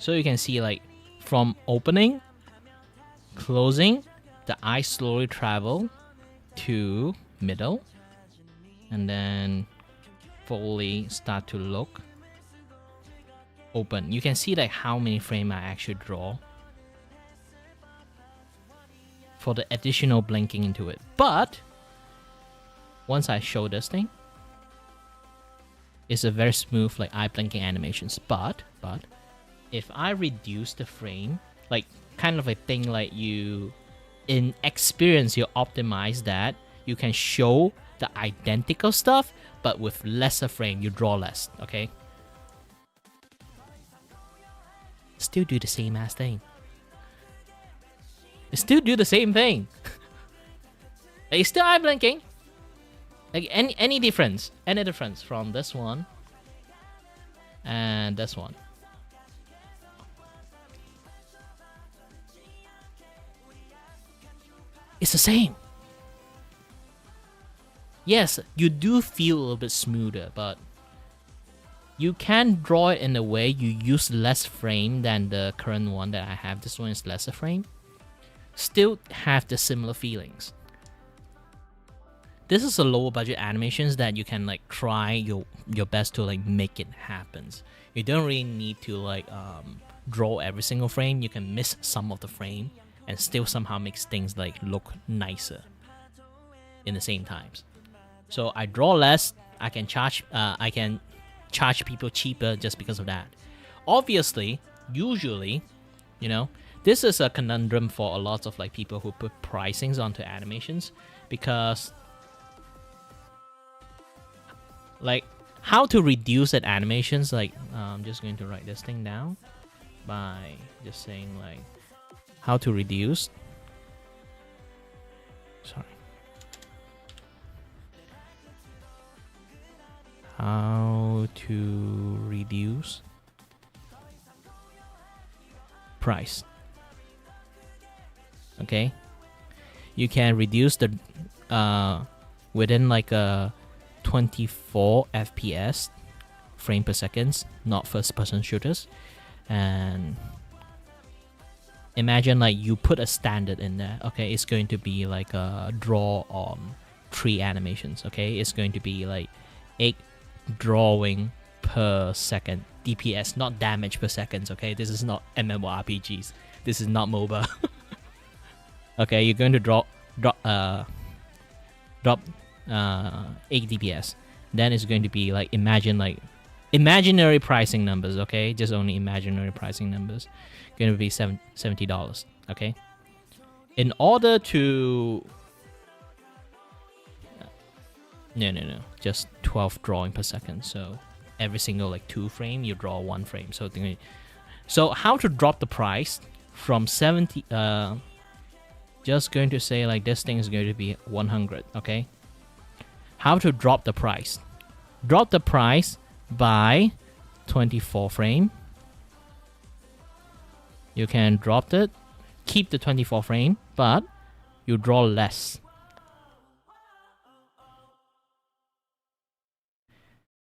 [SPEAKER 1] So you can see like from opening, closing, the eye slowly travel to middle, and then fully start to look, open. You can see like how many frames I actually draw for the additional blinking into it. But once I show this thing, it's a very smooth like eye blinking animations. But if I reduce the frame, like kind of a thing like you in experience, you optimize that, you can show the identical stuff but with lesser frame, you draw less. Okay, still do the same ass thing. It still do the same thing. It's still eye blinking. Like any difference from this one and this one. It's the same. Yes, you do feel a little bit smoother, but you can draw it in a way you use less frame than the current one that I have. This one is lesser frame. Still have the similar feelings. This is a lower budget animations that you can like try your best to like make it happen. You don't really need to like draw every single frame. You can miss some of the frame and still somehow makes things like look nicer in the same times. So I draw less. I can charge people cheaper just because of that. Obviously, usually, you know, this is a conundrum for a lot of like people who put pricings onto animations, because like how to reduce at animations, like I'm just going to write this thing down by just saying like how to reduce. Sorry. How to reduce price. Okay, you can reduce the within like a 24 FPS frame per second, not first person shooters. And imagine like you put a standard in there. Okay, it's going to be like a draw on 3 animations. Okay, it's going to be like 8 drawing per second, DPS, not damage per second. Okay, this is not MMORPGs. This is not MOBA. Okay, you're going to drop 8 DPS. Then it's going to be like, imagine like imaginary pricing numbers. Okay, just only imaginary pricing numbers. Going to be $70. Okay, in order to no, just 12 drawing per second. So every single like 2 frame, you draw 1 frame. So how to drop the price from 70? Just going to say like this thing is going to be 100. Okay, how to drop the price? Drop the price by 24 frame. You can drop it, keep the 24 frame, but you draw less.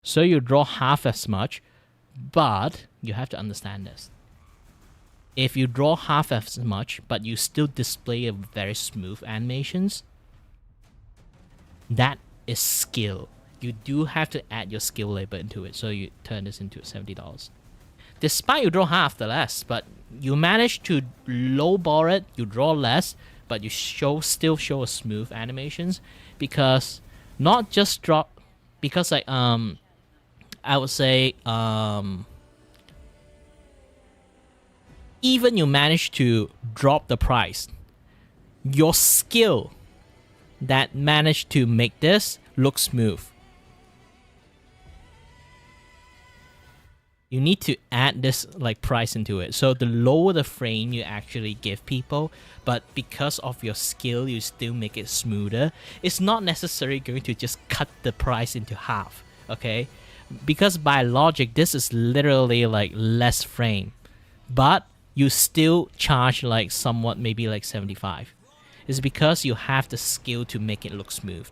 [SPEAKER 1] So you draw half as much, but you have to understand this. If you draw half as much, but you still display a very smooth animations, that is skill. You do have to add your skill labor into it. So you turn this into $70. Despite you draw half the less, but you manage to lowball it, you draw less, but you still show a smooth animations, because not just drop, because like I would say even you manage to drop the price, your skill that managed to make this look smooth, you need to add this like price into it. So the lower the frame you actually give people, but because of your skill you still make it smoother, it's not necessarily going to just cut the price into half. Okay, because by logic this is literally like less frame, but you still charge like somewhat, maybe like 75. It's because you have the skill to make it look smooth.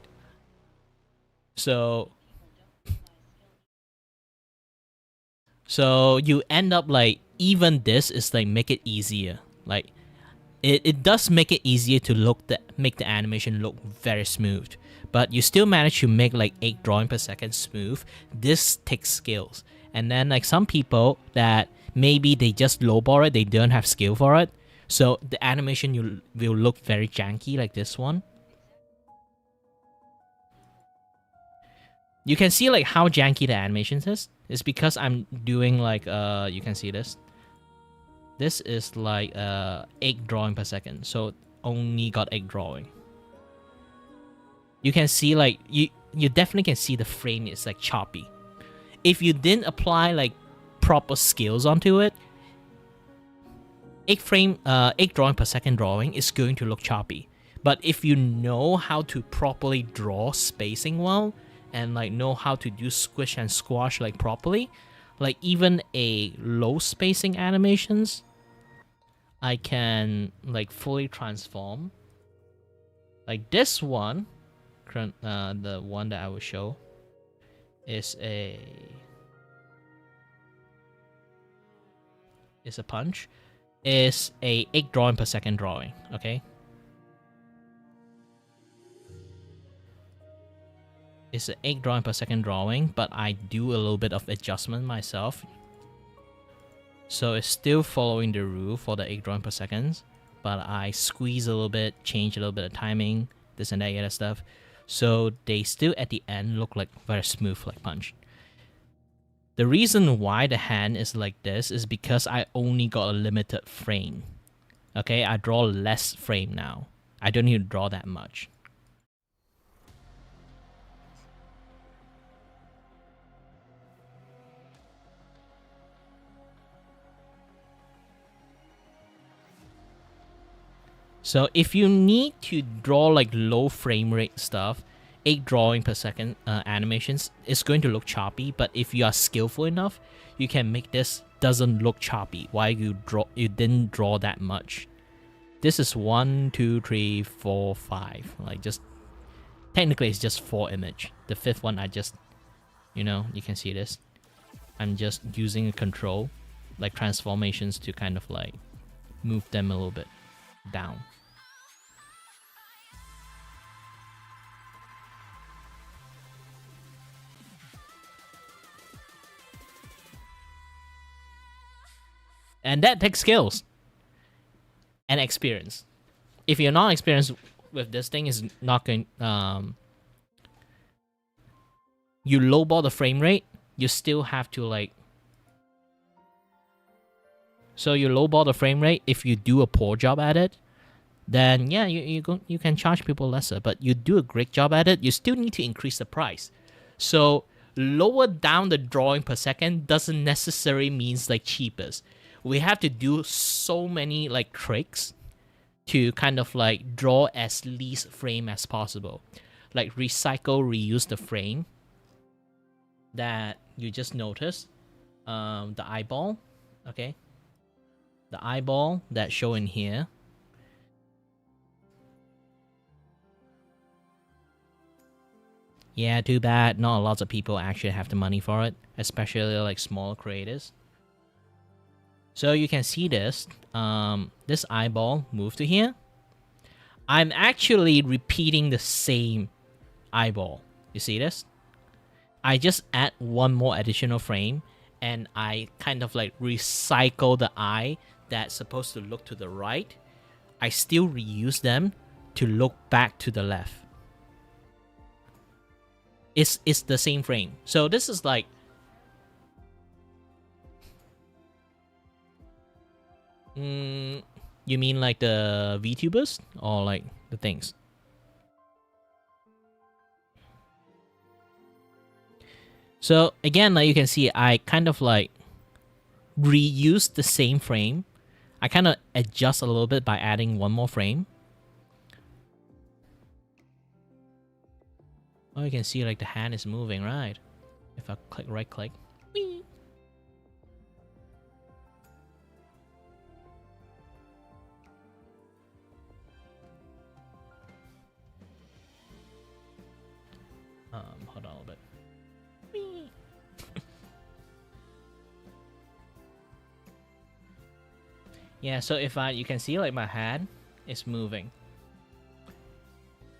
[SPEAKER 1] So you end up like, even this is like make it easier. Like it does make it easier to make the animation look very smooth. But you still manage to make like 8 drawing per second smooth. This takes skills. And then like some people that maybe they just lowball it, they don't have skill for it. So the animation will look very janky like this one. You can see like how janky the animation is. It's because I'm doing like you can see this. This is like 8 drawing per second, so only got 8 drawing. You can see like you definitely can see the frame is like choppy. If you didn't apply like proper skills onto it, 8 drawing per second drawing is going to look choppy. But if you know how to properly draw spacing well, and like know how to do squish and squash like properly, like even a low spacing animations, I can like fully transform. Like this one, the one that I will show, is a punch, is a 8 drawing per second drawing. Okay. It's an 8 drawing per second drawing, but I do a little bit of adjustment myself. So it's still following the rule for the 8 drawing per second, but I squeeze a little bit, change a little bit of timing, this and that other stuff. So they still at the end look like very smooth like punch. The reason why the hand is like this is because I only got a limited frame. Okay, I draw less frame now. I don't need to draw that much. So if you need to draw like low frame rate stuff, 8 drawing per second animations is going to look choppy. But if you are skillful enough, you can make this doesn't look choppy. Why you didn't draw that much? This is 1, 2, 3, 4, 5. Like just technically it's just 4 image. The 5th one I just, you know, you can see this. I'm just using a control, like transformations, to kind of like move them a little bit down. And that takes skills and experience. If you're not experienced with this thing, is not going. You lowball the frame rate, you still have to like. So you lowball the frame rate. If you do a poor job at it, then yeah, you can charge people lesser. But you do a great job at it, you still need to increase the price. So lower down the drawing per second doesn't necessarily means like cheapest. We have to do so many like tricks to kind of like draw as least frame as possible. Like recycle, reuse the frame that you just noticed. The eyeball, okay? The eyeball that's shown here. Yeah, too bad. Not lots of people actually have the money for it, especially like small creators. So you can see this. This eyeball move to here. I'm actually repeating the same eyeball. You see this? I just add one more additional frame, and I kind of like recycle the eye that's supposed to look to the right. I still reuse them to look back to the left. It's the same frame. So this is like, you mean like the VTubers or like the things? So again, like you can see, I kind of like reuse the same frame. I kind of adjust a little bit by adding one more frame. Oh, you can see like the hand is moving, right? If I click right click. Whee! Hold on a little bit. Whee! Yeah, so if you can see like my hand is moving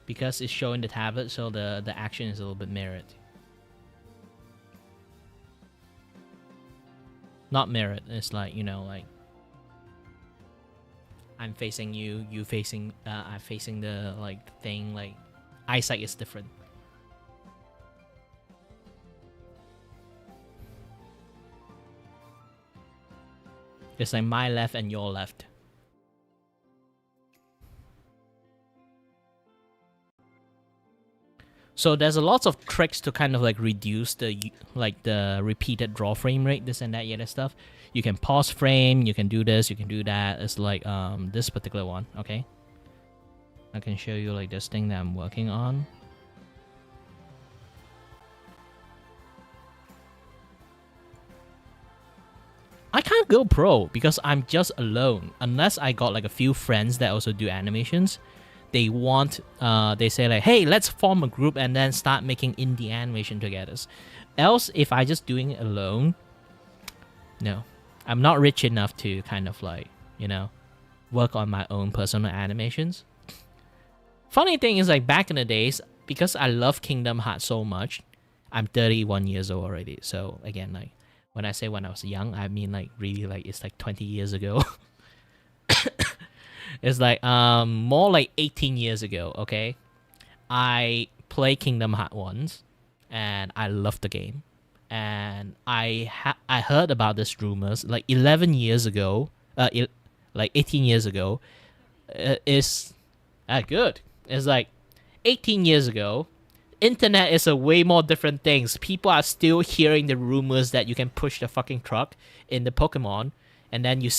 [SPEAKER 1] because it's showing the tablet, so the action is a little bit mirrored. Not mirrored. It's like, you know, like I'm facing you, you facing, I'm facing the like thing. Like eyesight is different. It's like my left and your left. So there's a lots of tricks to kind of like reduce the repeated draw frame rate, this and that, yeah, that stuff. You can pause frame, you can do this, you can do that. It's like this particular one, okay? I can show you like this thing that I'm working on. I can't go pro because I'm just alone. Unless I got like a few friends that also do animations. They want, they say like, hey, let's form a group and then start making indie animation together. Else, if I just doing it alone, no. I'm not rich enough to kind of like, you know, work on my own personal animations. Funny thing is like back in the days, because I love Kingdom Hearts so much, I'm 31 years old already. So again, like, when I say when I was young, I mean like really like it's like 20 years ago. It's like more like 18 years ago, okay? I played Kingdom Hearts once and I loved the game. And I heard about this rumors like 11 years ago, like 18 years ago. It's good. It's like 18 years ago. Internet is a way more different things. People are still hearing the rumors that you can push the fucking truck in the Pokemon, and then you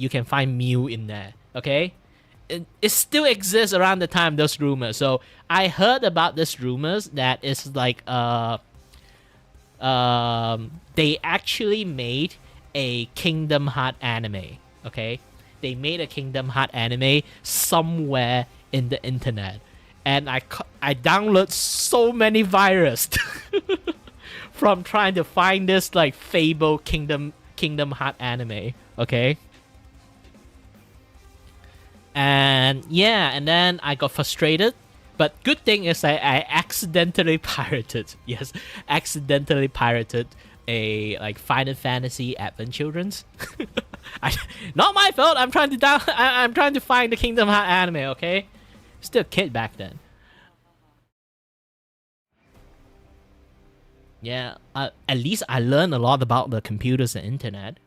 [SPEAKER 1] can find Mew in there. Okay, it still exists around the time those rumors. So I heard about this rumors that it's like they actually made a Kingdom Hearts anime. Okay, they made a Kingdom Hearts anime somewhere in the internet. And I download so many virus from trying to find this like Fable Kingdom Hearts anime, okay? And yeah, and then I got frustrated. But good thing is I accidentally pirated. Yes, accidentally pirated a like Final Fantasy Advent Children's. Not my fault. I'm trying to find the Kingdom Hearts anime, okay? Still a kid back then. Yeah, at least I learned a lot about the computers and internet,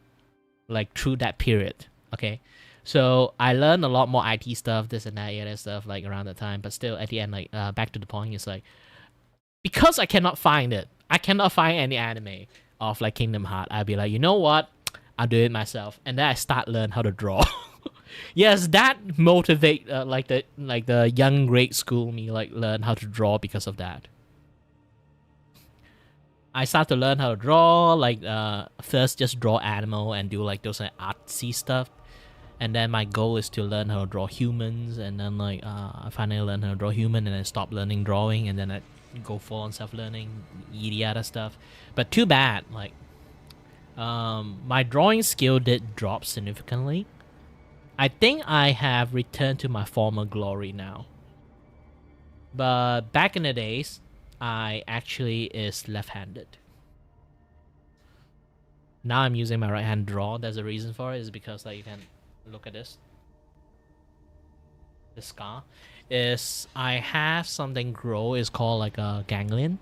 [SPEAKER 1] like through that period. Okay, so I learned a lot more IT stuff, this and that, yeah, that stuff, like around that time. But still, at the end, like back to the point, it's like because I cannot find it, I cannot find any anime of like Kingdom Hearts. I'll be like, you know what? I'll do it myself, and then I start learn how to draw. Yes, that motivate like the young grade school me like learn how to draw because of that. I start to learn how to draw like first just draw animal and do like those like, artsy stuff, and then my goal is to learn how to draw humans, and then like I finally learn how to draw human, and then stop learning drawing, and then I go full on self-learning, yada stuff. But too bad, like my drawing skill did drop significantly. I think I have returned to my former glory now. But back in the days, I actually is left-handed. Now I'm using my right hand to draw. There's a reason for it. Is because like you can look at this. The scar is I have something grow. It's called like a ganglion,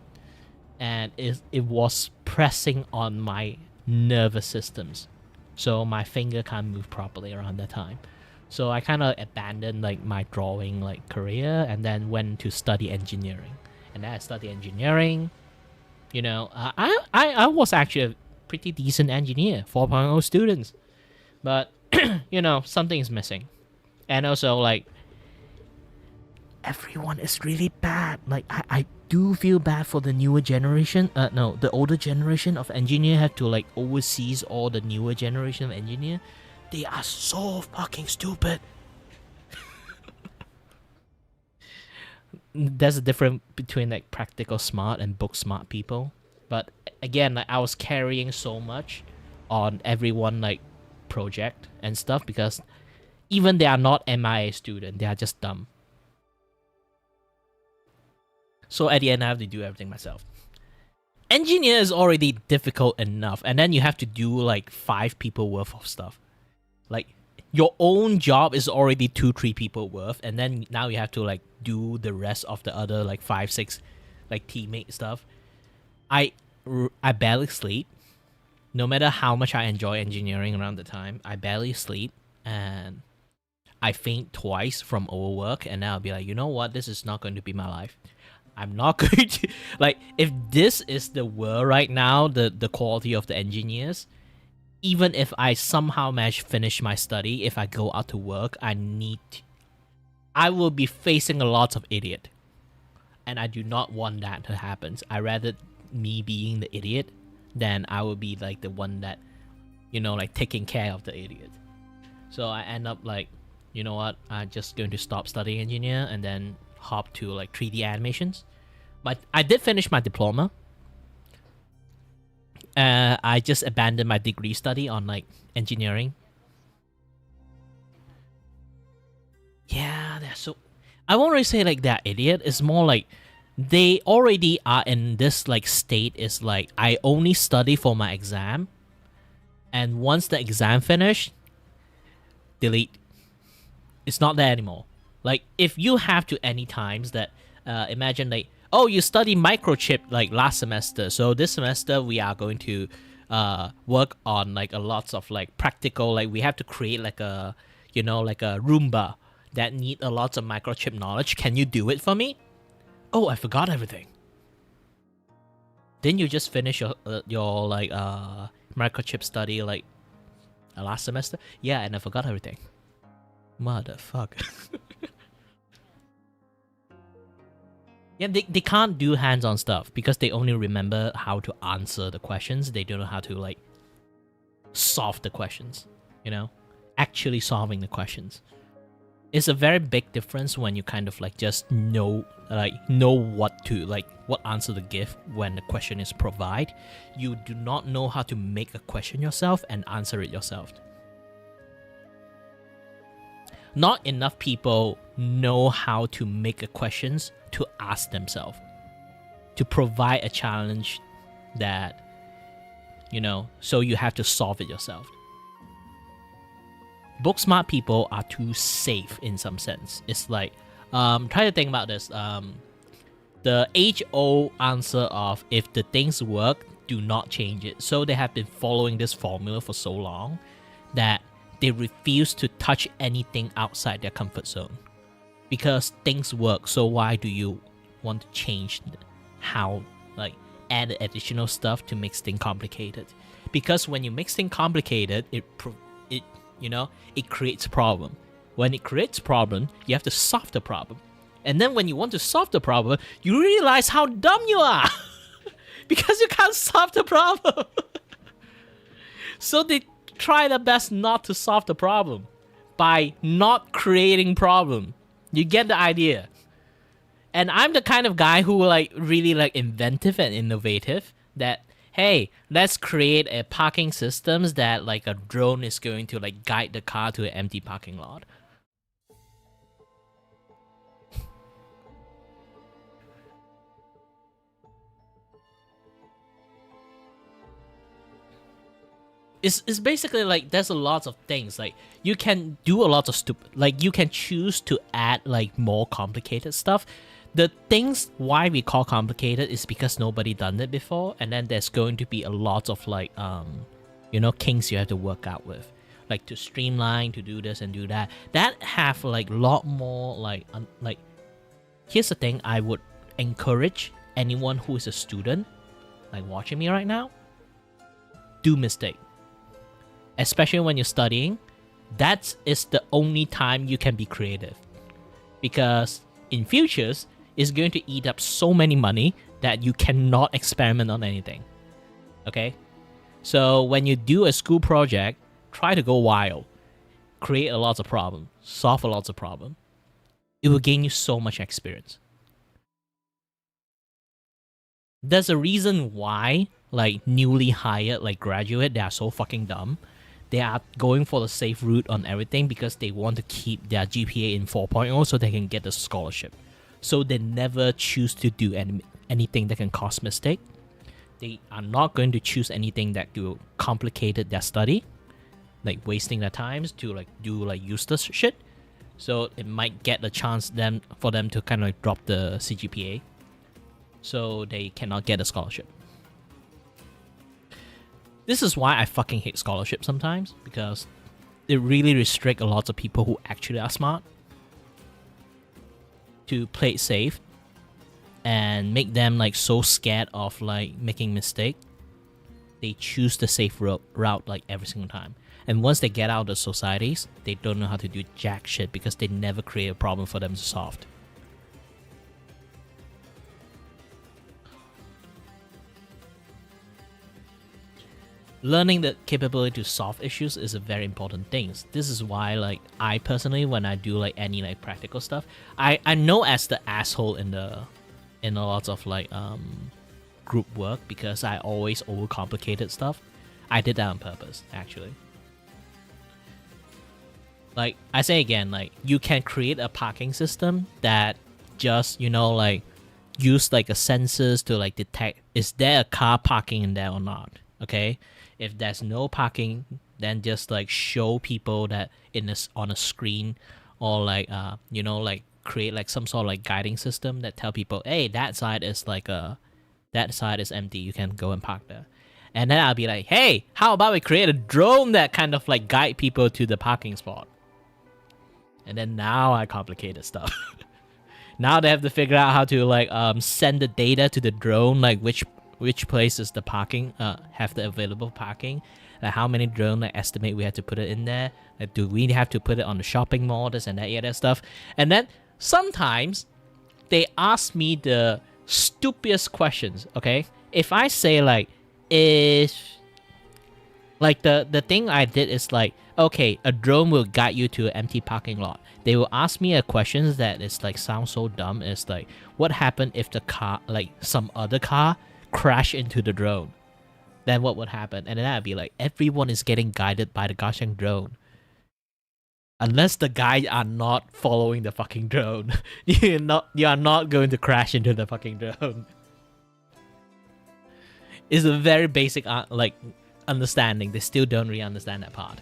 [SPEAKER 1] and it was pressing on my nervous systems. So my finger can't move properly around that time. So I kind of abandoned like my drawing like career and then went to study engineering. And then I studied engineering. You know, I was actually a pretty decent engineer, 4.0 students. But, you know, something is missing. And also like, everyone is really bad. Like I do feel bad for the newer generation. No, the older generation of engineer have to like oversees all the newer generation of engineer. They are so fucking stupid. There's a difference between like practical smart and book smart people. But again, like I was carrying so much on everyone like project and stuff because even they are not MIA student, they are just dumb. So at the end, I have to do everything myself. Engineer is already difficult enough, and then you have to do like 5 people worth of stuff. Like your own job is already 2-3 people worth, and then now you have to like do the rest of the other like 5-6 like teammate stuff. I barely sleep. No matter how much I enjoy engineering around the time, I barely sleep, and I faint twice from overwork, and then I'll be like, you know what, this is not going to be my life. I'm not going to like, if this is the world right now, the quality of the engineers, even if I somehow manage to finish my study, if I go out to work, I will be facing a lot of idiot, and I do not want that to happen. I rather me being the idiot than I will be like the one that, you know, like taking care of the idiot. So I end up like, you know what, I'm just going to stop studying engineer and then hop to like 3D animations. But I did finish my diploma. I just abandoned my degree study on like engineering. Yeah, they're so, I won't really say like they're idiot. It's more like they already are in this like state. Is like, I only study for my exam, and once the exam finished, delete. It's not there anymore. Like, if you have to any times that imagine like, oh, you study microchip like last semester, so this semester we are going to work on like a lots of like practical, like we have to create like a, you know, like a Roomba that need a lot of microchip knowledge. Can you do it for me? Oh, I forgot everything. Didn't you just finish your like microchip study like last semester? Yeah, and I forgot everything. Motherfucker. Yeah, they can't do hands-on stuff because they only remember how to answer the questions. They don't know how to like solve the questions, you know? Actually solving the questions. It's a very big difference when you kind of like just know what to like, what answer to give when the question is provided. You do not know how to make a question yourself and answer it yourself. Not enough people know how to make a questions to ask themselves, to provide a challenge that, you know, so you have to solve it yourself. Book smart people are too safe in some sense. It's like, try to think about this. The age-old answer of if the things work, do not change it. So they have been following this formula for so long that they refuse to touch anything outside their comfort zone. Because things work, so why do you want to change how, like, add additional stuff to make things complicated? Because when you make things complicated, it creates problem. When it creates problem, you have to solve the problem. And then when you want to solve the problem, you realize how dumb you are. Because you can't solve the problem. So they try their best not to solve the problem by not creating problem. You get the idea. And I'm the kind of guy who like really like inventive and innovative, that hey, let's create a parking systems that like a drone is going to like guide the car to an empty parking lot. It's basically like there's a lot of things like you can do a lot of stupid, like you can choose to add like more complicated stuff. The things why we call complicated is because nobody done it before, and then there's going to be a lot of like kinks you have to work out with, like to streamline, to do this and do that. That have like a lot more like here's the thing. I would encourage anyone who is a student, like watching me right now, do mistake. Especially when you're studying, that is the only time you can be creative. Because in futures, it's going to eat up so many money that you cannot experiment on anything. Okay? So when you do a school project, try to go wild. Create a lot of problem. Solve a lot of problem. It will gain you so much experience. There's a reason why like newly hired like graduate, they are so fucking dumb. they are going for the safe route on everything because they want to keep their GPA in 4.0 so they can get the scholarship. So they never choose to do anything that can cause mistake. They are not going to choose anything that will complicate their study, like wasting their times to like do like useless shit. So it might get a chance then for them to kind of like drop the CGPA, so they cannot get a scholarship. This is why I fucking hate scholarships sometimes, because it really restrict a lot of people who actually are smart to play it safe and make them like so scared of like making mistake. They choose the safe route like every single time. And once they get out of the societies, they don't know how to do jack shit because they never create a problem for them to solve. Learning the capability to solve issues is a very important thing. This is why, like, I personally, when I do like any like practical stuff, I know as the asshole in a lot of like group work because I always overcomplicated stuff. I did that on purpose, actually. Like I say again, like you can create a parking system that just like use like a sensors to like detect is there a car parking in there or not. Okay. If there's no parking, then just like show people that on a screen, or like like create like some sort of like guiding system that tell people, hey, that side is empty, you can go and park there. And then I'll be like, hey, how about we create a drone that kind of like guide people to the parking spot? And then now I complicated stuff. Now they have to figure out how to like send the data to the drone, like which place is the parking, have the available parking, like how many drone like estimate we have to put it in there, like do we have to put it on the shopping mall, this and that stuff. And then sometimes they ask me the stupidest questions. Okay, if I say like, if like the thing I did is like, okay, a drone will guide you to an empty parking lot. They will ask me a question that is like sounds so dumb. It's like, what happened if the car, like some other car, crash into the drone? Then what would happen? And then I'd be like, everyone is getting guided by the gosh dang drone. Unless the guys are not following the fucking drone, you are not going to crash into the fucking drone. It's a very basic like understanding. They still don't really understand that part.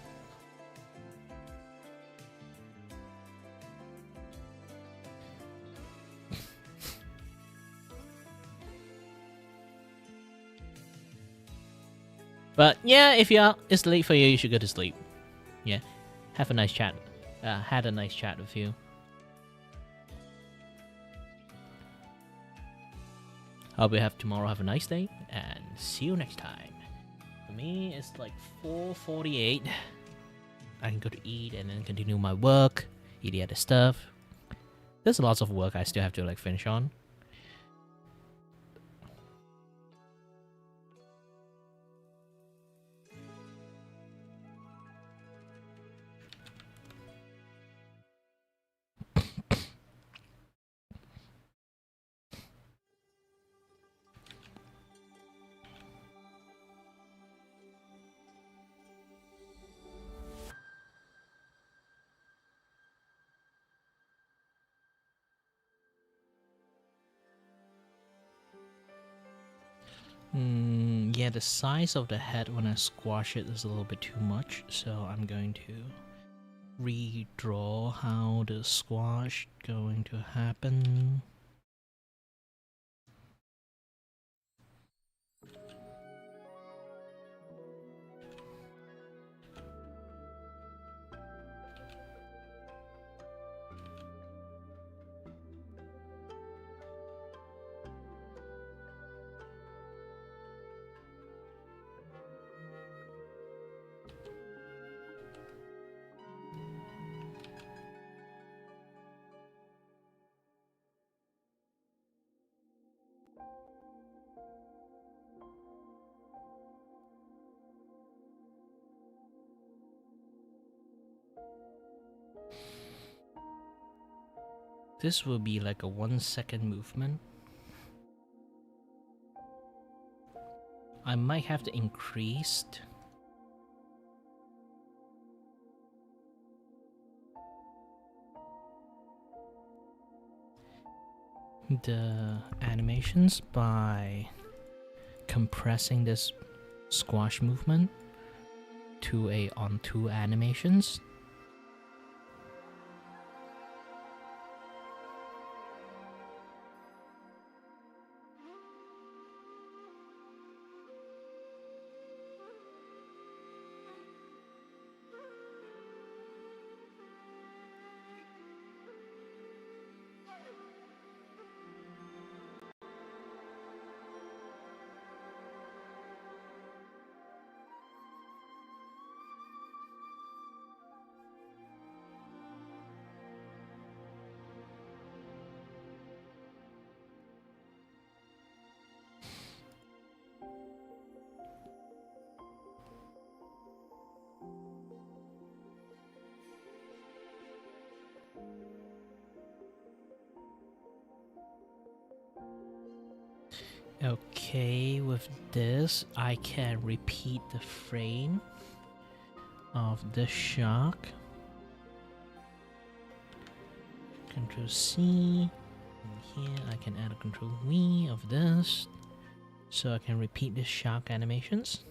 [SPEAKER 1] But yeah, if it's late for you, you should go to sleep. Yeah, have a nice chat. Had a nice chat with you. Hope you have tomorrow. Have a nice day, and see you next time. For me, it's like 4:48. I can go to eat and then continue my work, eat the other stuff. There's lots of work I still have to like finish on. Yeah, the size of the head when I squash it is a little bit too much, so I'm going to redraw how the squash going to happen. This will be like a 1 second movement. I might have to increase the animations by compressing this squash movement to a onto animations. Okay, with this, I can repeat the frame of the shark. Control C. And here I can add a Control V of this, so I can repeat the shark animations.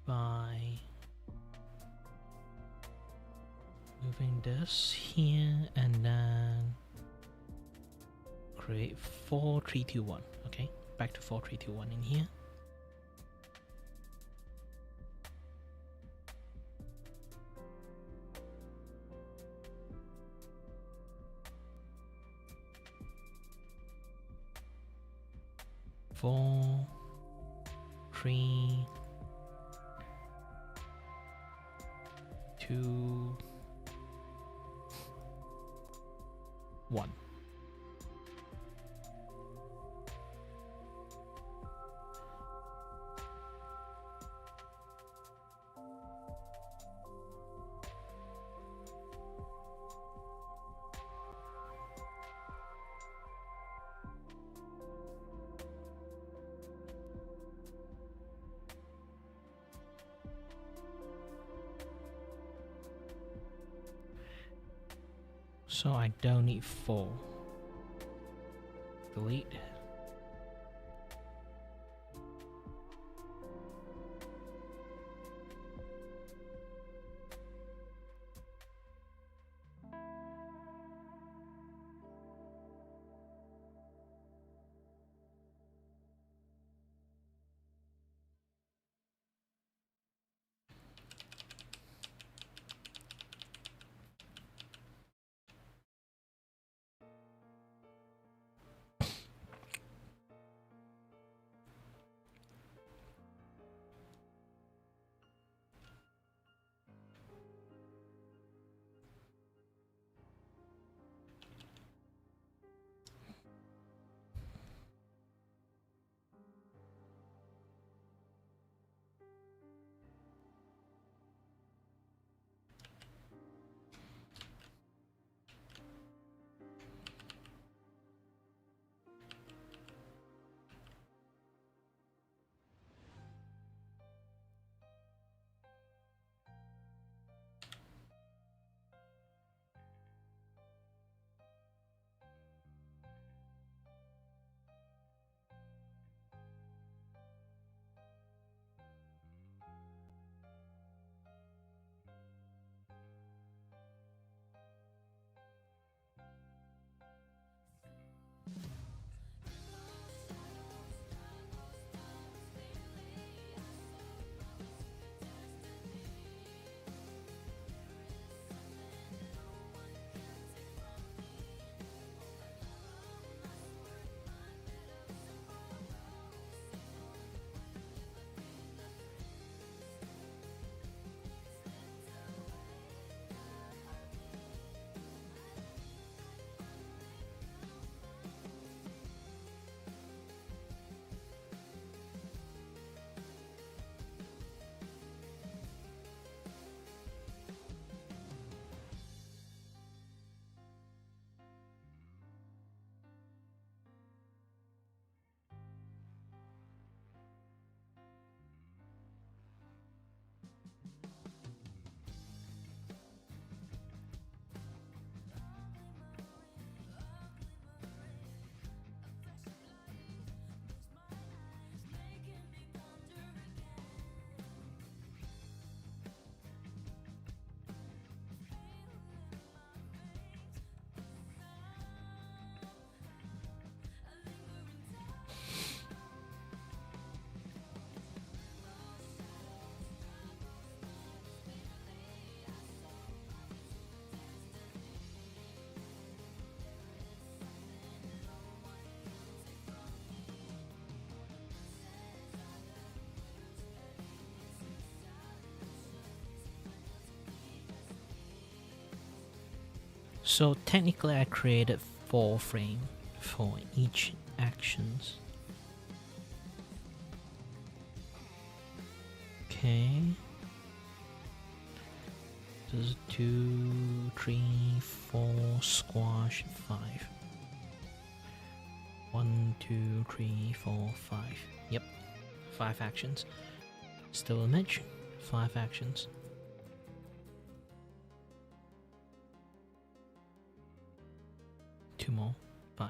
[SPEAKER 1] By moving this here and then create 4 3 2 1. Okay, back to 4 3 2 1 in here. Four, 3, 2, 1. So I don't need 4. Delete. So technically I created 4 frames for each actions. Okay. This is 2, 3, 4, squash, 5. 1, 2, 3, 4, 5. Yep. 5 actions. Still image. 5 actions. Two more. 5.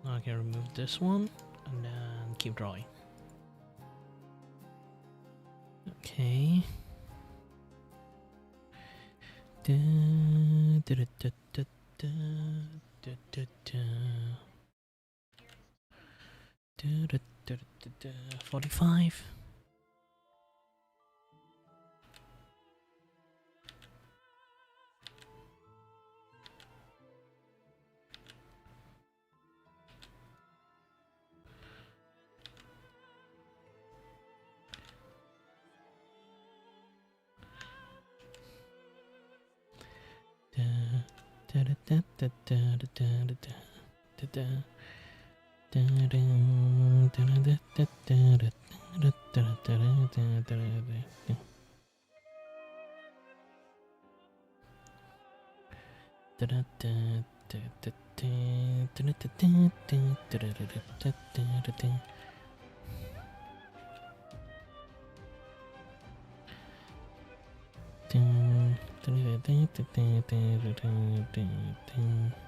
[SPEAKER 1] Now I can remove this one and then keep drawing. Okay. Da, da, da, da, da, da, da, da, da. Da, da, da, da, da, 45. Da, da, da, da, da, da, da, da, da, da. Da, da, da, da, da, da, da, da, da, da, da, da, da. Da, da, da, da, da, da, da, da, da, da, da, da, da, da, da. Da, da, da, da, da, da, da, da, da.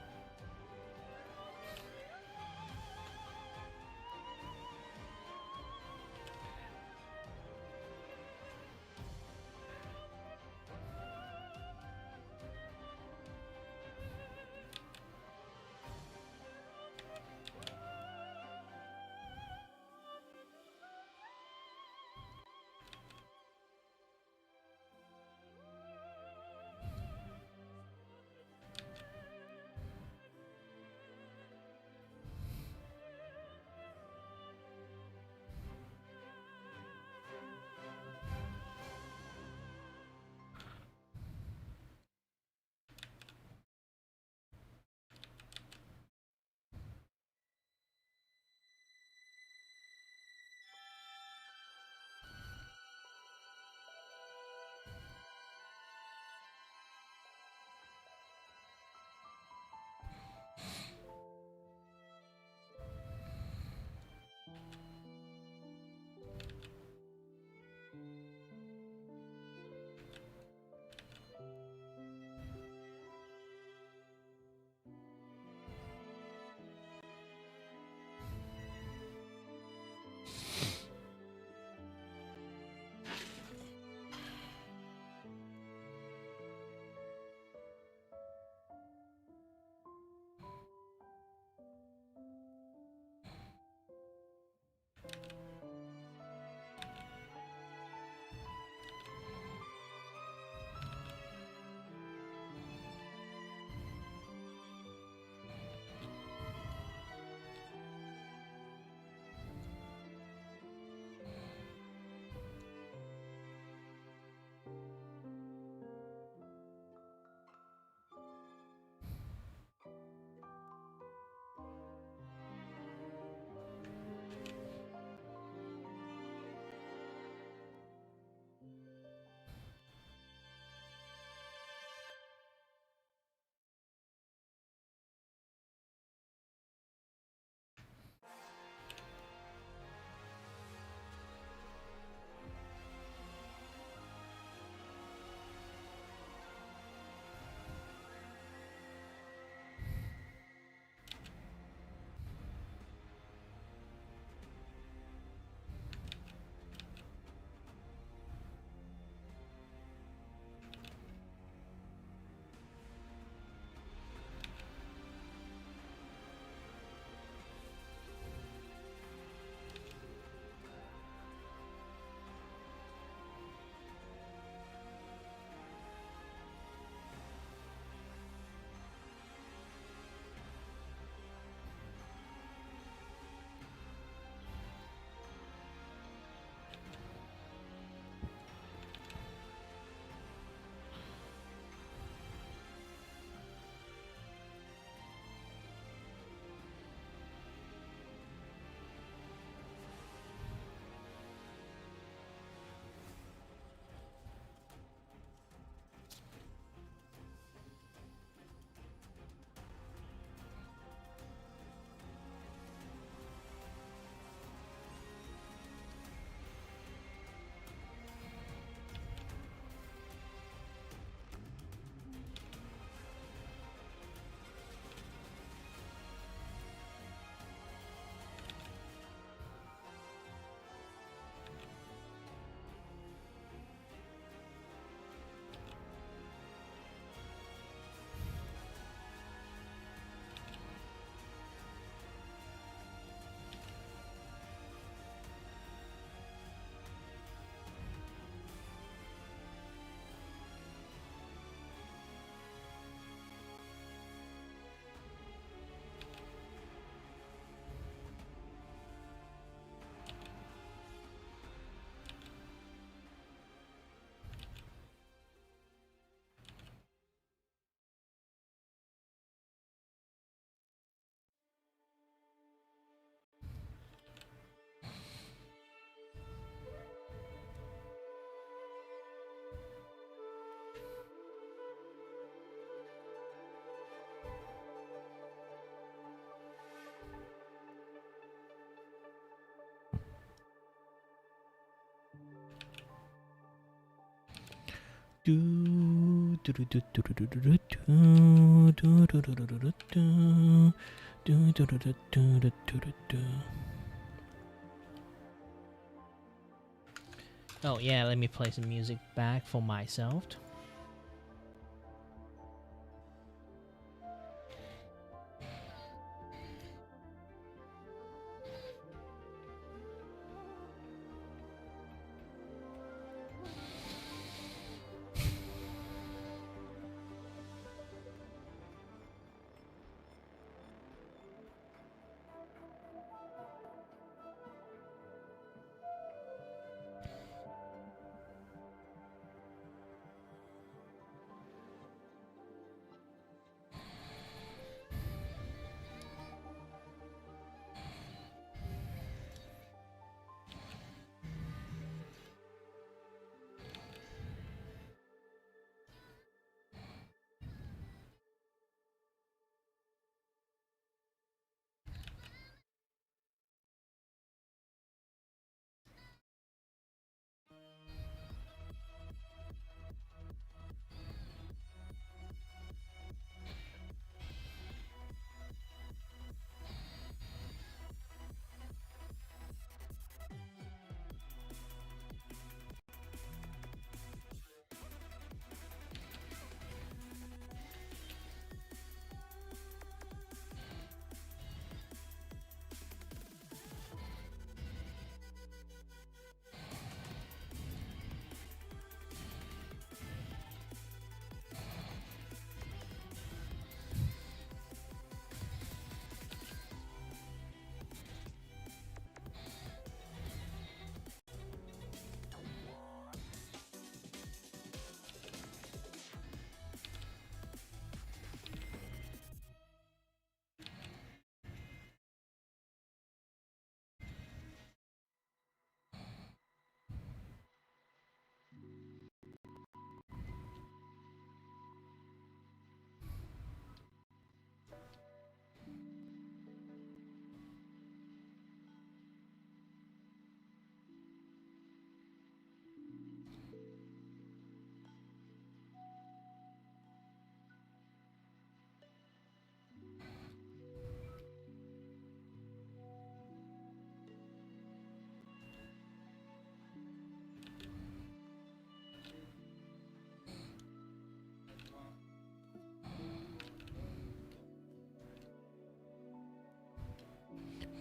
[SPEAKER 1] Oh yeah, let me play some music back for myself.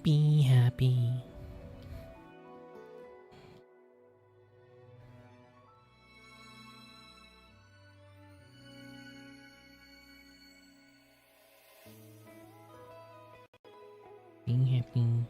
[SPEAKER 1] Be happy. Being happy.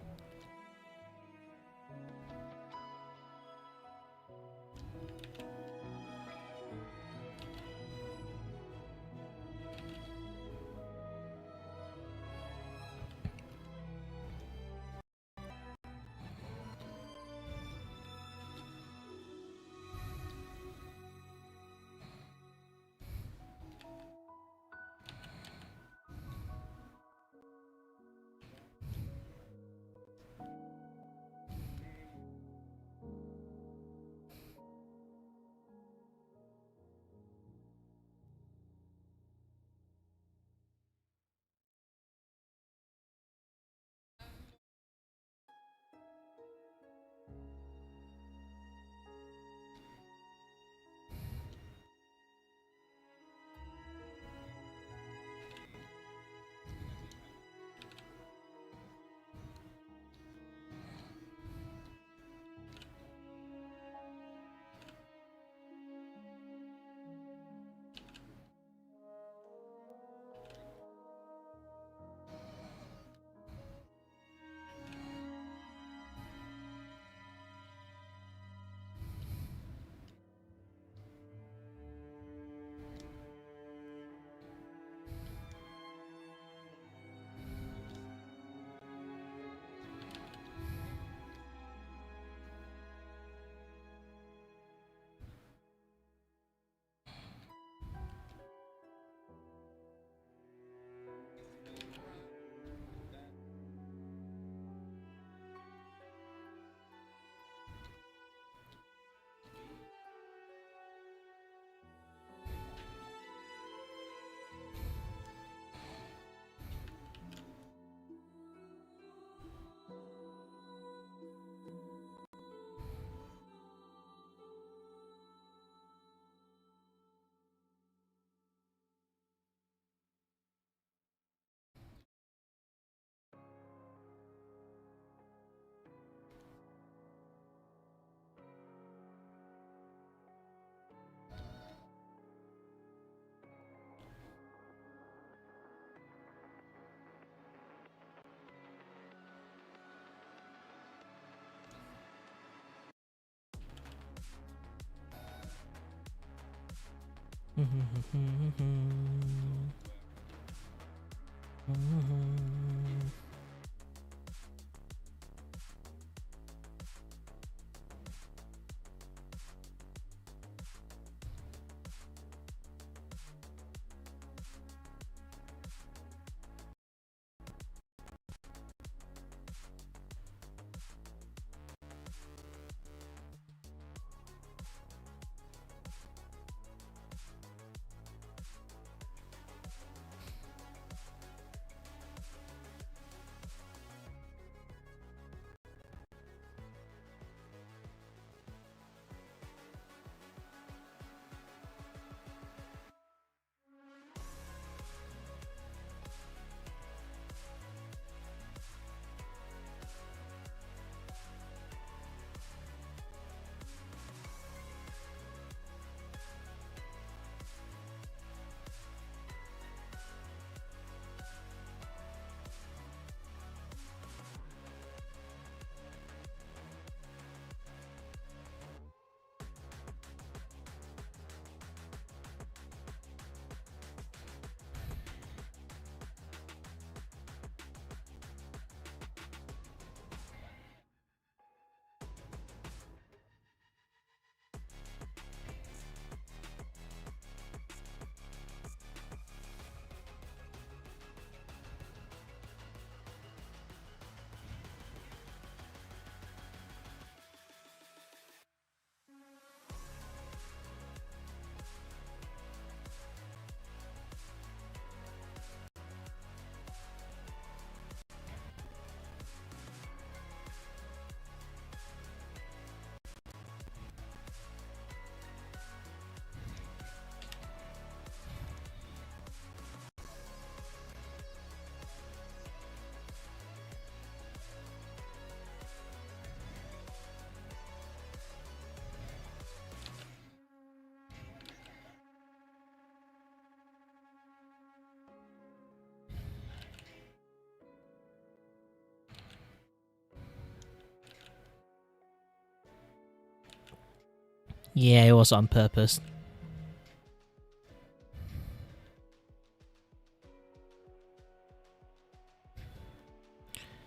[SPEAKER 1] Yeah, it was on purpose.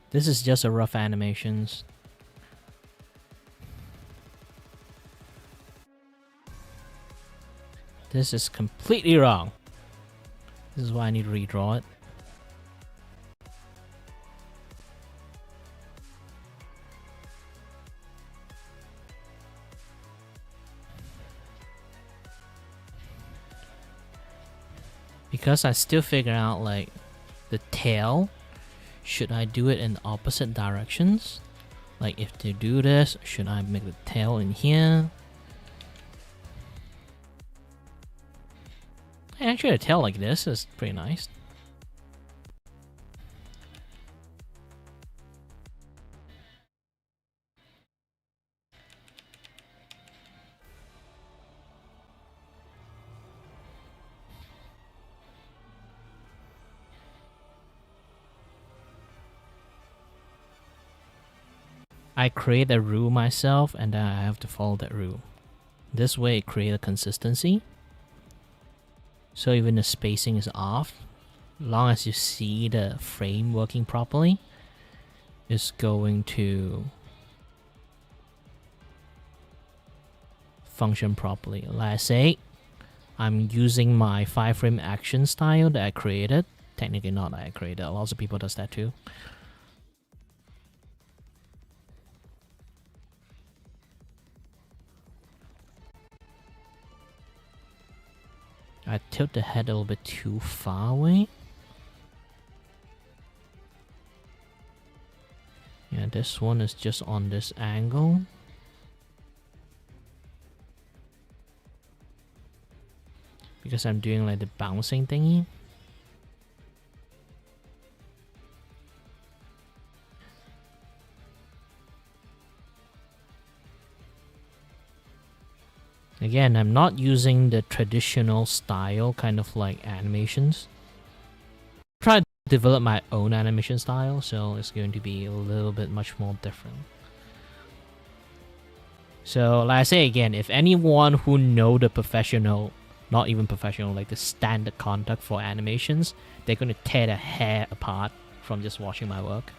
[SPEAKER 1] This is just a rough animations. This is completely wrong. This is why I need to redraw it. Because I still figure out like the tail, should I do it in opposite directions? Like if to do this, should I make the tail in here? Actually a tail like this is pretty nice. I create a rule myself and then I have to follow that rule. This way it creates a consistency. So even the spacing is off, long as you see the frame working properly, it's going to function properly. Like I say, I'm using my 5-frame action style that I created. Technically not that I created, lots of people does that too. I tilt the head a little bit too far away. Yeah, this one is just on this angle. Because I'm doing like the bouncing thingy. Again, I'm not using the traditional style kind of like animations. Try to develop my own animation style, so it's going to be a little bit much more different. So like I say again, if anyone who know the professional not even professional, like the standard conduct for animations, they're going to tear their hair apart from just watching my work.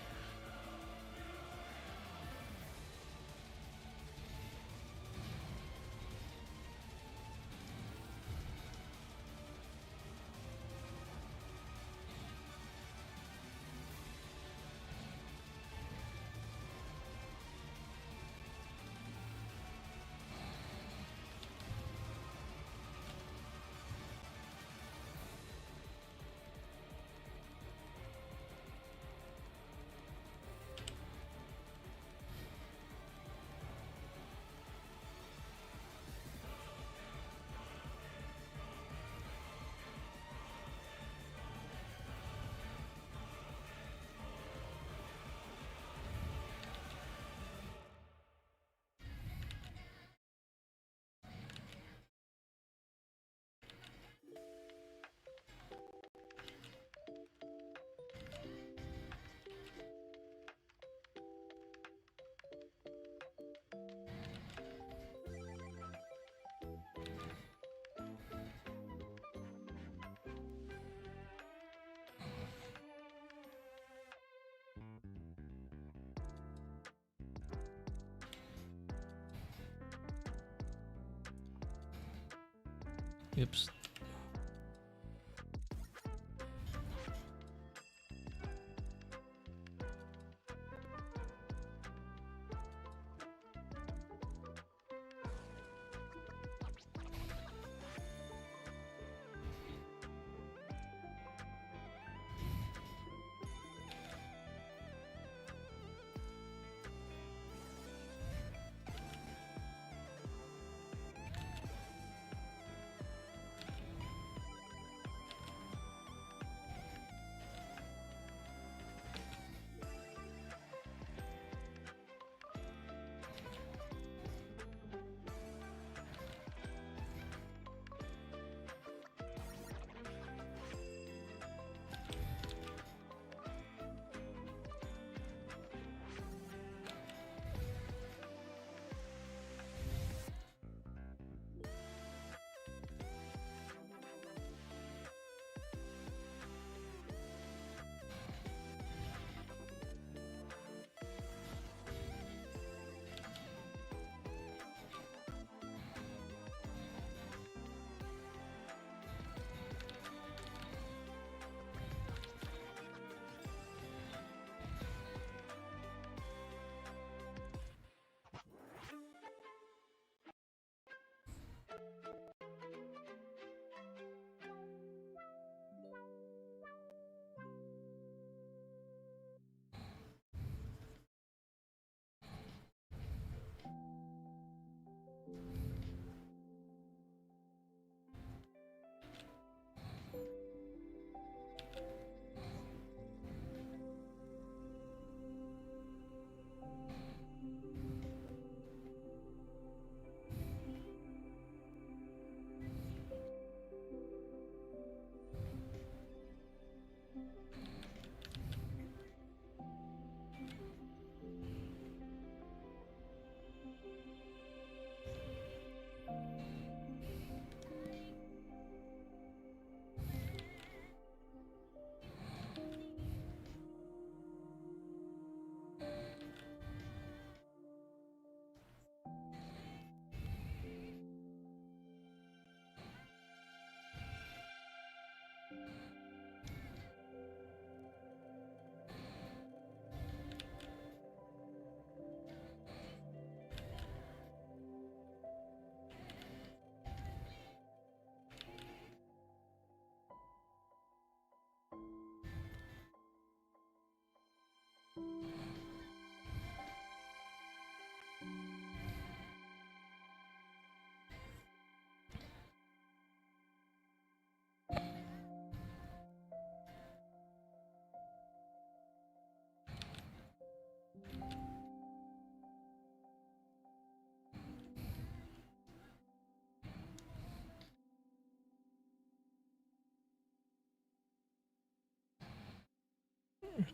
[SPEAKER 1] Oops.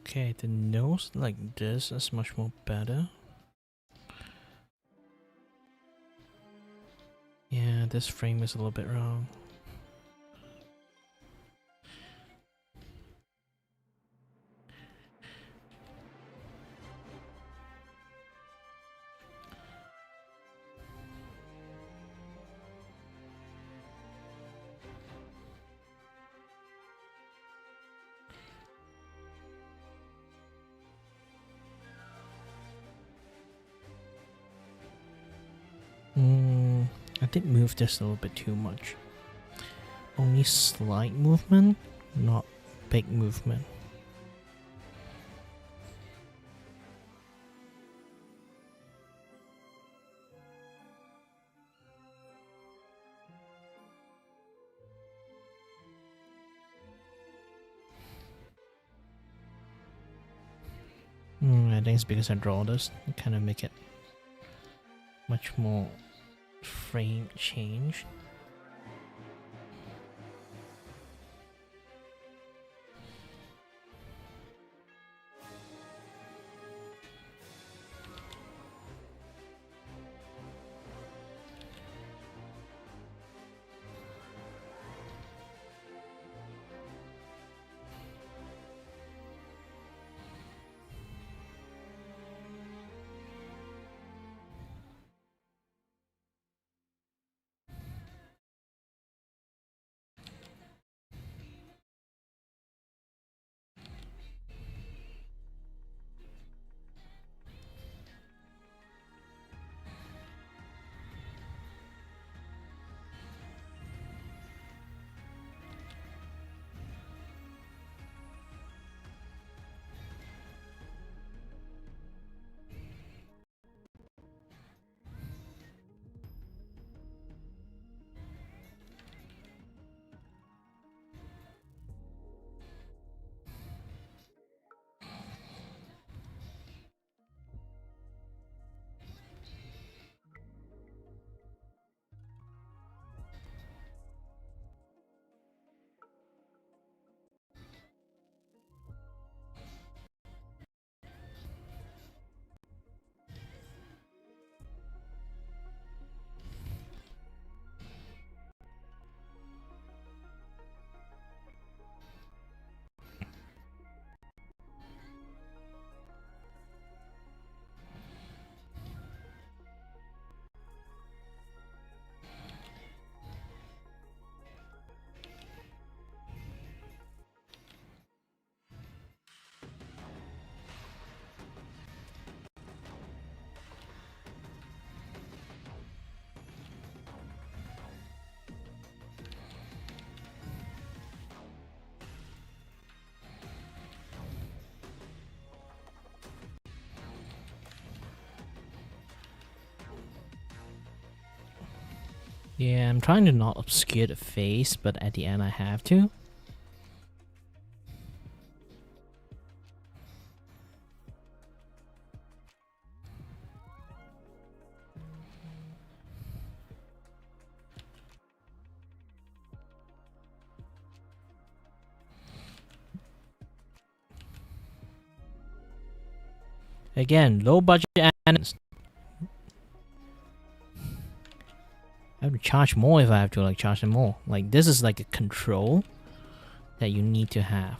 [SPEAKER 1] Okay, the nose like this is much more better. Yeah, this frame is a little bit wrong. did move this a little bit too much. Only slight movement, not big movement. I think it's because I draw this, kind of make it much more frame change. Yeah, I'm trying to not obscure the face, but at the end I have to. Again, low budget and I have to charge more if I have to like charge them more. Like this is like a control that you need to have.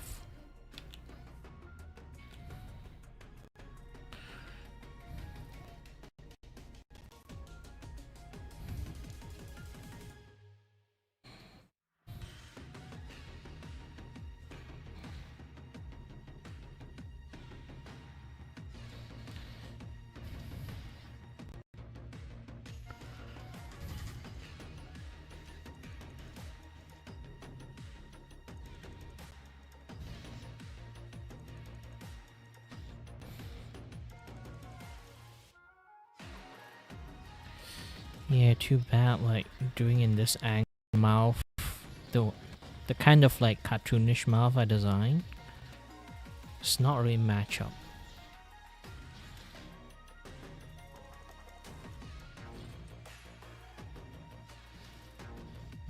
[SPEAKER 1] Yeah, too bad like doing in this angle mouth, the kind of like cartoonish mouth I designed, it's not really match up.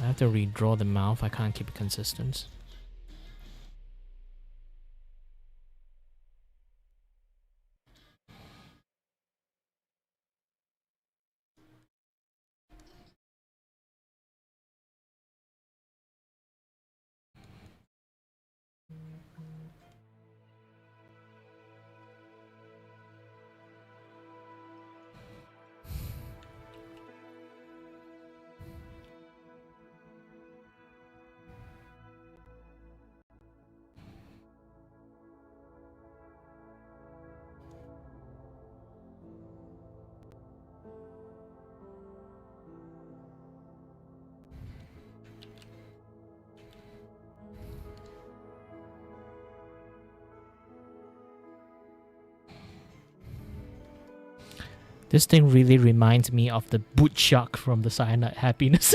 [SPEAKER 1] I have to redraw the mouth, I can't keep it consistent. This thing really reminds me of the boot shark from the Cyanide Happiness.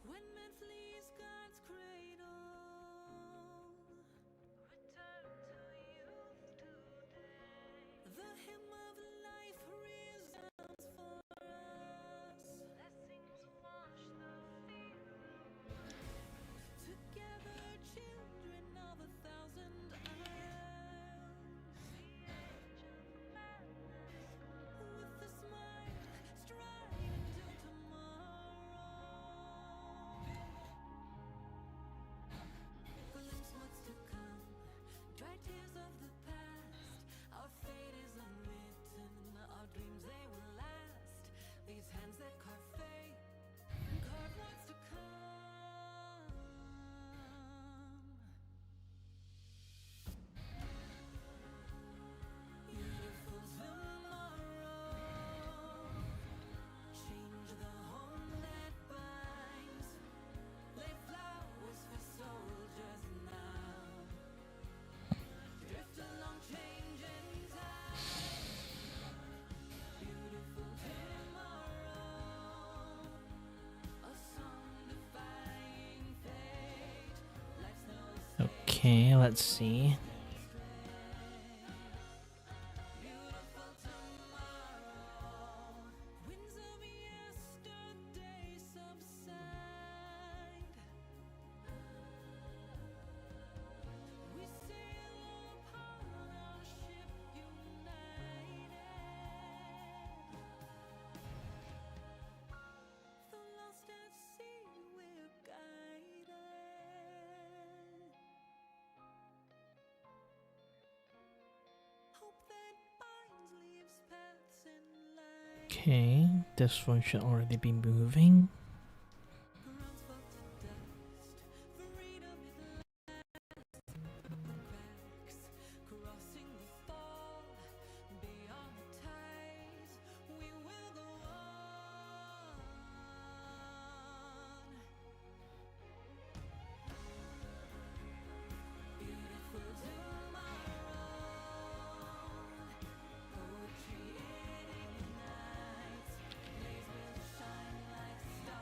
[SPEAKER 3] When man flees God's cradle, return to youth today. The hymn of life resounds for us. Blessings wash the fear away. Together, children of a thousand isles. The age of madness with a smile, stride into tomorrow. Glimpse what's to come, dry tears of the past. Our fate is unwritten, our dreams they will last. These hands that carve fate, carve what's to come. Beautiful tomorrow, change the home that binds. Lay flowers for soldiers now. Drift along changing tides. Beautiful tomorrow, a song defying fate. Life's no
[SPEAKER 1] Okay, let's see.
[SPEAKER 3] beautiful tomorrow. Winds of yesterday subside. We sail upon our ship united. Though lost at sea, we're guided. Hope that binds leaves paths in light.
[SPEAKER 1] Okay, this one should already be moving.
[SPEAKER 3] Grounds fall to dust. Freedom it lasts. Cracks crossing the fall. Beyond the tides, we will go on. Beautiful tomorrow. Poetry it ignites. Blaze will shine like stars.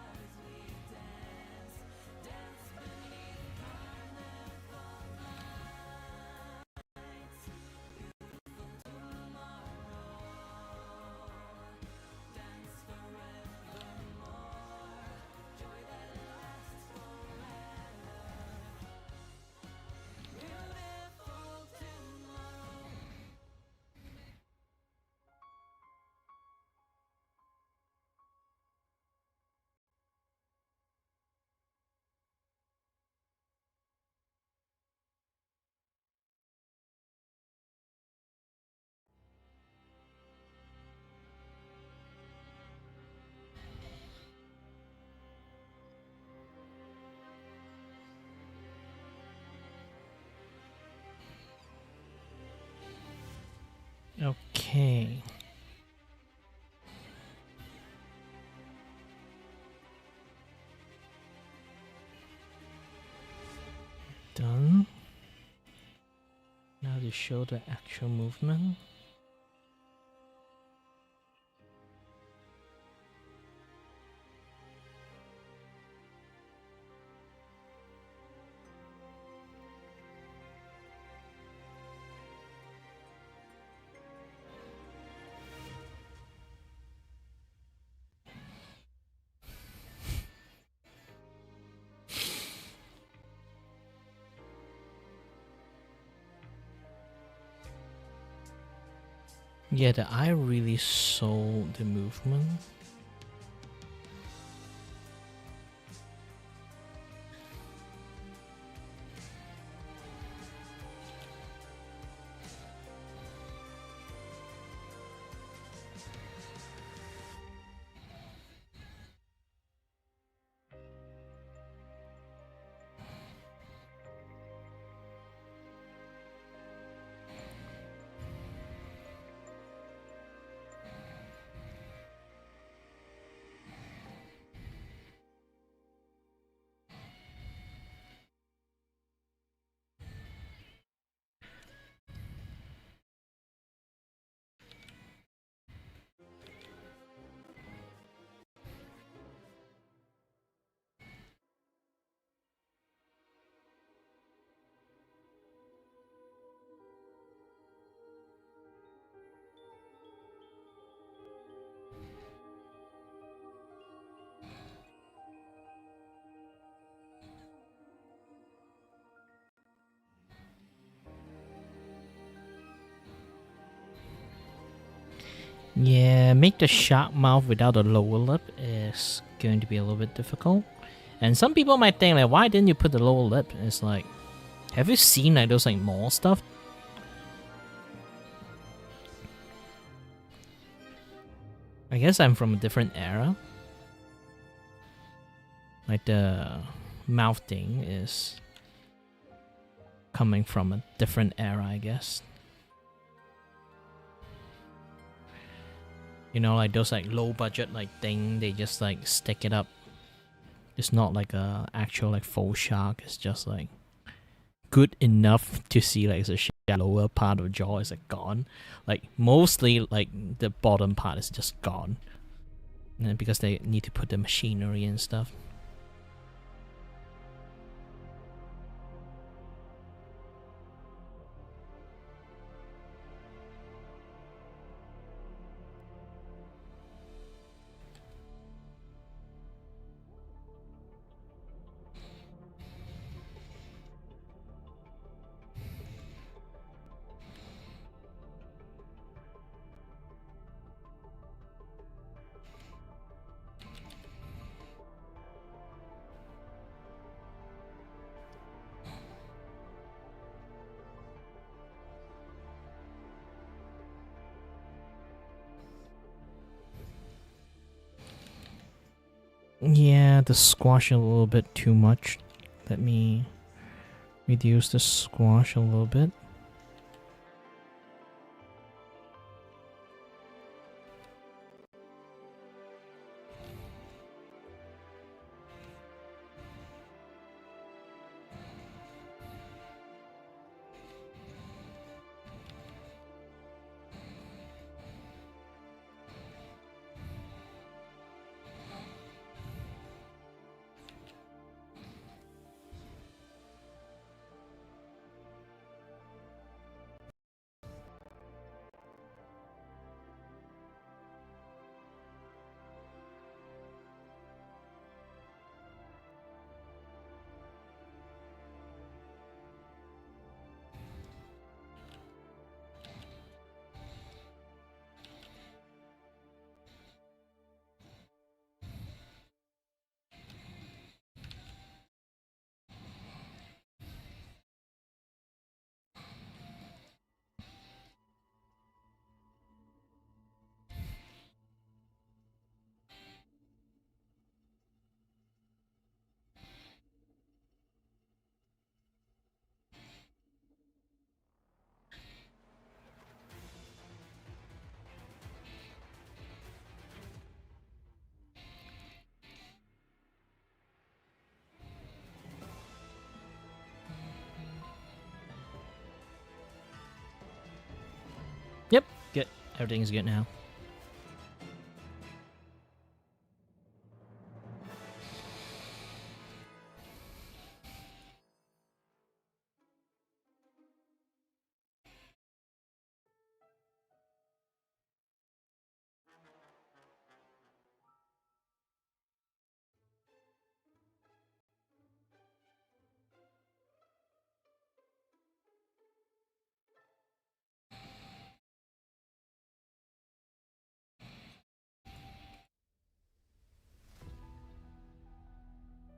[SPEAKER 1] Okay. Done. Now to show the actual movement. Yeah, the eye really sold the movement. Yeah, make the shark mouth without a lower lip is going to be a little bit difficult. And some people might think like, why didn't you put the lower lip? It's like, have you seen like those like mall stuff? I guess I'm from a different era. Like the mouth thing is coming from a different era, I guess. You know, like those like low budget like thing, they just like stick it up. It's not like a actual like faux shark. It's just like good enough to see like the lower part of the jaw is like gone. Like mostly like the bottom part is just gone. And because they need to put the machinery and stuff. Yeah, the squash a little bit too much. Let me reduce the squash a little bit. Yep, good. Everything's good now.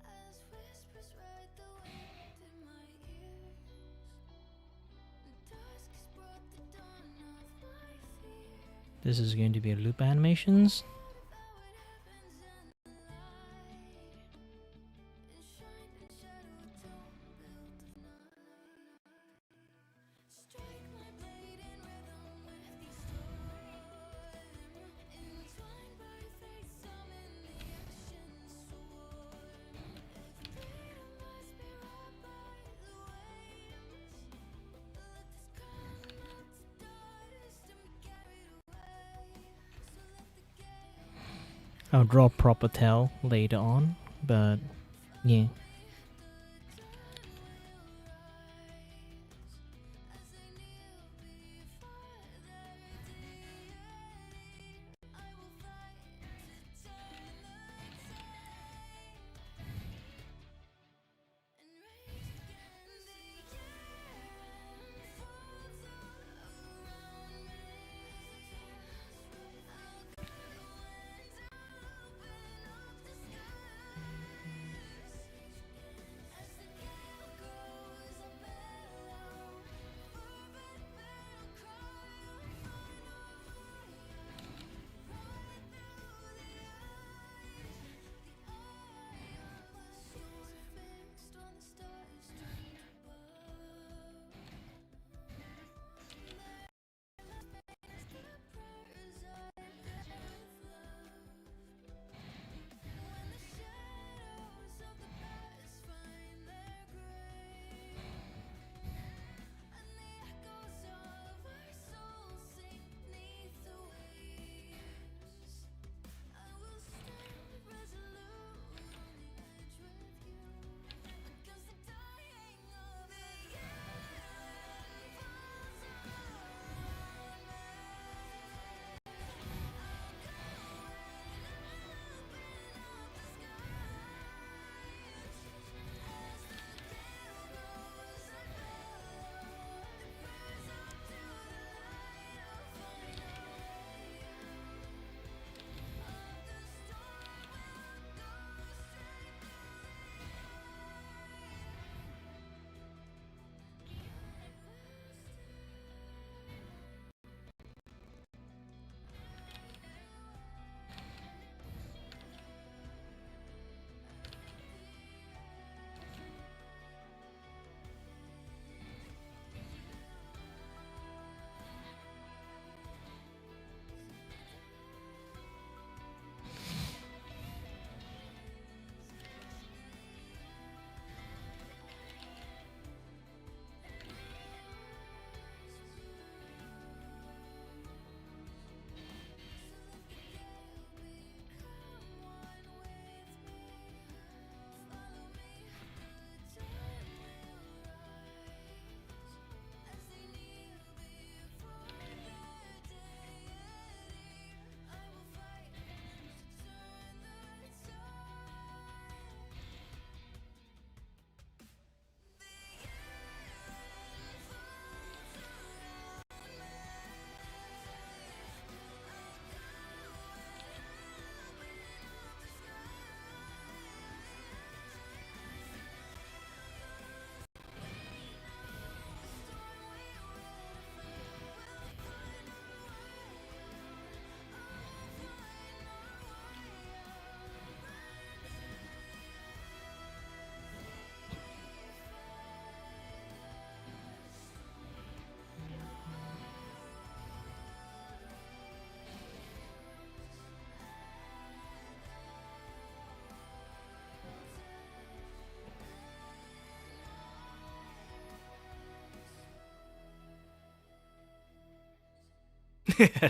[SPEAKER 3] As whispers ride the wind in my ears, dusk has brought the dawn of my fear.
[SPEAKER 1] This is going to be a loop animations.
[SPEAKER 3] Devoured heavens and the light, enshrined in shadow, a tomb built of night. Strike my blade in rhythm with the storm, entwined by fate, summon the ocean swarm. If freedom must be robbed by the waves, let this crown melt to dust and be carried away. So let the gale
[SPEAKER 1] I'll draw proper tail later on, but yeah.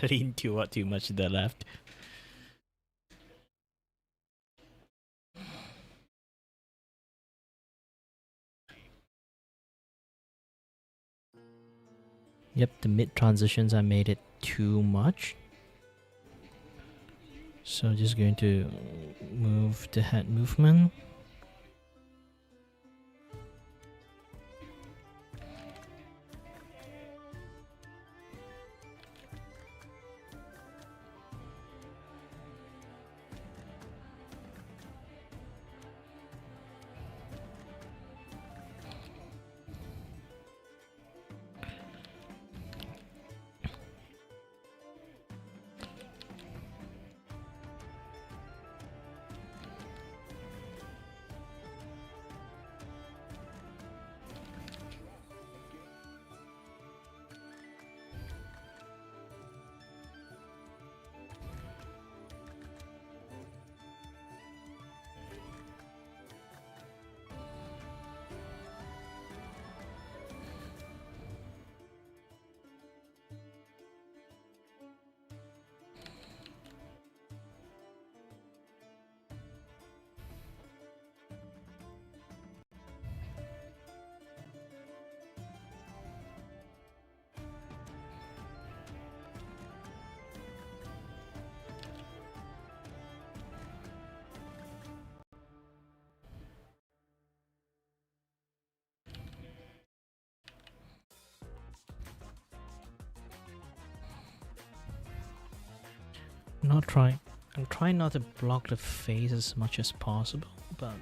[SPEAKER 1] Lean too much to the left. Yep, the mid transitions I made it too much. So just going to move the head movement. I'm trying not to block the face as much as possible, but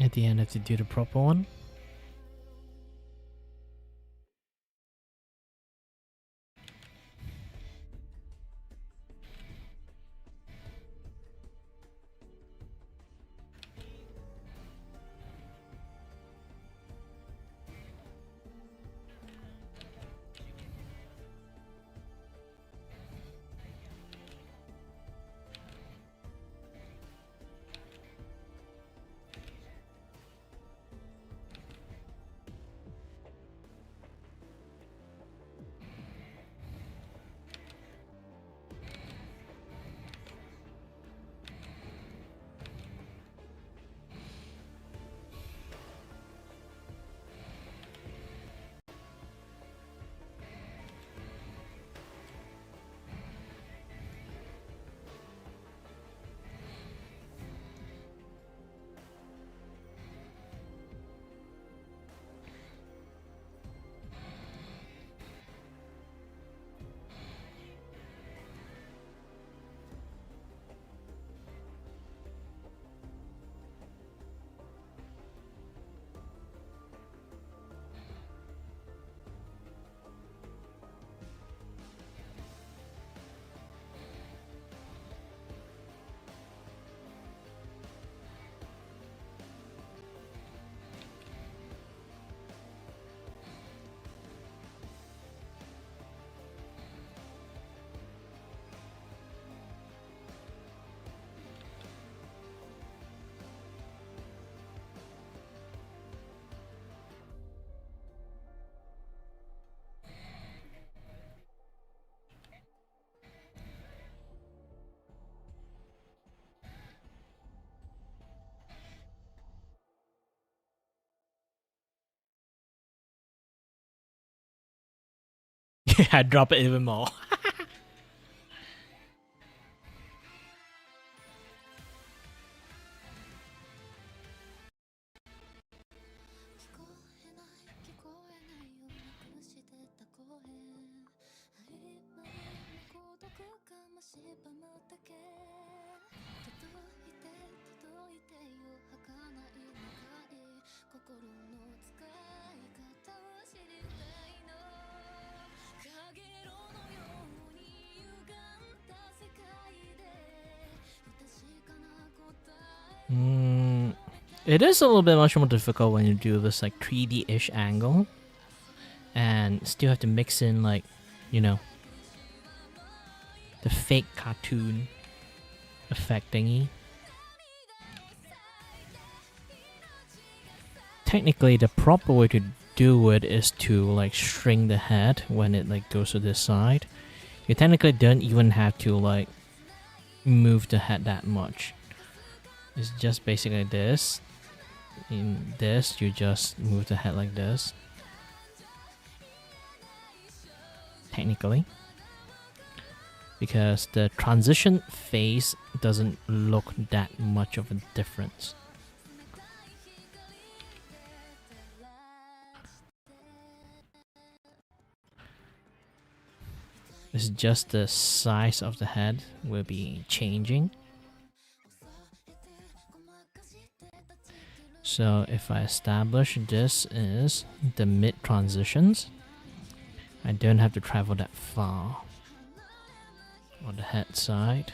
[SPEAKER 1] at the end I have to do the proper one. I drop it even more. It is a little bit much more difficult when you do this like 3D-ish angle, and still have to mix in like, you know, the fake cartoon effect thingy. technically the proper way to do it is to like shrink the head when it like goes to this side. You technically don't even have to like move the head that much. It's just basically this. In this, you just move the head like this. Technically. Because the transition phase doesn't look that much of a difference. It's just the size of the head will be changing. So if I establish this is the mid transitions, I don't have to travel that far on the head side.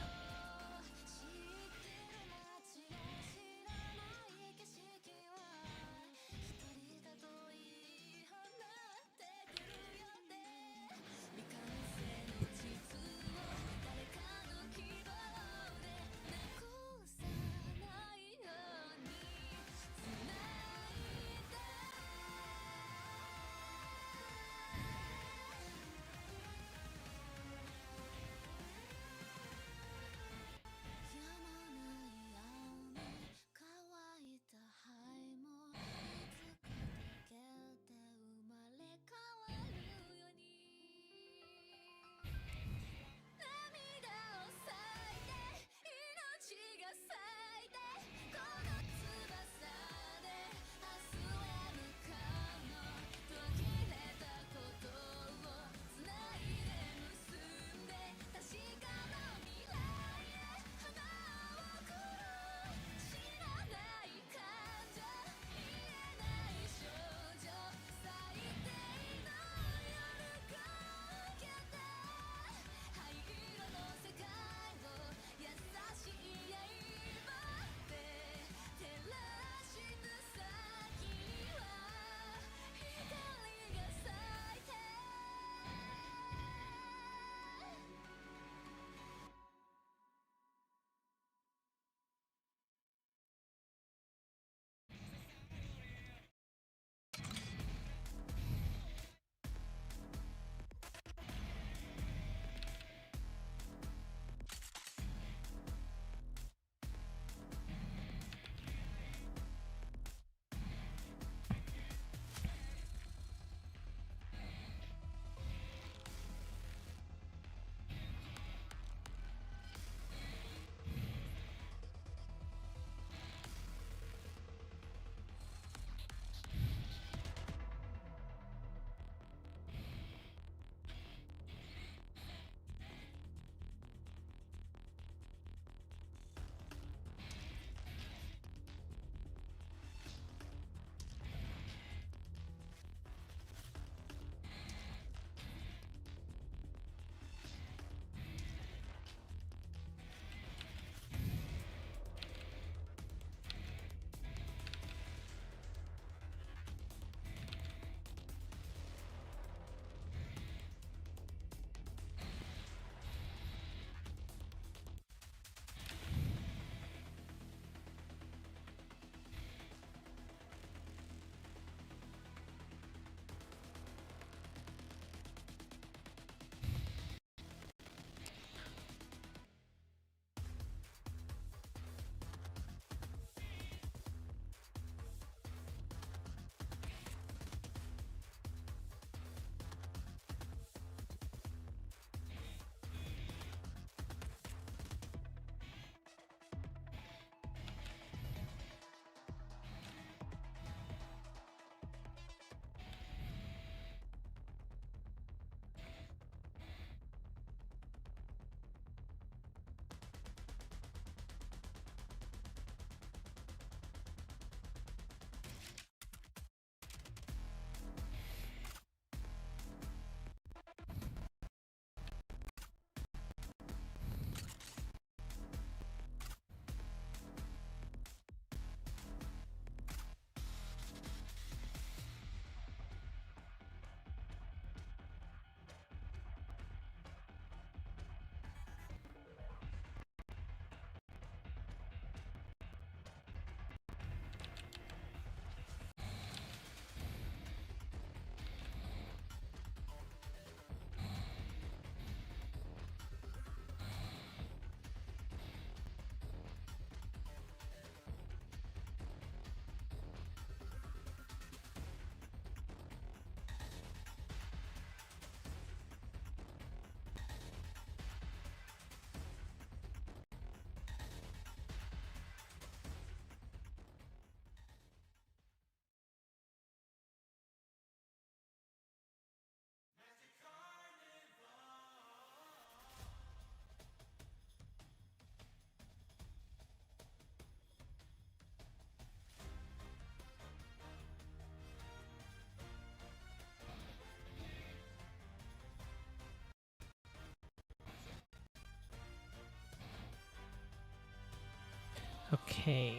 [SPEAKER 1] Okay.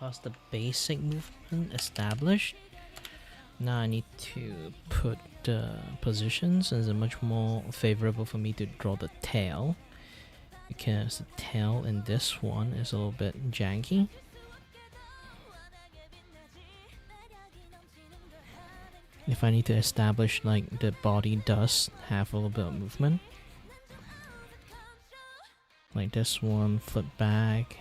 [SPEAKER 1] That's the basic movement established. Now I need to put the positions, and it's much more favorable for me to draw the tail, because the tail in this one is a little bit janky. If I need to establish like the body does have a little bit of movement, like this one, flip back.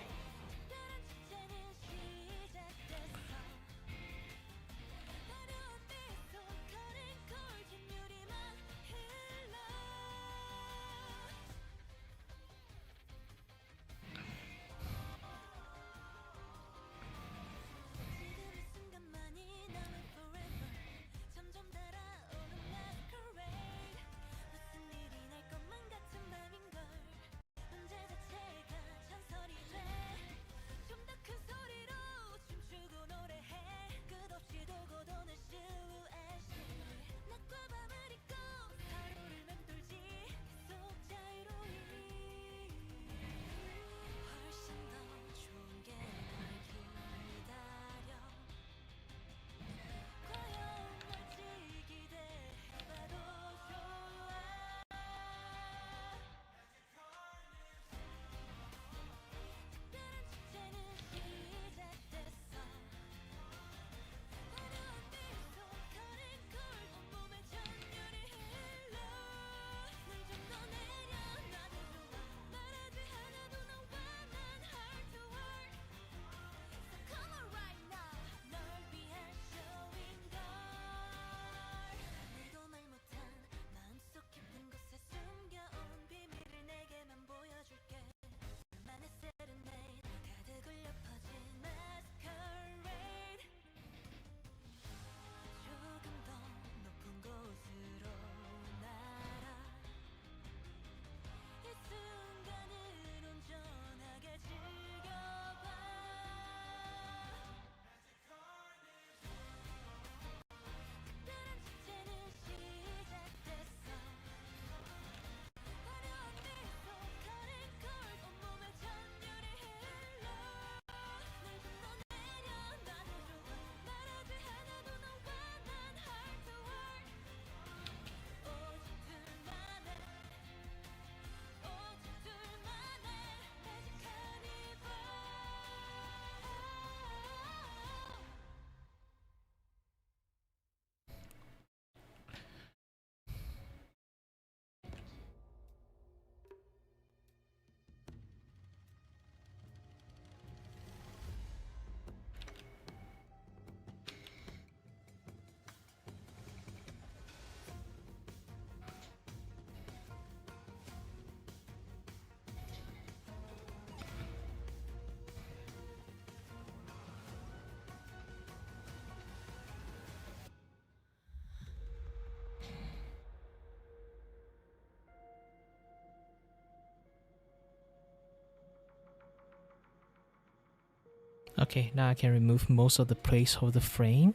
[SPEAKER 1] Okay, now I can remove most of the placeholder frame.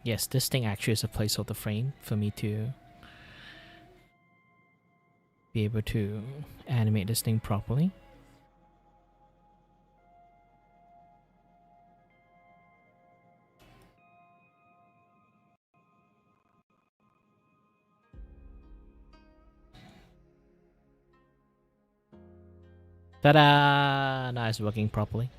[SPEAKER 1] Yes, this thing actually is a placeholder frame for me to be able to animate this thing properly. Ta-da! Now it's working properly.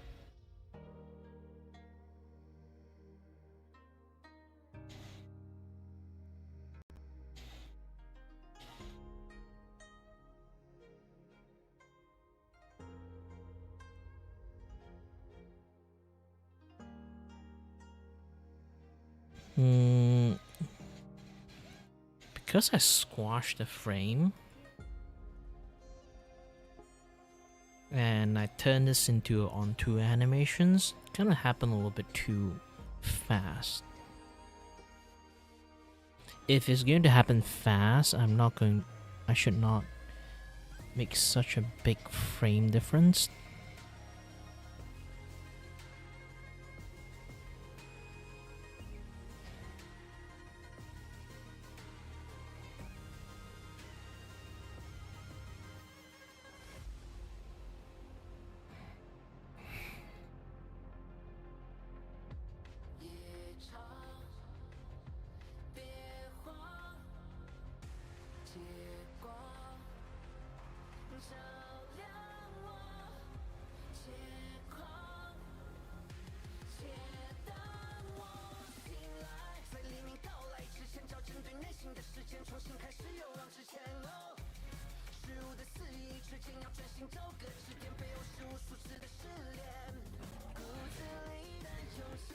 [SPEAKER 1] Because I squashed the frame and I turned this into onto animations, it kind of happened a little bit too fast. If it's going to happen fast, I should not make such a big frame difference.
[SPEAKER 3] 照亮我，借光，且当我醒来，在黎明到来之前，找针对内心的时间，重新开始勇往直前。哦，虚无的肆意之间，要专心找个支点，背后是无数次的失恋。骨子里的勇气，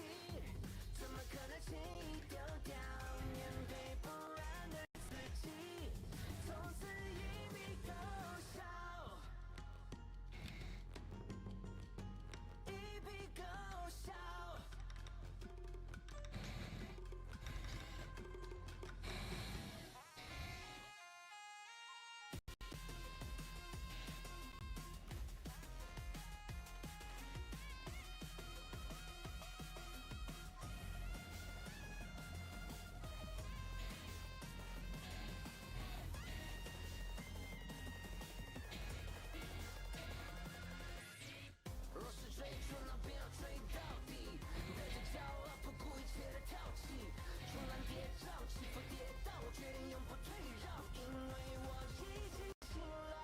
[SPEAKER 3] 怎么可能轻易丢掉？面对不安的自己，从此一笔勾销，一笔勾销。若是追逐，那便要追到底，带着骄傲，不顾一切的挑起，重峦叠嶂，起伏跌宕，我决定永不退让，因为我已经醒来。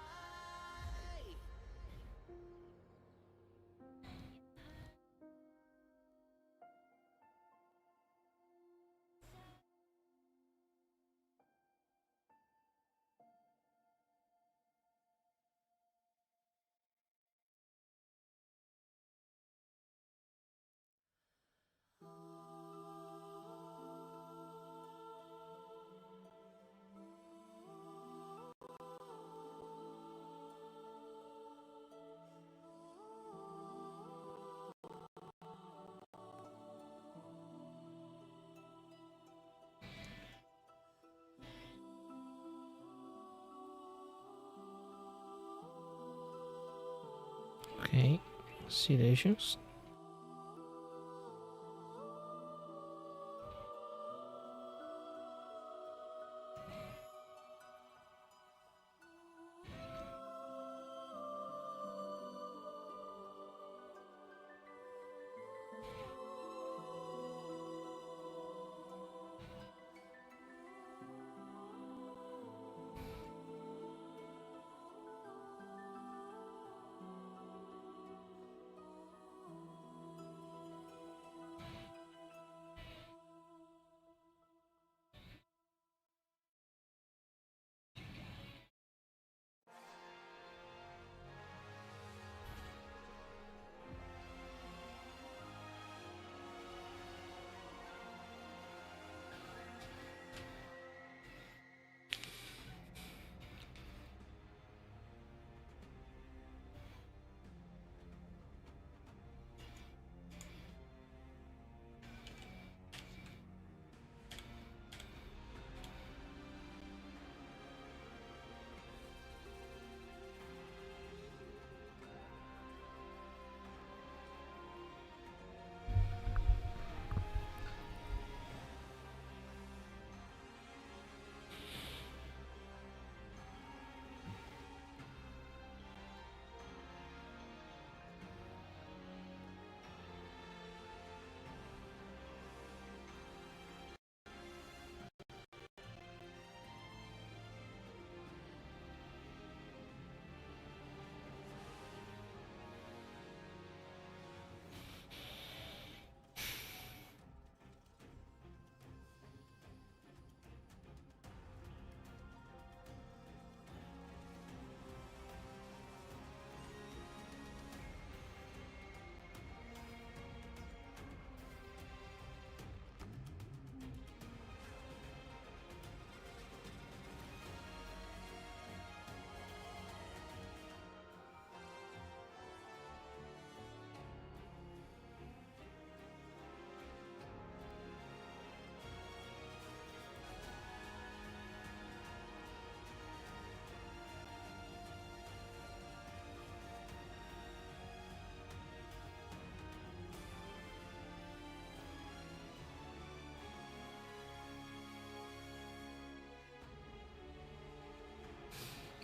[SPEAKER 1] Okay, see the issues.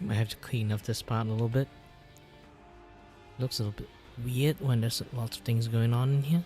[SPEAKER 1] Might have to clean up this part a little bit. Looks a little bit weird when there's lots of things going on in here.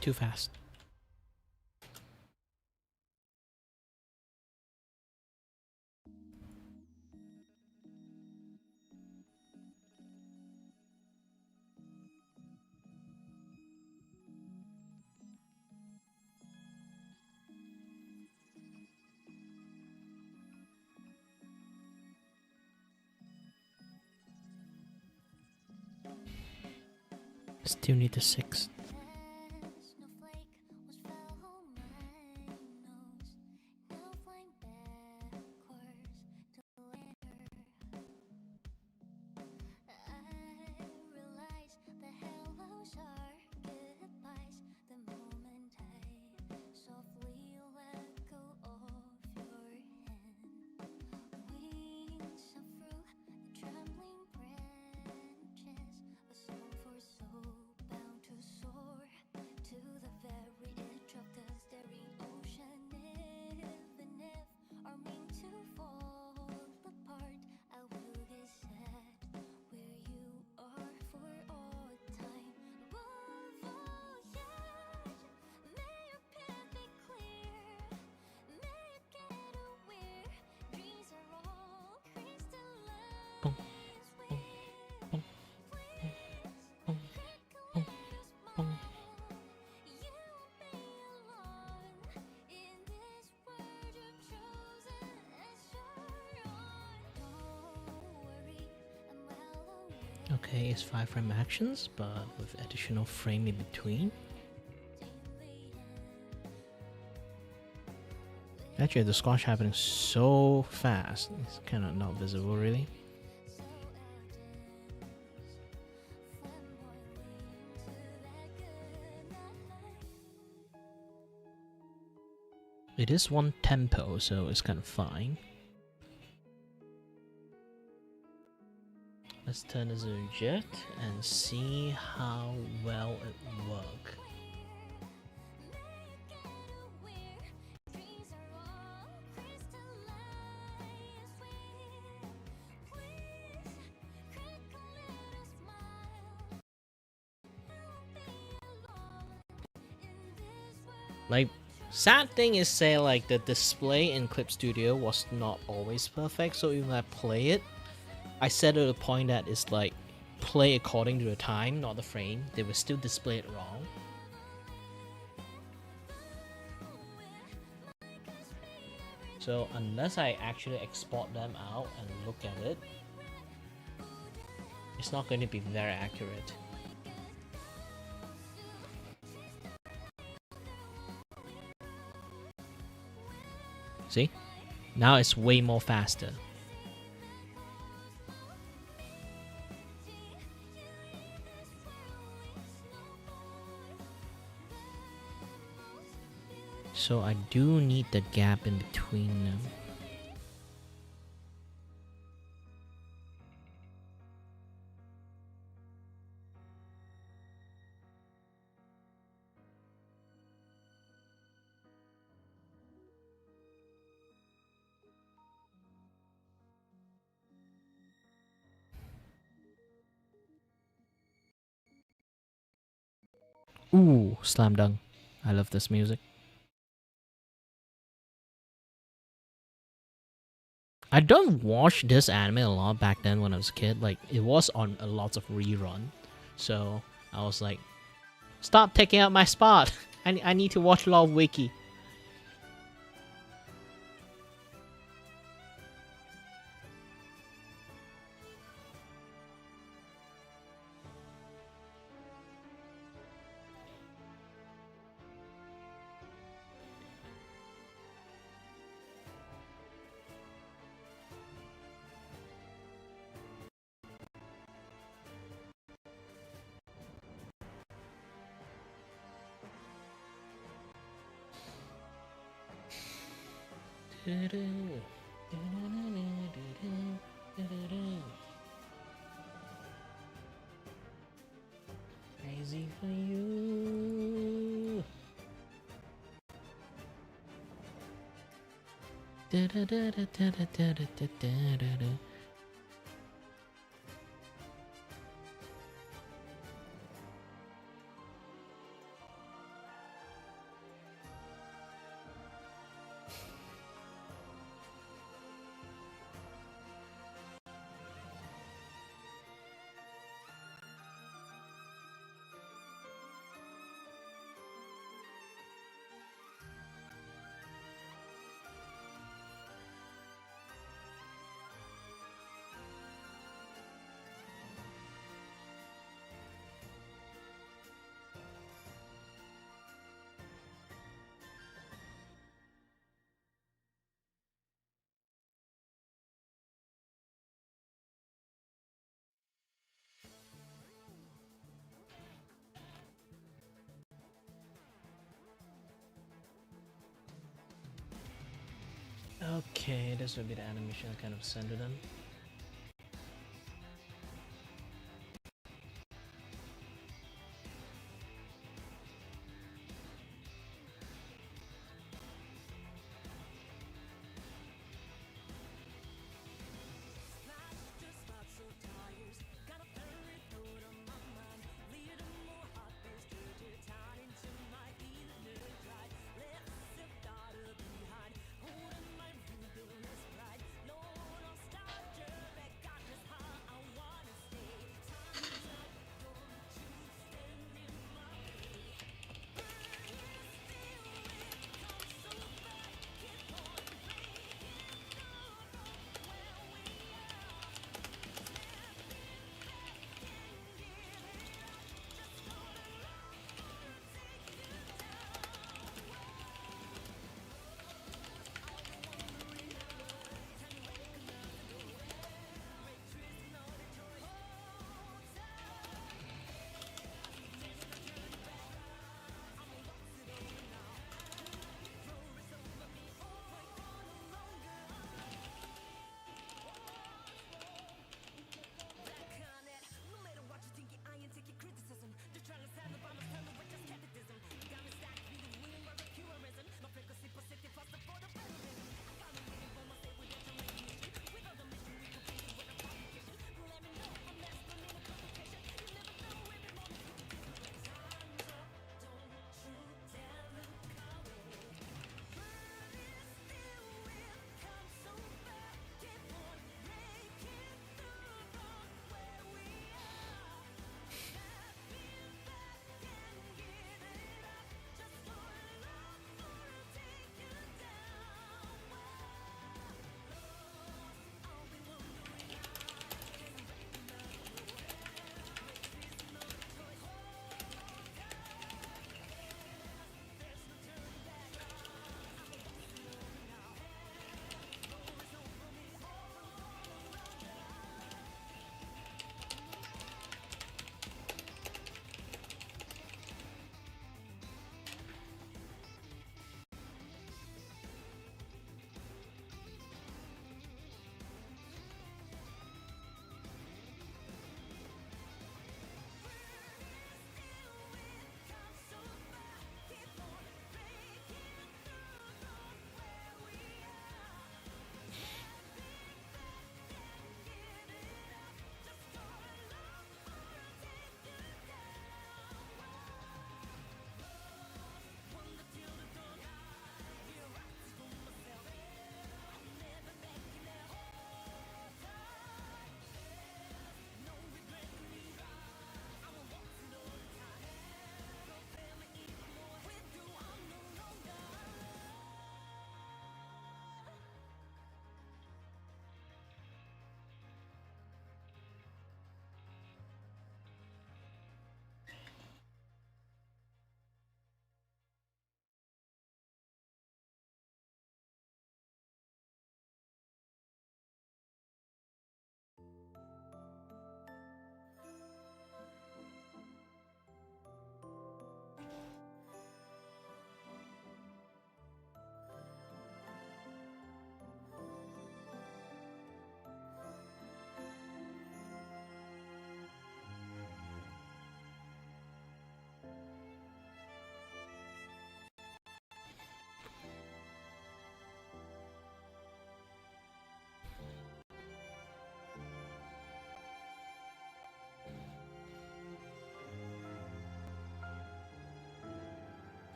[SPEAKER 1] Too fast. Still need the 6.
[SPEAKER 4] Snowflake was fell on my nose. Now flying backwards to later. I realize the hellos are goodbyes. The moment I softly let go of your hand, wings up through the trembling branches. A song for soul bound to soar to the very edge of the staring ocean. Even if are meant to fall apart, I will get set where you are for all time. Voyage, may your path be clear, may you get aware. Dreams are all crystallized.
[SPEAKER 1] Boom, boom, boom, boom, boom, boom.
[SPEAKER 4] You won't be alone in this world you've chosen as your own. Don't worry, I'm well aware.
[SPEAKER 1] Okay, it's 5 frame actions, but with additional frame in between. Actually, the squash happening so fast, it's kind of not visible really. It is one tempo, so it's kind of fine. Let's turn this into a jet and see how well it works. Like, sad thing is, say like the display in Clip Studio was not always perfect, so even when I play it, I set it at a point that it's like play according to the time, not the frame. They will still display it wrong. So unless I actually export them out and look at it, it's not going to be very accurate. See? Now it's way more faster. So I do need the gap in between them. Ooh, slam dunk. I love this music. I don't watch this anime a lot back then when I was a kid. Like, it was on a lot of rerun. So I was like, stop taking up my spot. I need to watch a lot of Wiki. Crazy for you. Okay, this will be the animation I kind of send to them.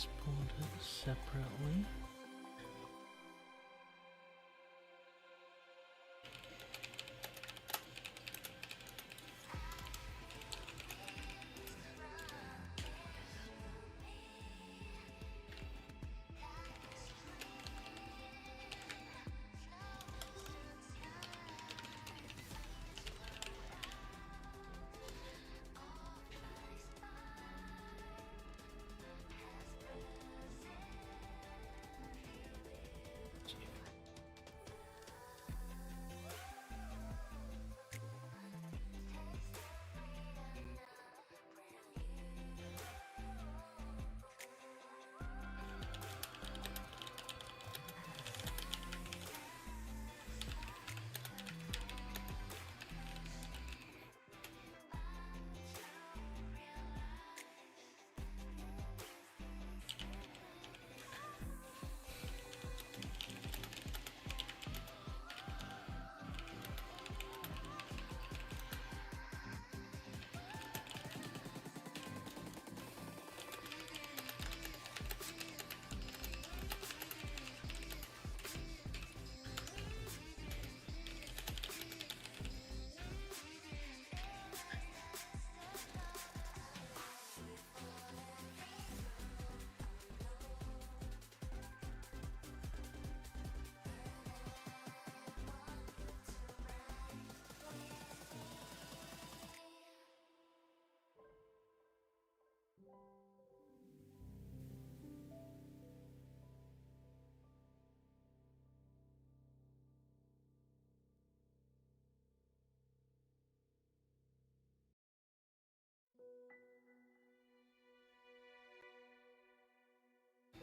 [SPEAKER 1] export it separately.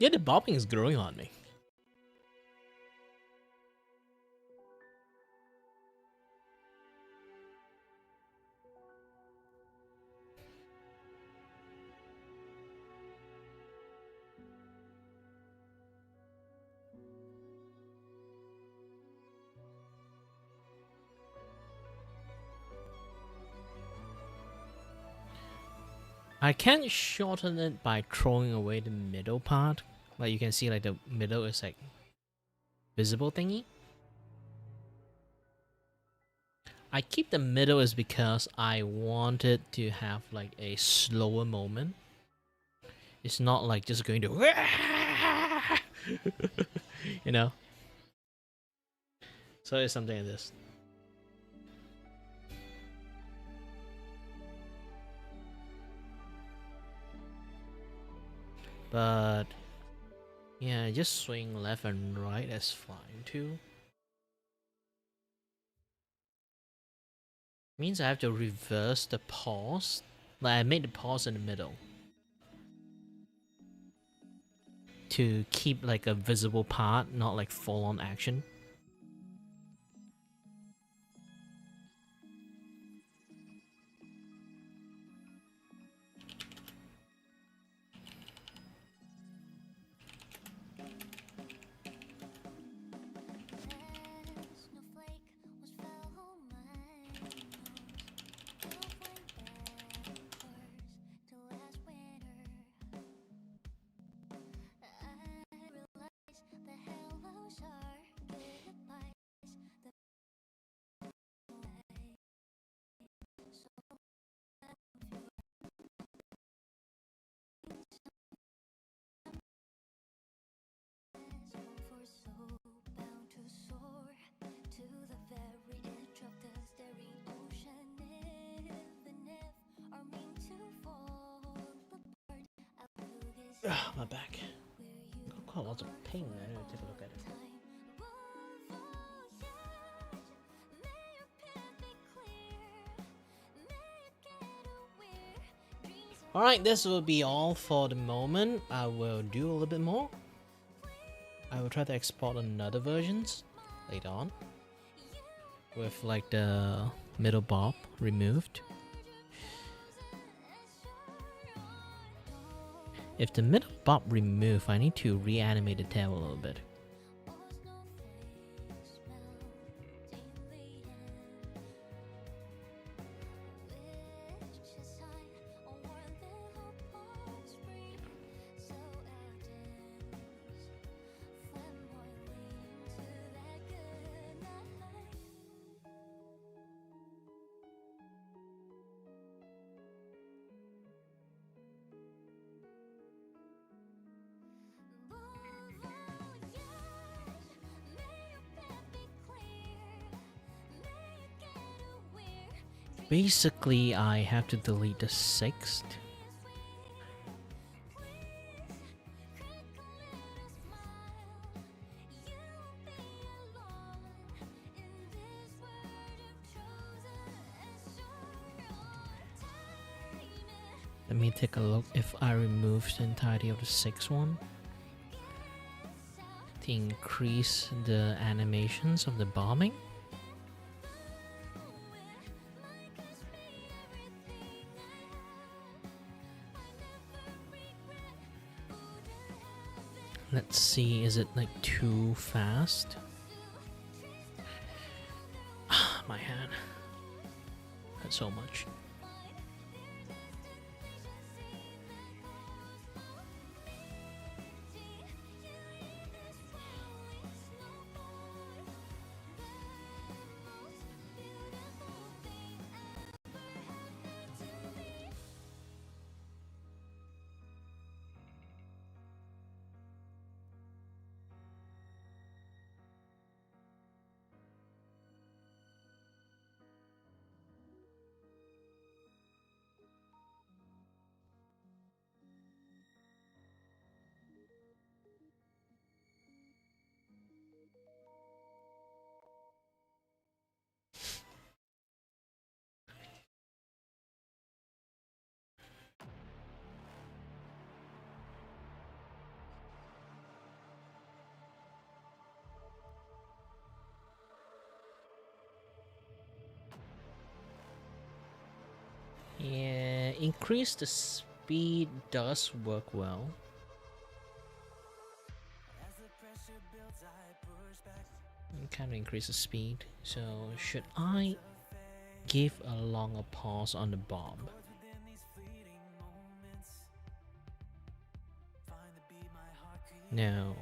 [SPEAKER 1] Yeah, the bobbing is growing on me. I can shorten it by throwing away the middle part. Like you can see, like the middle is like visible thingy. I keep the middle is because I wanted to have like a slower moment. It's not like just going to, you know. So it's something like this. But yeah, just swing left and right, that's fine too. Means I have to reverse the pause. Like I made the pause in the middle to keep like a visible part, not like full on action.
[SPEAKER 4] Snowflake was fell on my nose. Still flying backwards to last winter. I realize the hellos are goodbyes. The way so for so bound to soar to the very edge of the starry ocean. Even if are meant to fall apart, I'll look as
[SPEAKER 1] Ah, my back.
[SPEAKER 4] where you
[SPEAKER 1] Got quite lots of pain. I need to take a look at it.
[SPEAKER 4] time. Bon voyage, may your path be clear, may you get aware. Dreams are
[SPEAKER 1] Alright, this will be all for the moment. I will do a little bit more. I will try to export another versions later on with like the middle bob removed. If the middle bob removed, I need to reanimate the tail a little bit. Basically, I have to delete the 6th. Let me take a look if I remove the entirety of the 6th one to increase the animations of the bombing. Let's see, is it like too fast? My hand. That's so much. Yeah, increase the speed does work well. Kind of increase the speed. So should I give a longer pause on the bomb? No.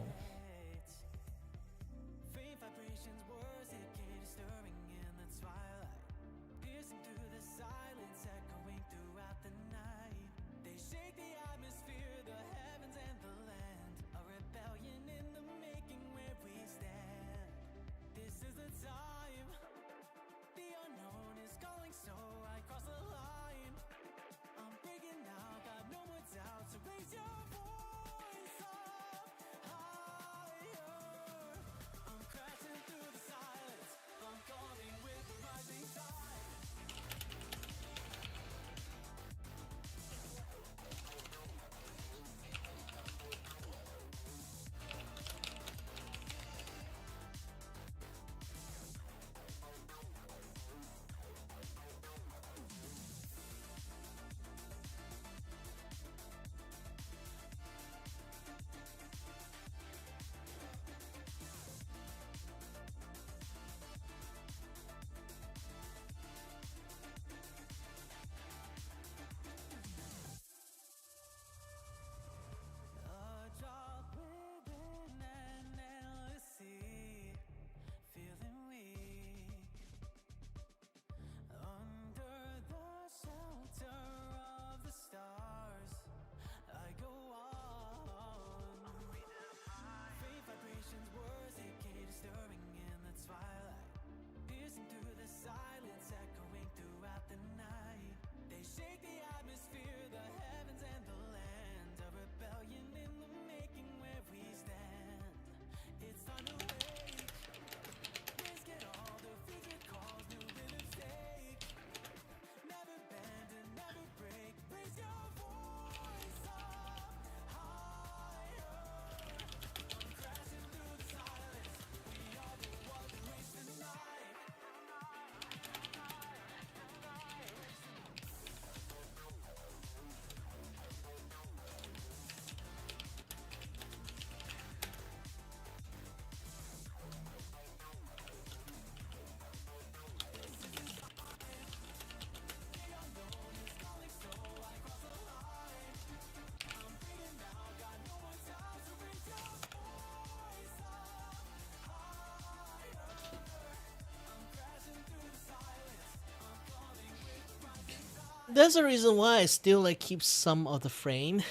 [SPEAKER 1] That's the reason why I still like keep some of the frame.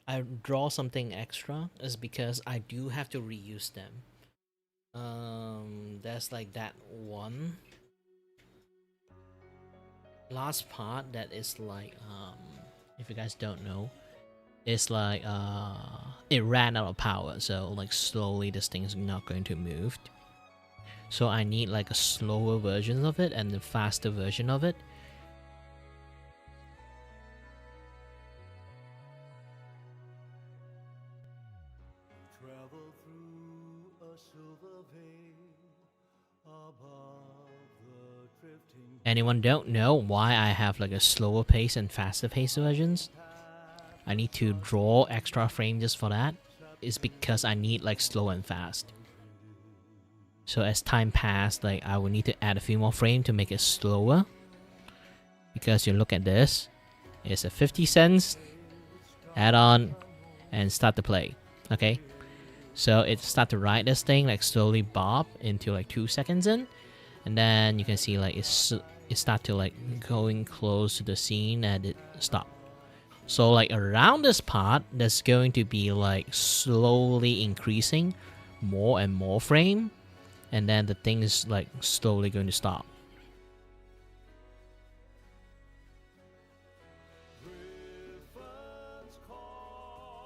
[SPEAKER 1] I draw something extra is because I do have to reuse them. That's like that one. last part that is like if you guys don't know, it's like it ran out of power, so like slowly this thing is not going to move. So I need like a slower version of it and a faster version of it.
[SPEAKER 5] Travel through a silver veil above the drifting.
[SPEAKER 1] Anyone don't know why I have like a slower pace and faster pace versions? I need to draw extra frame just for that. It's because I need like slow and fast. So as time passed, like I will need to add a few more frames to make it slower. Because you look at this, it's a 50 cents add on and start to play. Okay, so it start to ride this thing like slowly bob into like 2 seconds in, and then you can see like it start to like going close to the scene and it stop. So like around this part, there's going to be like slowly increasing more and more frame, and then the thing is like slowly going to stop.
[SPEAKER 5] Griffin's call,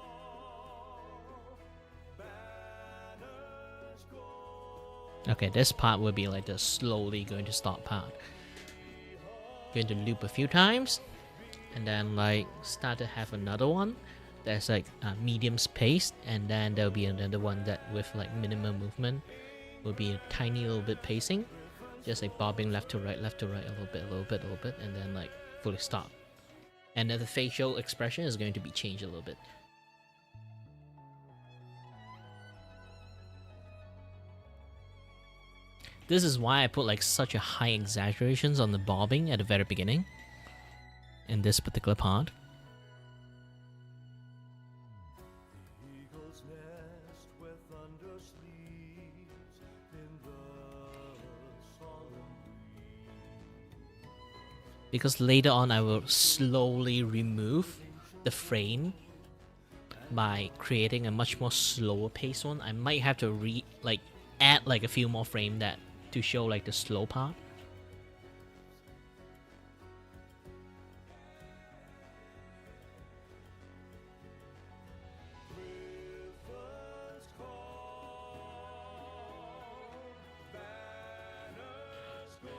[SPEAKER 5] banners go.
[SPEAKER 1] Okay, this part will be like the slowly going to stop part. Going to loop a few times, and then like start to have another one that's like medium spaced, and then there'll be another one that with like minimum movement will be a tiny little bit pacing, just like bobbing left to right, a little bit, and then like fully stop. And then the facial expression is going to be changed a little bit. This is why I put like such a high exaggerations on the bobbing at the very beginning in this particular part.
[SPEAKER 5] Eagle's nest where thunder sleeps in the solemn breeze.
[SPEAKER 1] Because later on I will slowly remove the frame by creating a much more slower pace one. I might have to add like a few more frame that to show like the slow part.
[SPEAKER 5] Griffin's call, banners go.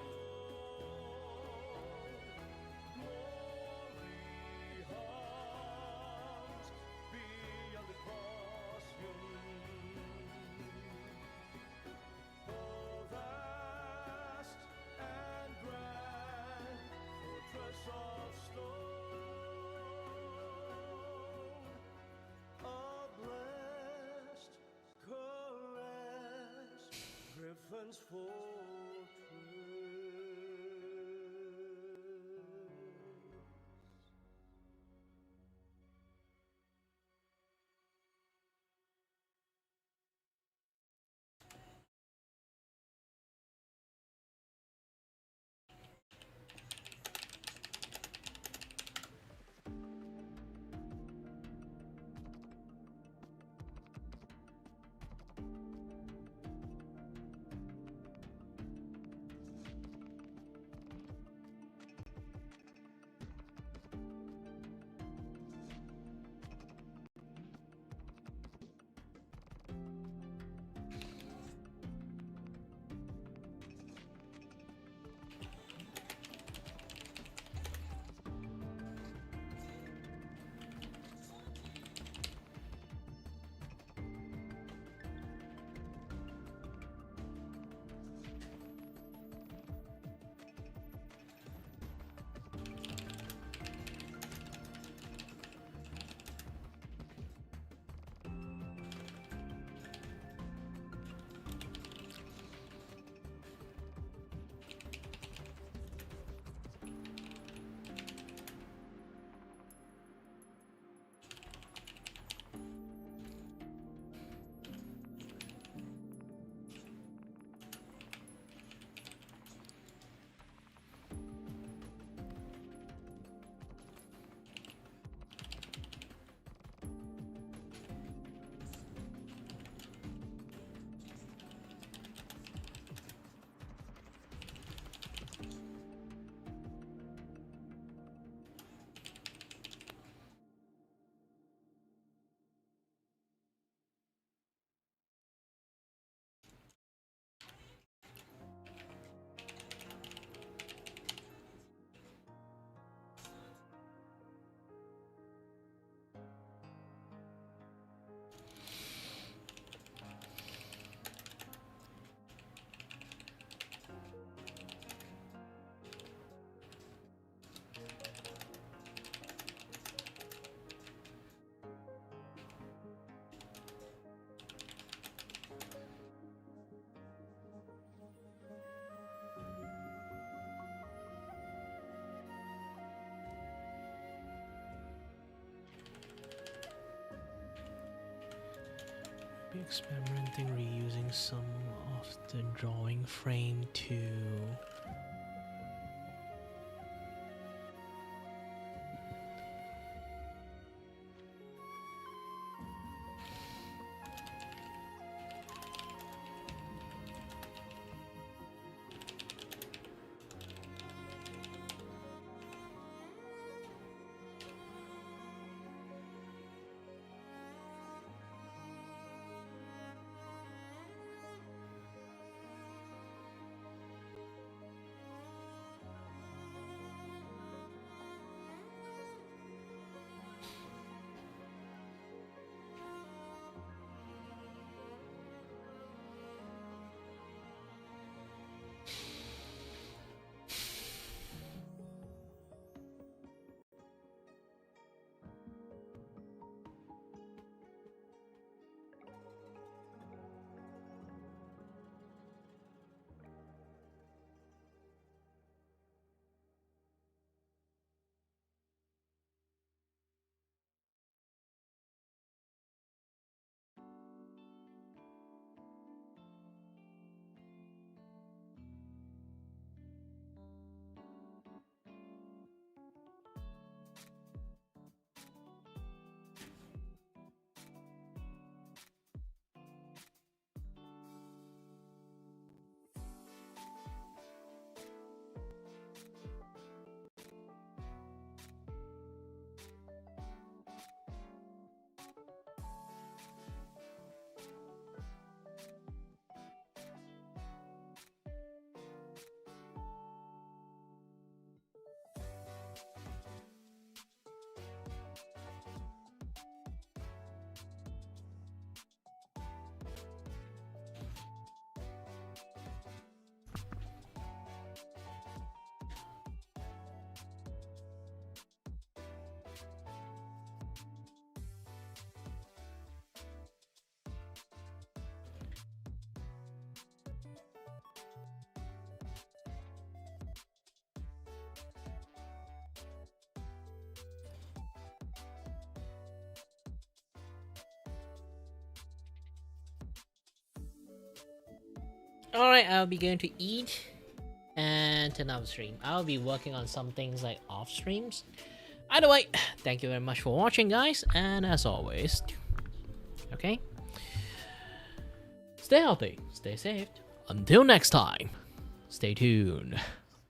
[SPEAKER 5] Glory hangs beyond the crossing. Oh, vast and grand fortress of stone, a blessed caress, Griffin's fortress.
[SPEAKER 1] Experimenting reusing some of the drawing frame to Alright, I'll be going to eat and turn off stream. I'll be working on some things like off streams. Either way, thank you very much for watching, guys, and as always, okay, stay healthy, stay safe. Until next time, stay tuned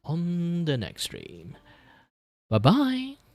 [SPEAKER 1] on the next stream. Bye bye.